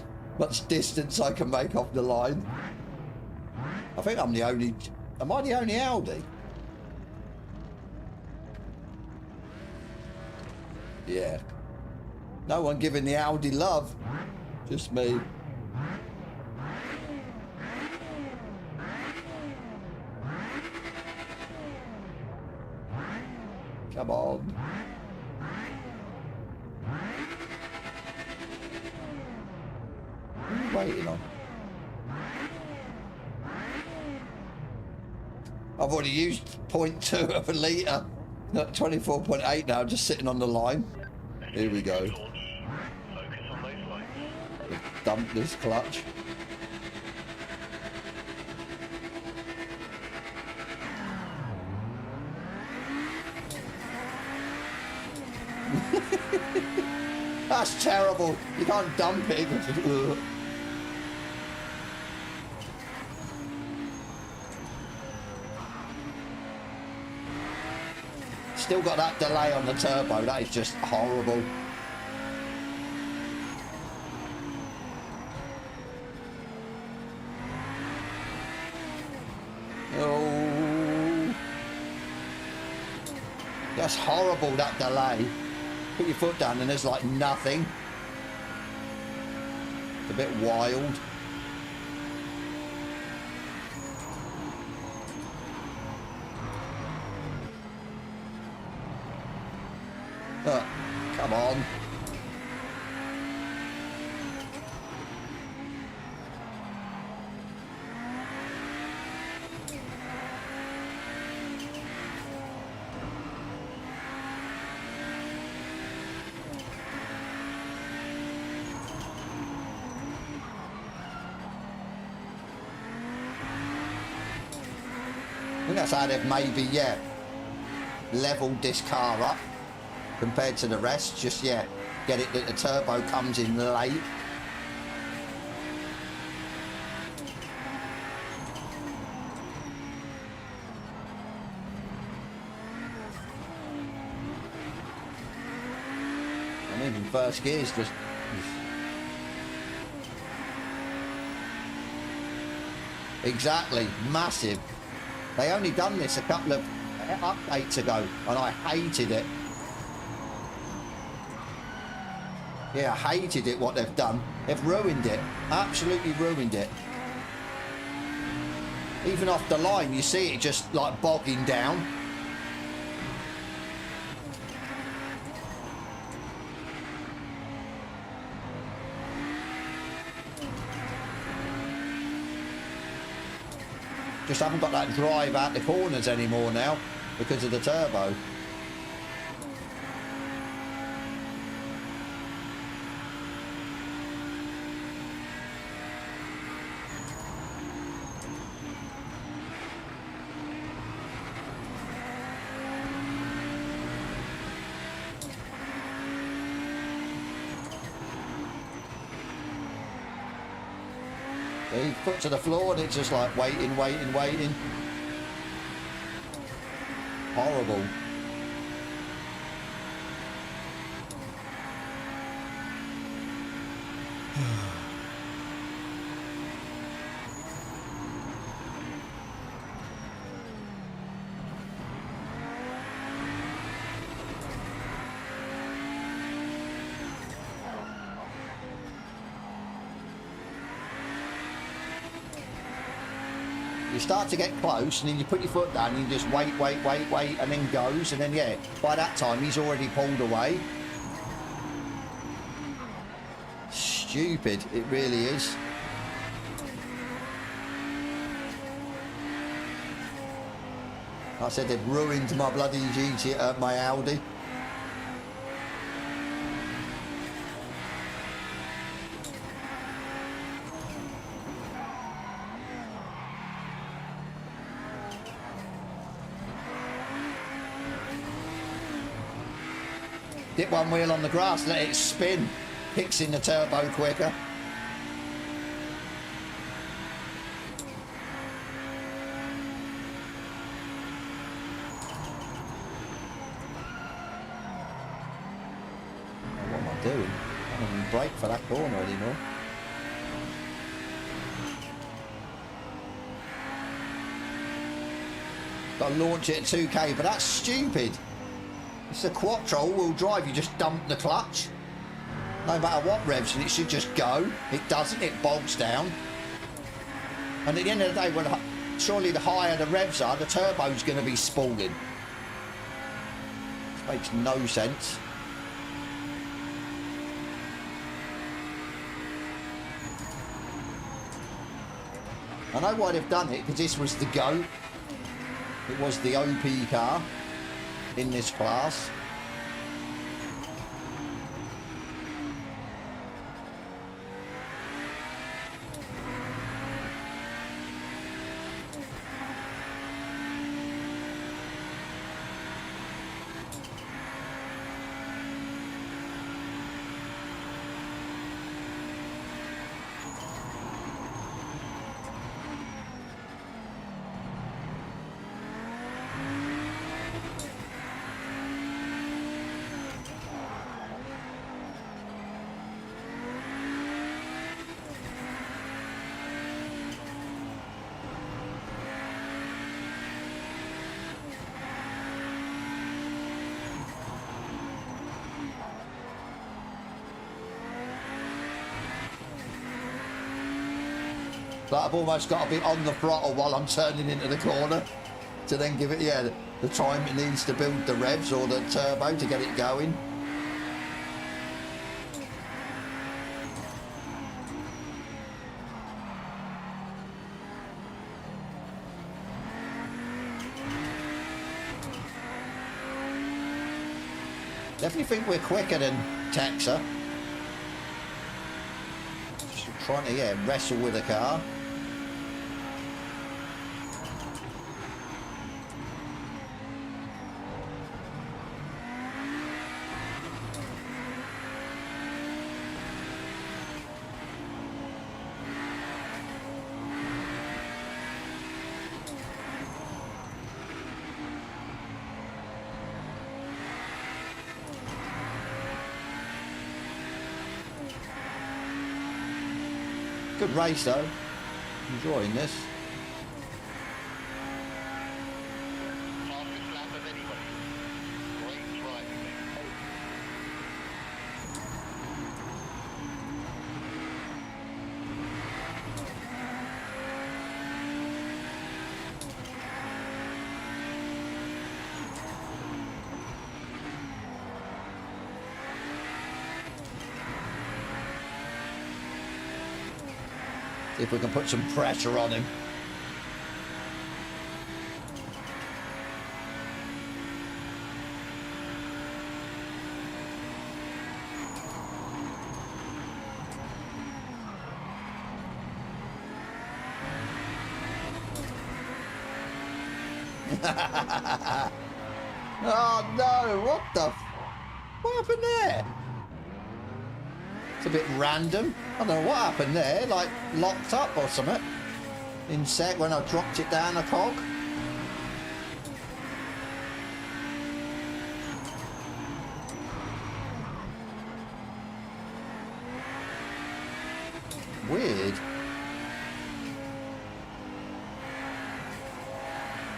distance I can make off the line. I think I'm the only... Am I the only Audi? Yeah. No one giving the Audi love. Just me. Come on. What are you waiting on? I've already used 0.2 of a litre. Not 24.8 now, just sitting on the line. Here we go. Focus on those lights. Dump this clutch. That's terrible. You can't dump it. Still got that delay on the turbo. That is just horrible. Oh, that's horrible, that delay. Put your foot down and there's like nothing. It's a bit wild. Come on. I think that's how they've maybe, yeah, leveled this car up compared to the rest. Just, yeah, get it that the turbo comes in late. And even first gear's just... Exactly, massive. They only done this a couple of updates ago, and I hated it. Yeah, I hated it, what they've done. They've ruined it. Absolutely ruined it. Even off the line, you see it just, like, bogging down. Just haven't got that drive out the corners anymore now because of the turbo. See, foot to the floor and it's just like waiting. Horrible. You start to get close and then you put your foot down and you just wait, and then goes, and then yeah, by that time he's already pulled away. Stupid, it really is. Like I said, they've ruined my bloody GT, my Audi. Dip one wheel on the grass, let it spin. Kicks in the turbo quicker. Oh, what am I doing? I don't even brake for that corner anymore. Got to launch it at 2k, but that's stupid. It's a quattro all-wheel drive, you just dump the clutch. No matter what revs, and it should just go. It doesn't, it bogs down. And at the end of the day, well, surely the higher the revs are, the turbo's going to be spooling. This makes no sense. I know why they've done it, because this was the GOAT. It was the OP car in this class. But I've almost got to be on the throttle while I'm turning into the corner to then give it, yeah, the time it needs to build the revs or the turbo to get it going. Definitely think we're quicker than Texas. Just trying to, yeah, wrestle with the car. Good race though. Enjoying this. Fastest lap of anybody. Great driving there. See if we can put some pressure on him. Oh no, what happened there? a bit random. I don't know what happened there, like locked up or something. In sec when I dropped it down a cog. Weird.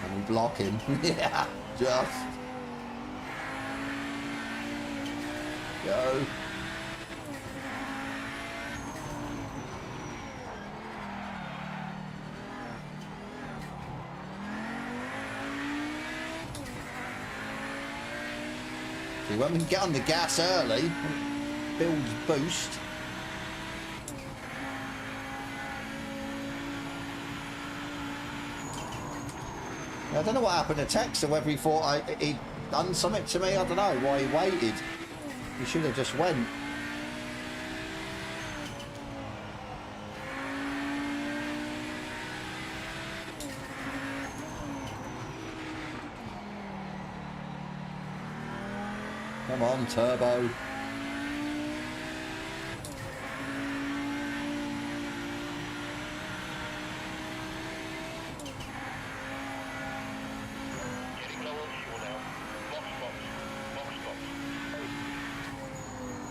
And we block him. Yeah, just go. See, when we can get on the gas early, builds boost. I don't know what happened to Tex, or whether he thought he'd done something to me. I don't know why he waited. He should have just went. Come on, turbo.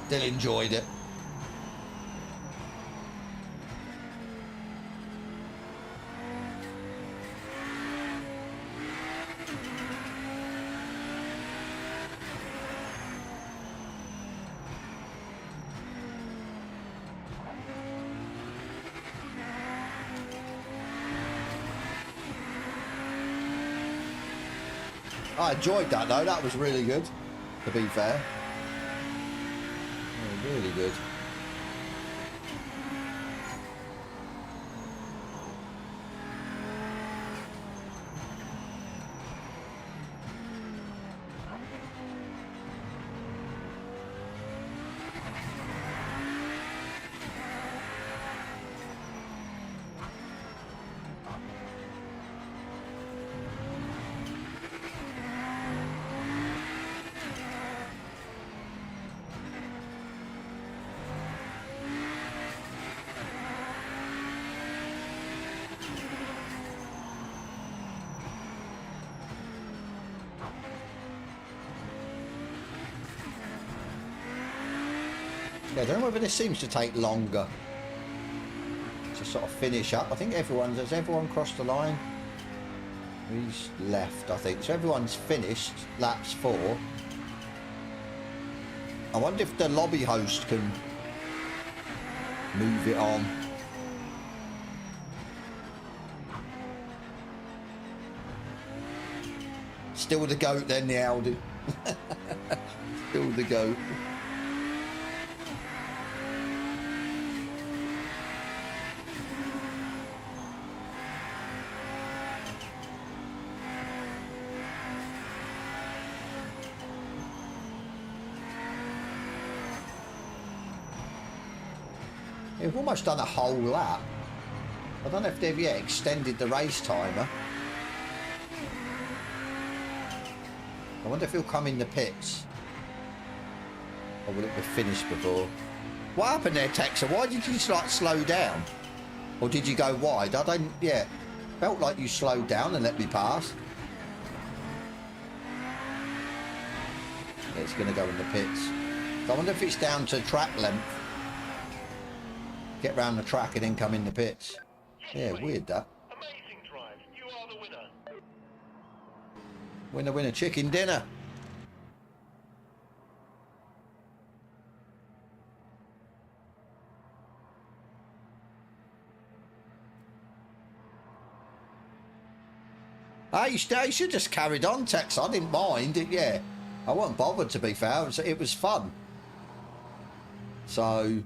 Still enjoyed it. I enjoyed that though, that was really good, to be fair. Really good. Yeah, I don't know whether this seems to take longer to sort of finish up. I think has everyone crossed the line? He's left, I think. So everyone's finished laps 4. I wonder if the lobby host can move it on. Still the goat then, the Audi. Still the goat. We've almost done a whole lap. I don't know if they've yet extended the race timer. I wonder if he'll come in the pits. Or will it be finished before? What happened there, Texa? Why did you like slow down? Or did you go wide? I don't, yeah. Felt like you slowed down and let me pass. Yeah, it's going to go in the pits. So I wonder if it's down to track length. Get round the track and then come in the pits. Yeah, weird that. Amazing drive. You are the winner. Winner, winner, chicken dinner. You should just carried on, Tex. I didn't mind it, yeah. I wasn't bothered, to be fair. It was fun. So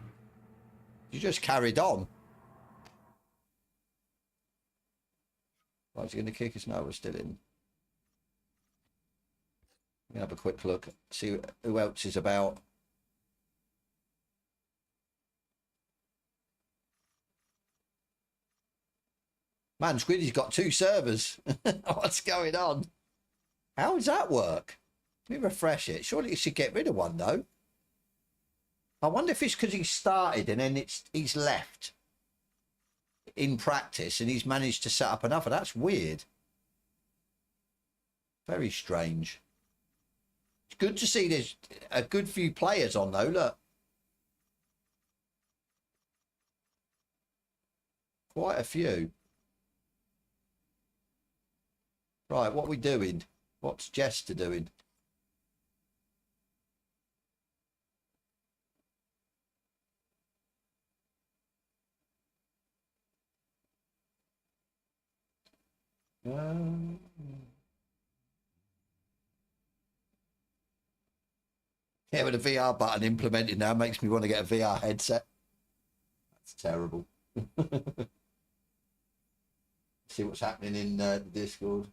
you just carried on. Right, is he going to kick us? No, we're still in. Let me have a quick look, see who else is about. Man, Squiddy's got 2 servers. What's going on? How does that work? Let me refresh it. Surely you should get rid of one, though. I wonder if it's because he started and then he's left in practice and he's managed to set up another. That's weird. Very strange. It's good to see there's a good few players on though. Look. Quite a few. Right, what are we doing? What's Jester doing? Yeah, with a VR button implemented now makes me want to get a VR headset. That's terrible. See what's happening in the Discord.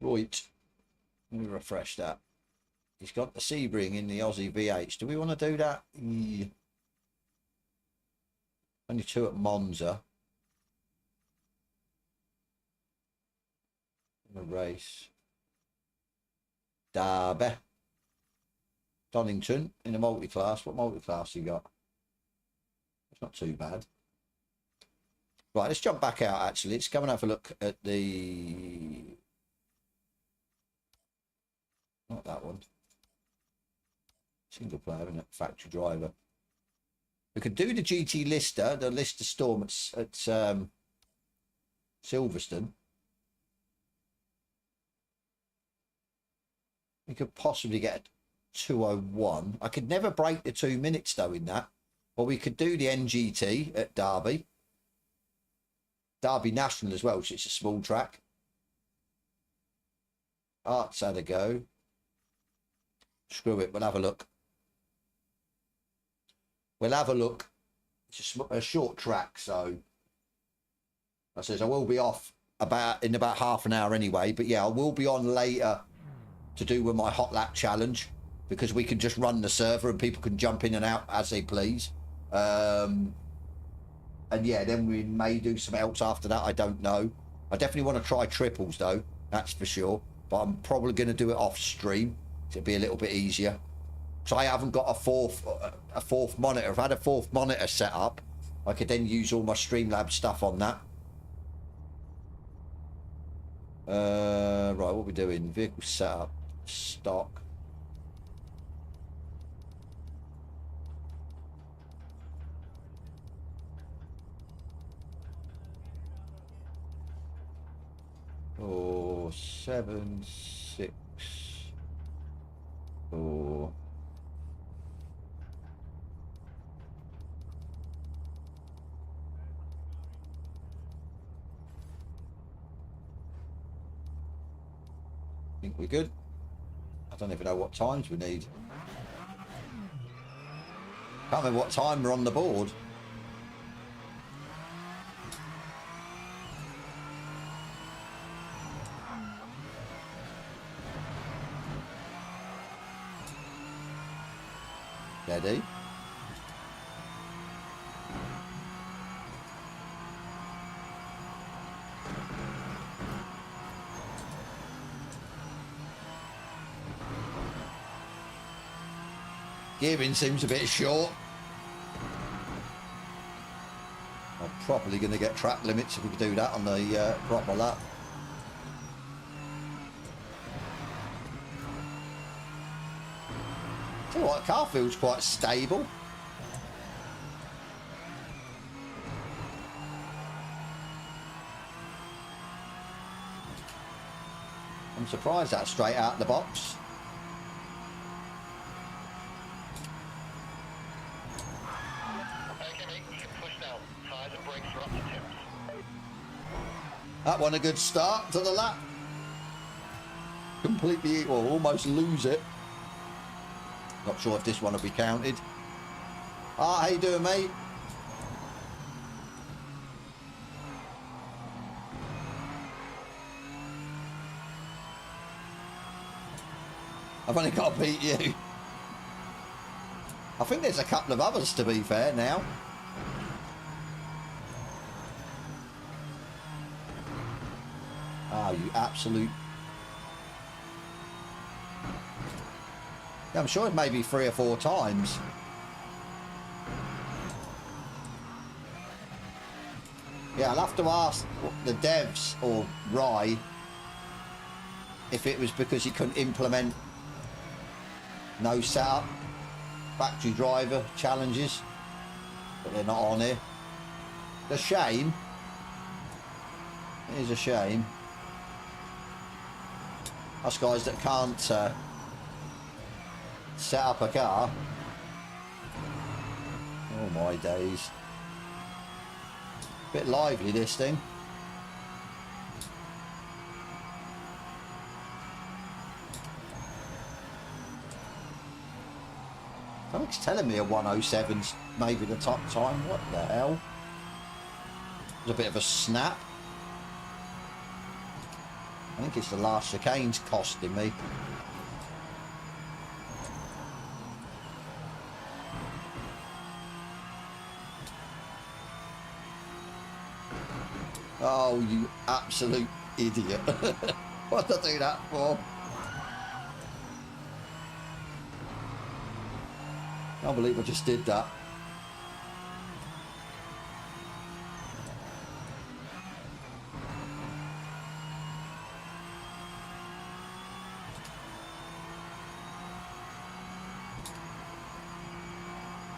Right, let me refresh that. He's got the Sebring in the Aussie VH. Do we want to do that? Yeah. Only 2 at Monza. In a race. Derby. Donington in a multi-class. What multi-class you got? It's not too bad. Right, let's jump back out actually. Let's come and have a look at the... Not that one. Single player, isn't it? Factory driver. We could do the GT Lister, the Lister Storm at Silverstone. We could possibly get a 201. I could never break the 2 minutes though in that. Or we could do the NGT at Derby. Derby National as well, which is a small track. Arts had a go. Screw it, we'll have a look. We'll have a look. It's a short track, so I says I will be off in about half an hour anyway. But yeah, I will be on later to do with my hot lap challenge because we can just run the server and people can jump in and out as they please. And yeah, then we may do something else after that. I don't know. I definitely want to try triples though. That's for sure. But I'm probably going to do it off stream. It'll be a little bit easier. So I haven't got a fourth monitor. If I had a 4th monitor set up, I could then use all my Streamlabs stuff on that. Right, what are we doing? Vehicle setup, stock. Oh, 7, 6. Oh. Think we're good. I don't even know what times we need. Can't remember what time we're on the board. Ready? Gearing seems a bit short. I'm probably going to get track limits if we could do that on the proper lap. Tell you what, the car feels quite stable. I'm surprised that's straight out of the box. Okay, mate, you That one a good start to the lap. Completely, or almost lose it. Not sure if this one will be counted. Ah, how you doing, mate? I've only got to beat you. I think there's a couple of others, to be fair, now. Oh, you absolute... Yeah, I'm sure it may be 3 or 4 times. Yeah, I'll have to ask the devs or Rye if it was because he couldn't implement no setup factory driver challenges, but they're not on here. It's a shame. It is a shame. Us guys that can't set up a car. Oh my days. Bit lively, this thing. Something's telling me a 107's maybe the top time. What the hell? There's a bit of a snap. I think it's the last chicane's costing me. Oh, you absolute idiot. What did I do that for? I can't believe I just did that.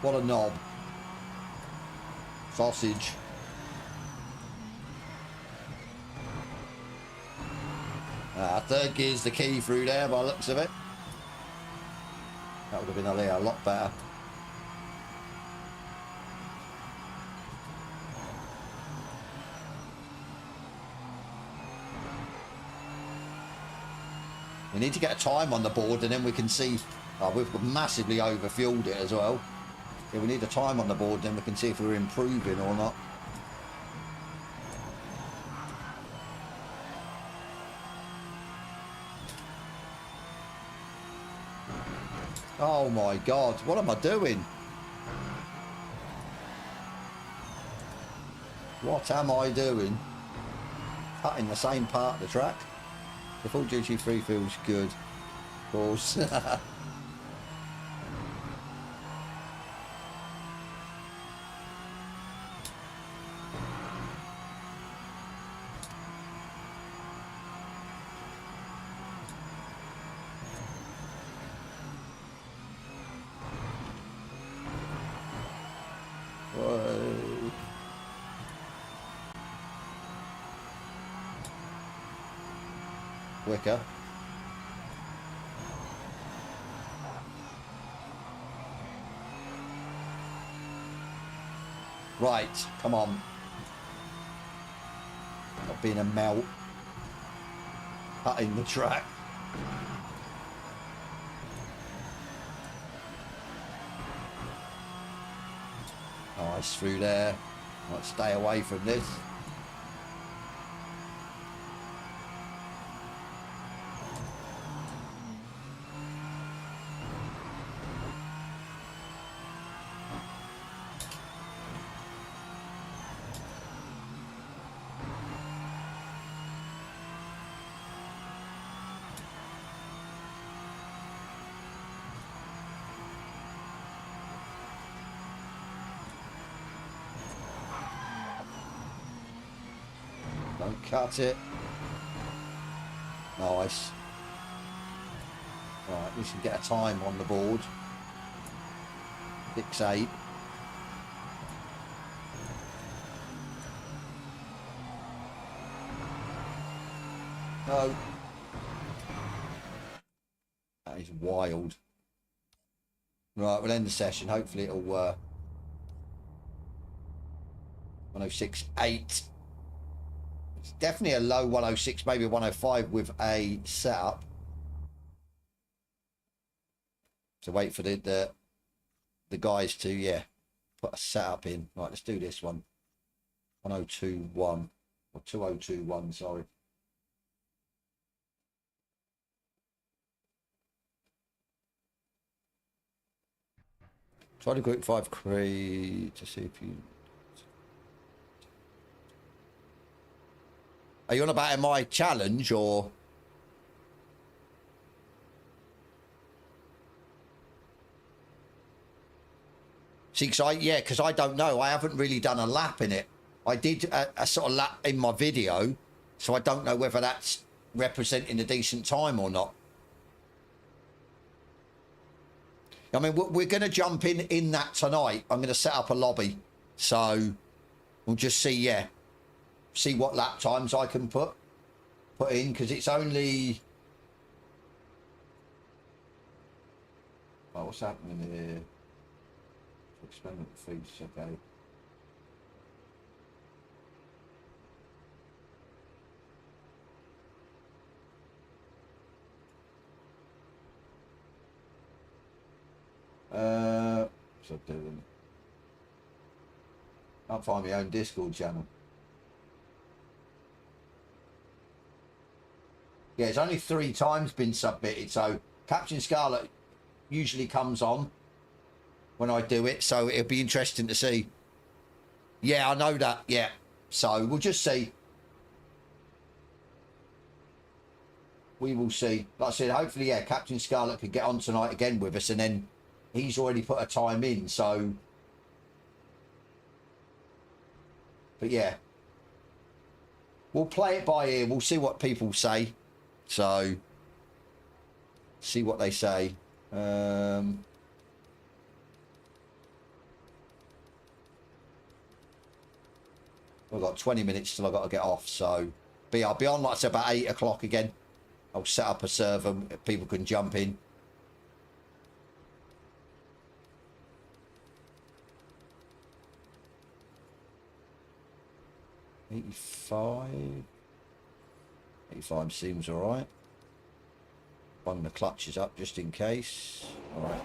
What a knob. Sausage. Third gear's the key through there by the looks of it. That would have been a lot better. We need to get a time on the board and then we can see. Oh, we've massively overfueled it as well. Yeah, we need a time on the board, then we can see if we're improving or not. Oh my God, what am I doing? What am I doing? Cutting the same part of the track. The full GT3 feels good, of course. Quicker. Right, come on. Not being a melt. Cutting the track. Nice through there. Might stay away from this. Don't cut it. Nice. Right, we should get a time on the board. 6.8. No. That is wild. Right, we'll end the session. Hopefully it'll 106.8. It's definitely a low 106, maybe 105 with a setup. So wait for the guys to, yeah, put a setup in. Right, let's do this one. 1021 or 2021, sorry. Try the group 5 create to see if you... Are you on about my challenge or... See, because I don't know. I haven't really done a lap in it. I did a sort of lap in my video, so I don't know whether that's representing a decent time or not. I mean, we're going to jump in that tonight. I'm going to set up a lobby. So we'll just see, yeah, see what lap times I can put in, because it's only... Oh, what's happening here? Experiment feeds, okay. What's I doing? Can't find my own Discord channel. Yeah, it's only 3 times been submitted, so Captain Scarlet usually comes on when I do it, so it'll be interesting to see. Yeah, I know that, yeah. So we'll just see. We will see. Like I said, hopefully, yeah, Captain Scarlet could get on tonight again with us, and then he's already put a time in, so... But yeah. We'll play it by ear. We'll see what people say. So, see what they say. We've got 20 minutes till I've got to get off, so... But yeah, I'll be on, like I said, about 8 o'clock again. I'll set up a server, people can jump in. $85 seems alright. Bung the clutches up just in case. Alright.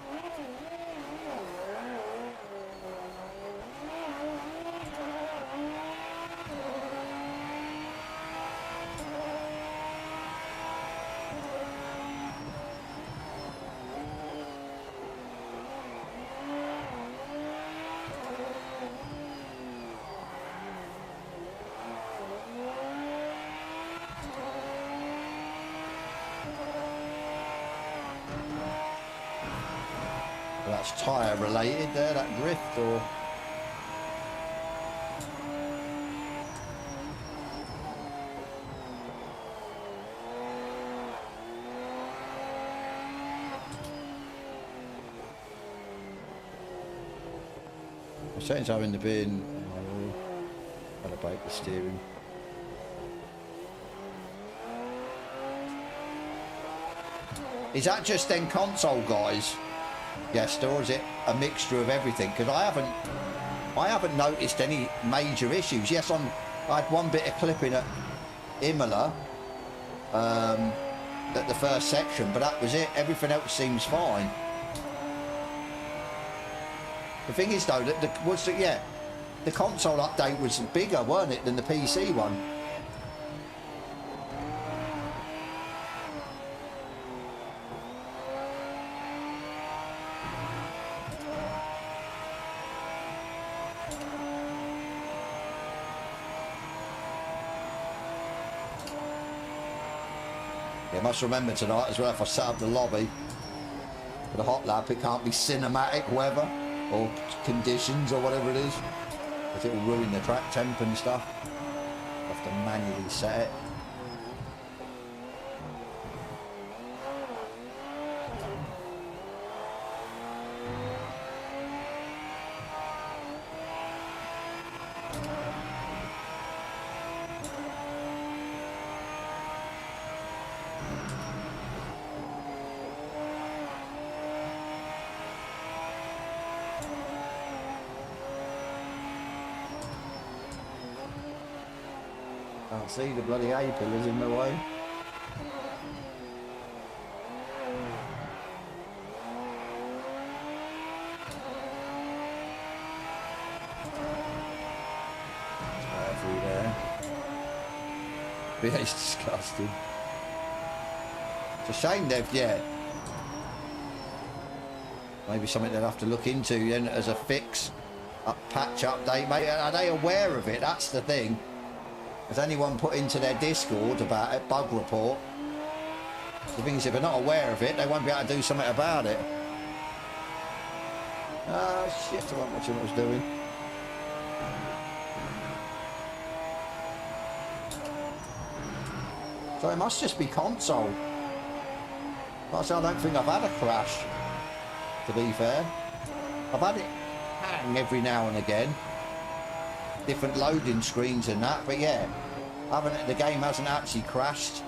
That's tyre related there, that drift, or... The settings are in the bin. Calibrate the steering. Is that just then console, guys? Yes, or is it a mixture of everything? Because I haven't noticed any major issues. Yes, I had one bit of clipping at Imola, at the first section, but that was it. Everything else seems fine. The thing is, though, that the console update was bigger, weren't it, than the PC one? You must remember tonight as well, if I set up the lobby for the hot lap, it can't be cinematic weather or conditions or whatever it is, because it will ruin the track temp and stuff. I have to manually set it. Can't see the bloody A-pillars in the way. Through there. But yeah, it's disgusting. It's a shame they've, yeah. Maybe something they'll have to look into then as a fix, patch update. Mate, are they aware of it? That's the thing. Has anyone put into their Discord about it, bug report? The thing is, if they're not aware of it, they won't be able to do something about it. Ah, shit, I wasn't watching what I was doing. So it must just be console. Like I say, I don't think I've had a crash, to be fair. I've had it hang every now and again. Different loading screens and that, but yeah, the game hasn't actually crashed.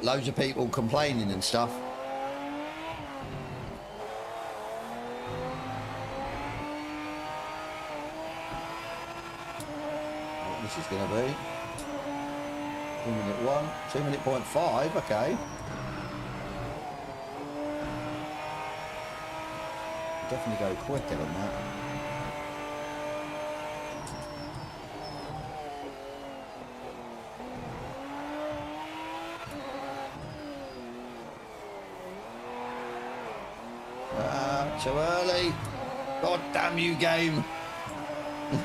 Loads of people complaining and stuff. What this is going to be 2-minute 1, 2-minute 0.5, okay. Definitely go quicker than that. Too early. God damn you, game. You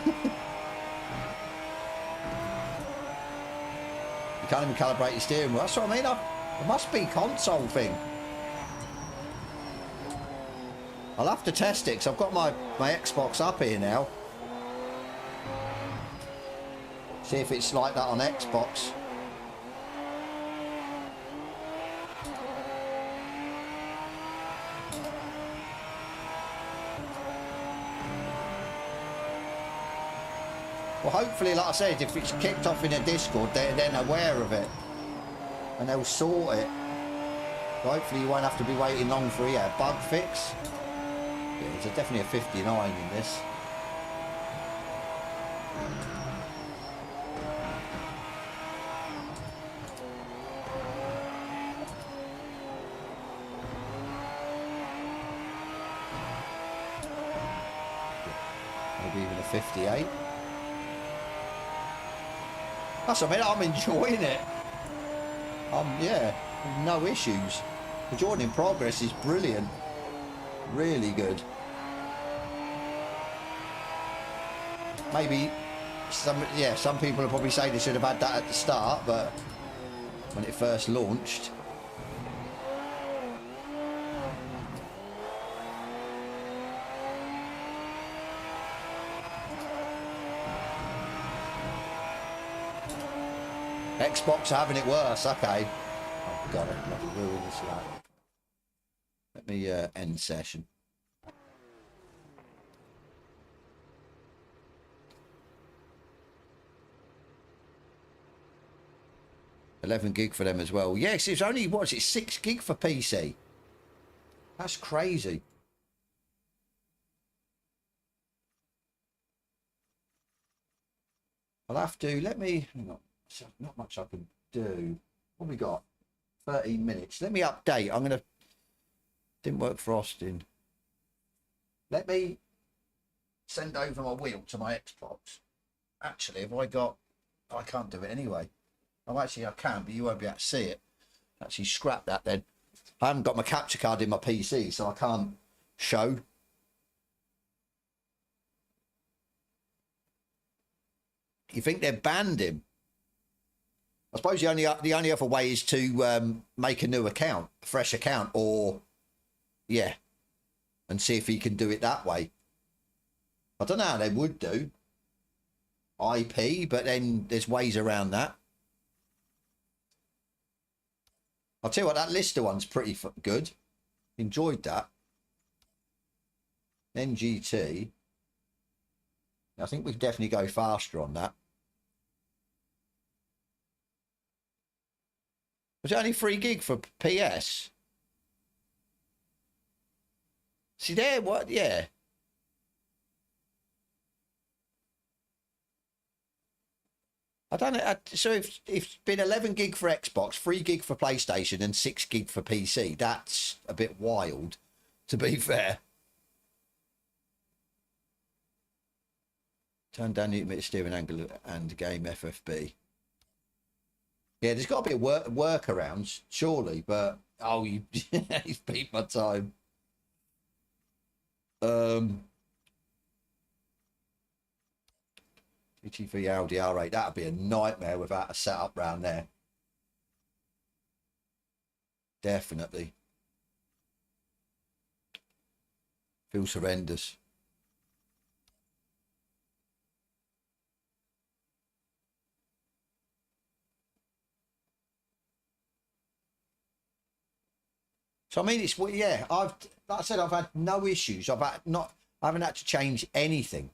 can't even calibrate your steering wheel. That's what I mean. It must be console thing. I'll have to test it because I've got my Xbox up here now. See if it's like that on Xbox. Well, hopefully, like I said, if it's kicked off in a Discord, they're then aware of it. And they'll sort it. So hopefully you won't have to be waiting long for a bug fix. Yeah, there's definitely a 59 in this. Maybe even a 58. That's what I mean, I'm enjoying it. Yeah, no issues. The Jordan in progress is brilliant. Really good. Maybe some people will probably say they should have had that at the start, but when it first launched. Xbox are having it worse, okay. Oh, got it. Let me ruin this laptop. Let me end session. $11 gig for them as well. Yes, it's only, what is it, 6 gig for PC? That's crazy. I'll have to, let me, hang on. Not much I can do. What have we got? 13 minutes. Let me update. I'm gonna. Didn't work for Austin. Let me send over my wheel to my Xbox. Actually, have I got? I can't do it anyway. Oh, actually, I can, but you won't be able to see it. Actually, scrap that then. I haven't got my capture card in my PC, so I can't show. You think they've banned him? I suppose the only other way is to make a new account, a fresh account, or yeah, and see if he can do it that way. I don't know how they would do. IP, but then there's ways around that. I'll tell you what, that Lister one's pretty good. Enjoyed that. NGT. I think we could definitely go faster on that. Was it only 3 gig for PS? See there, what? Yeah. I don't know. So if it's been 11 gig for Xbox, 3 gig for PlayStation, and 6 gig for PC, that's a bit wild, to be fair. Turn down the limit steering angle and game FFB. Yeah, there's got to be a workaround, surely, but oh, he's beat my time. GT3 Audi R8, that'd be a nightmare without a setup round there. Definitely. Feels horrendous. So I mean, it's, yeah, like I said, I've had no issues. I haven't had to change anything,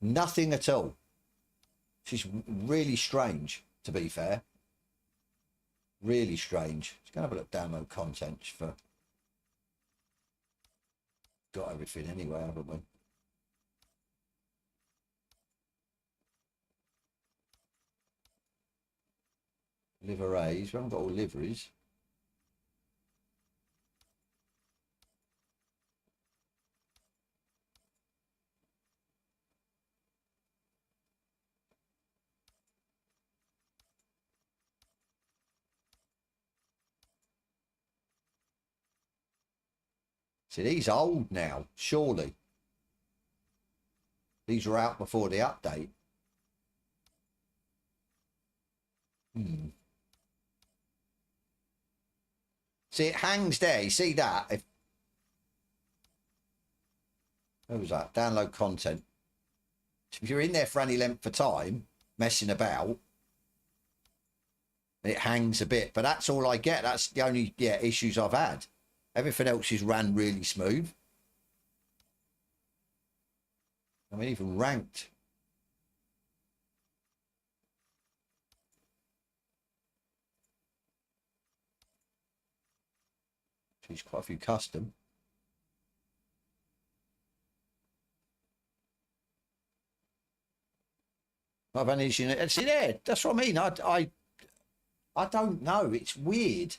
nothing at all. Which is really strange, to be fair. Really strange. Let's go and have a look, download content for. Got everything anyway, haven't we? Liveries. We haven't got all liveries. See, these are old now, surely. These were out before the update. See, it hangs there. You see that? What was that? Download content. If you're in there for any length of time, messing about, it hangs a bit. But that's all I get. That's the only issues I've had. Everything else is ran really smooth. I mean, even ranked. There's quite a few custom. I've only seen it. See there, that's what I mean. I don't know. It's weird.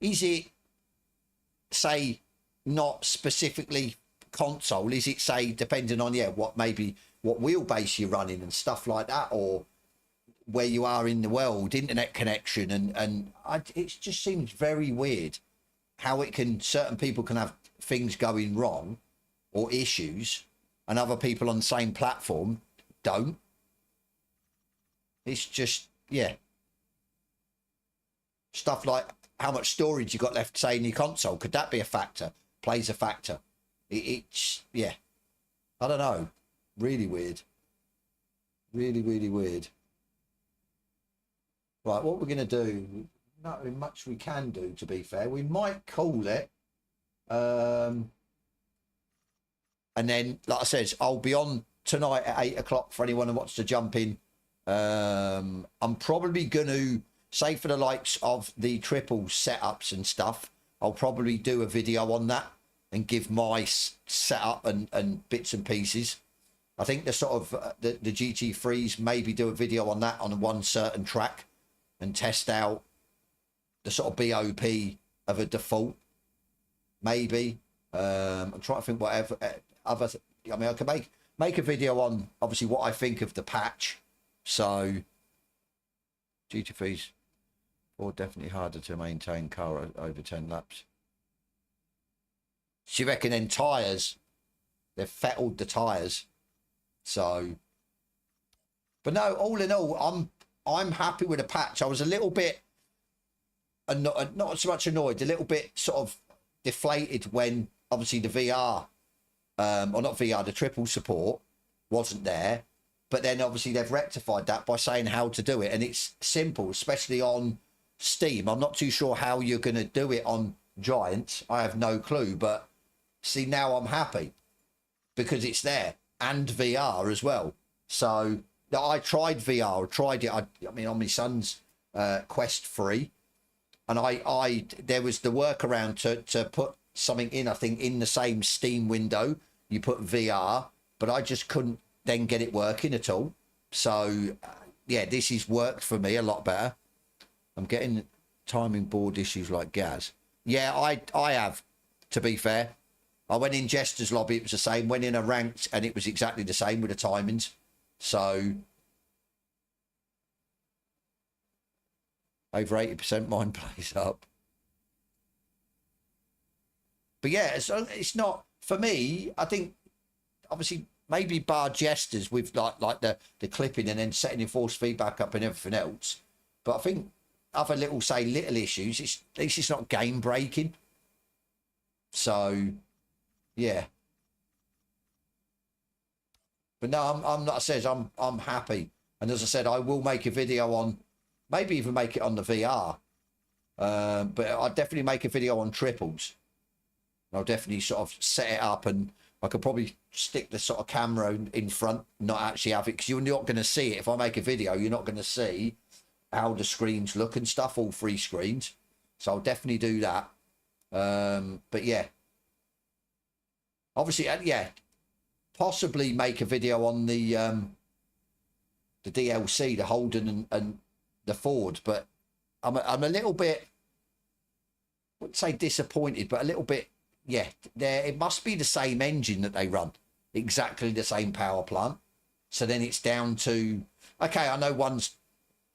Is it, say, not specifically console? Is it, say, depending on what wheelbase you're running and stuff like that, or where you are in the world, internet connection, and it just seems very weird how certain people can have things going wrong or issues, and other people on the same platform don't. It's just stuff like how much storage you got left, say, in your console. Could that be a factor? Plays a factor. It's I don't know. Really weird. Really, really weird. Right, what we're going to do, not very much we can do, to be fair. We might call it. And then, like I said, I'll be on tonight at 8 o'clock for anyone who wants to jump in. I'm probably going to, say, for the likes of the triple setups and stuff, I'll probably do a video on that and give my setup and bits and pieces. I think the sort of the GT3s, maybe do a video on that on one certain track and test out the sort of BOP of a default. Maybe. I'm trying to think whatever other. I mean, I can make a video on obviously what I think of the patch. So GT3s. Or definitely harder to maintain car over 10 laps. So you reckon then tyres, they've fettled the tyres. So, but no, all in all, I'm happy with the patch. I was a little bit, not so much annoyed, a little bit sort of deflated when obviously the VR, or not VR, the triple support wasn't there. but then obviously they've rectified that by saying how to do it, and it's simple, especially on Steam. I'm not too sure how you're going to do it on Giant. I have no clue, but see, now I'm happy because it's there, and VR as well. So I tried VR, tried it. I mean, on my son's Quest 3, and I there was the workaround to put something in, I think, in the same Steam window. You put VR, but I just couldn't then get it working at all. So yeah, this has worked for me a lot better. I'm getting timing board issues like Gaz. Yeah, I have, to be fair. I went in Jester's lobby, it was the same. Went in a ranked, and it was exactly the same with the timings. So over 80% mine plays up. But yeah, it's not, for me, I think, obviously, maybe bar Jesters with like the clipping and then setting your force feedback up and everything else. But I think other little issues, at least it's not game breaking. So yeah. But no, I'm not, I'm happy. And as I said, I will make a video on, maybe even make it on the VR. But I'll definitely make a video on triples. I'll definitely sort of set it up, and I could probably stick the sort of camera in front, not actually have it, because you're not going to see it. If I make a video, you're not going to see how the screens look and stuff, all three screens. So I'll definitely do that. But yeah, obviously, yeah, possibly make a video on the DLC, the Holden and the Ford. But I'm a little bit, I wouldn't say disappointed, but a little bit. Yeah, it must be the same engine that they run, exactly the same power plant. So then it's down to, okay, I know one's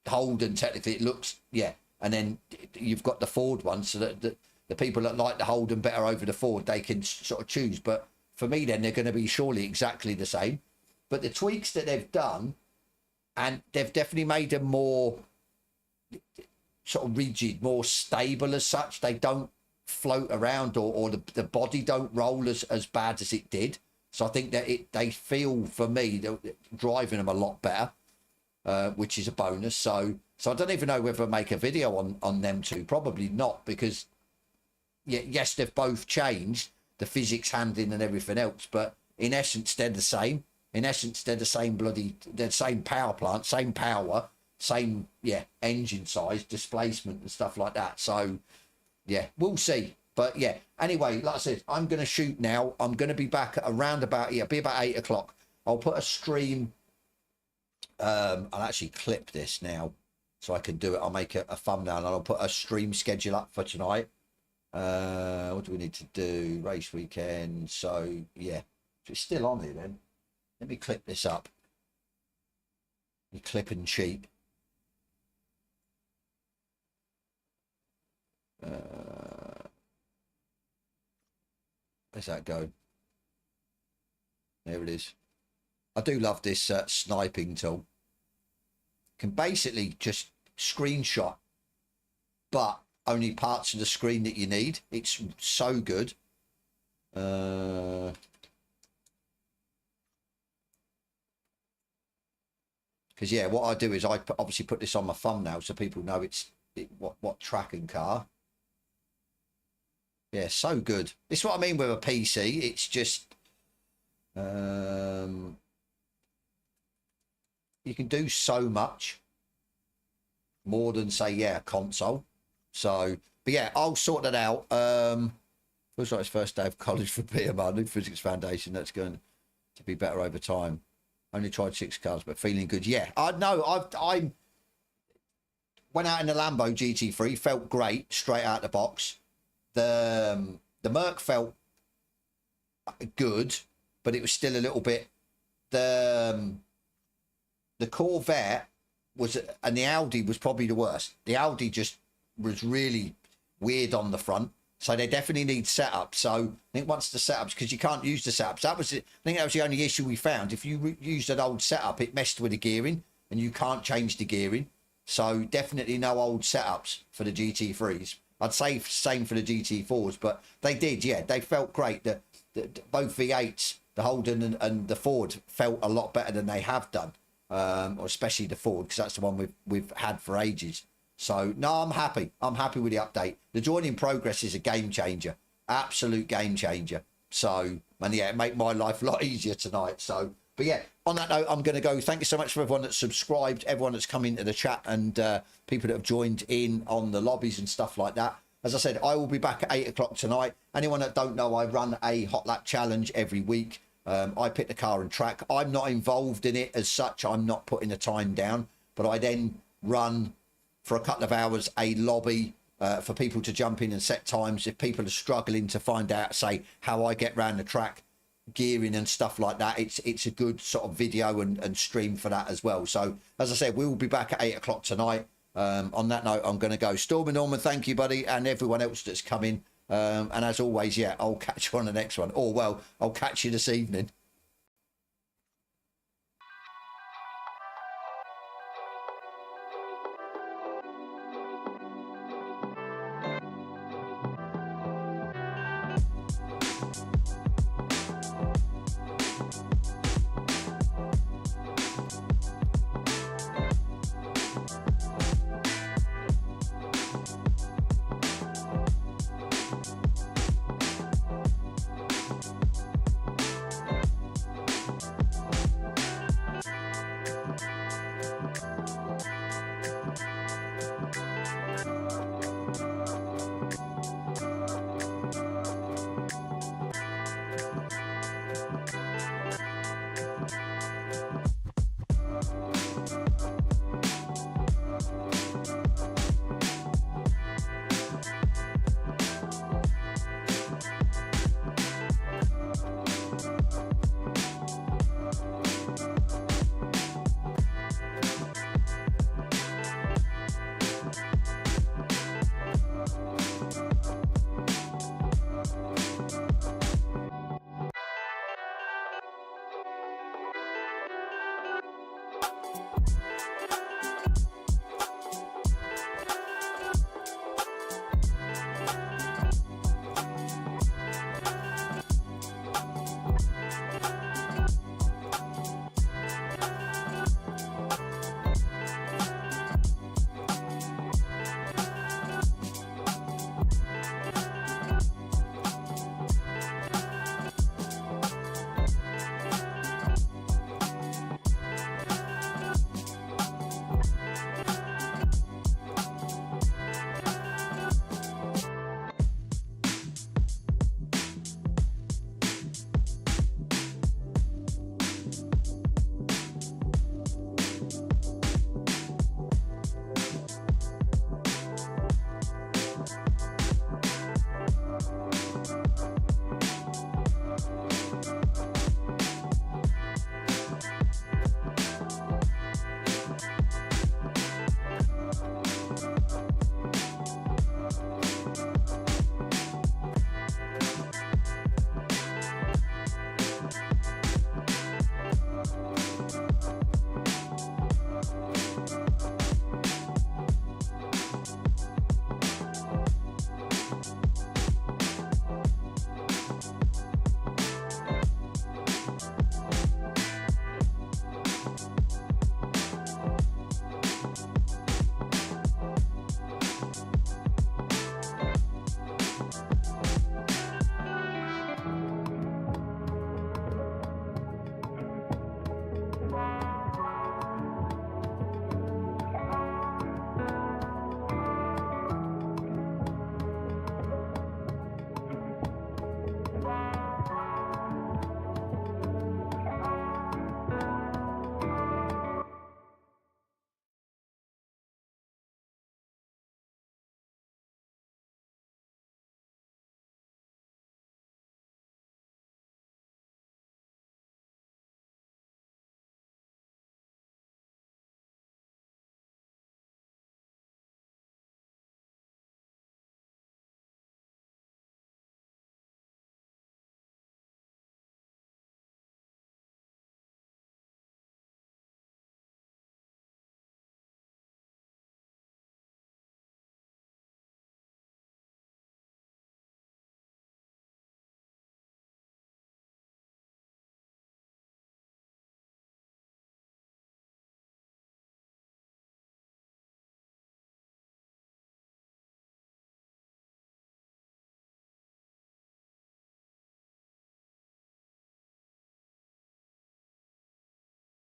Holden, technically it looks, yeah, and then you've got the Ford one, so that the people that like the Holden better over the Ford, they can sort of choose. But for me, then they're going to be surely exactly the same. But the tweaks that they've done, and they've definitely made them more sort of rigid, more stable as such. They don't float around, or the body don't roll as bad as it did. So I think that they feel, for me, they're driving them a lot better, which is a bonus. So I don't even know whether I make a video on them two. Probably not, because yeah, yes, they've both changed the physics, handling and everything else, but in essence they're the same. In essence they're the same they're the same power plant, same power, same, yeah, engine size, displacement and stuff like that. So yeah, we'll see. But yeah, anyway, like I said, I'm going to shoot now. I'm going to be back at around about, yeah, be about 8 o'clock. I'll put a stream. I'll actually clip this now so I can do it. I'll make a thumbnail and I'll put a stream schedule up for tonight. What do we need to do? Race weekend. So yeah, so it's still on here then. Let me clip this up. You clip and cheat. Where's that go? There it is. I do love this sniping tool. Can basically just screenshot, but only parts of the screen that you need. It's so good. Because yeah, what I do is I obviously put this on my thumbnail so people know what track and car. Yeah, so good. This is what I mean with a PC. It's just you can do so much more than, say, yeah, a console. So, but yeah, I'll sort that out. Looks like his first day of college for PMR, new physics foundation. That's going to be better over time. Only tried 6 cars, but feeling good. Yeah, I know. I went out in the Lambo GT3, felt great straight out the box. The Merc felt good, but it was still a little bit. The Corvette was, and the Audi was probably the worst. The Audi just was really weird on the front, so they definitely need setup. So I think once the setups, because you can't use the setups, that was it. I think that was the only issue we found. If you used an old setup, it messed with the gearing, and you can't change the gearing. So definitely no old setups for the GT3s. I'd say same for the GT4s, but they did, yeah. They felt great. Both V8s, the Holden and the Ford, felt a lot better than they have done. or especially the Ford, because that's the one we've had for ages. So no, I'm happy. I'm happy with the update. The join in progress is a game changer, absolute game changer. So, and yeah, it made my life a lot easier tonight. So, but yeah, on that note, I'm going to go. Thank you so much for everyone that's subscribed, everyone that's come into the chat, and people that have joined in on the lobbies and stuff like that. As I said, I will be back at 8 o'clock tonight. Anyone that don't know, I run a hot lap challenge every week. I pick the car and track. I'm not involved in it as such. I'm not putting the time down, but I then run for a couple of hours a lobby for people to jump in and set times. If people are struggling to find out, say, how I get around the track, gearing and stuff like that, it's a good sort of video and stream for that as well. So as I said, we will be back at 8 o'clock tonight. On that note, I'm going to go. Storm and Norman, thank you, buddy, and everyone else that's come in. And as always, yeah, I'll catch you on the next one. Or, well, I'll catch you this evening.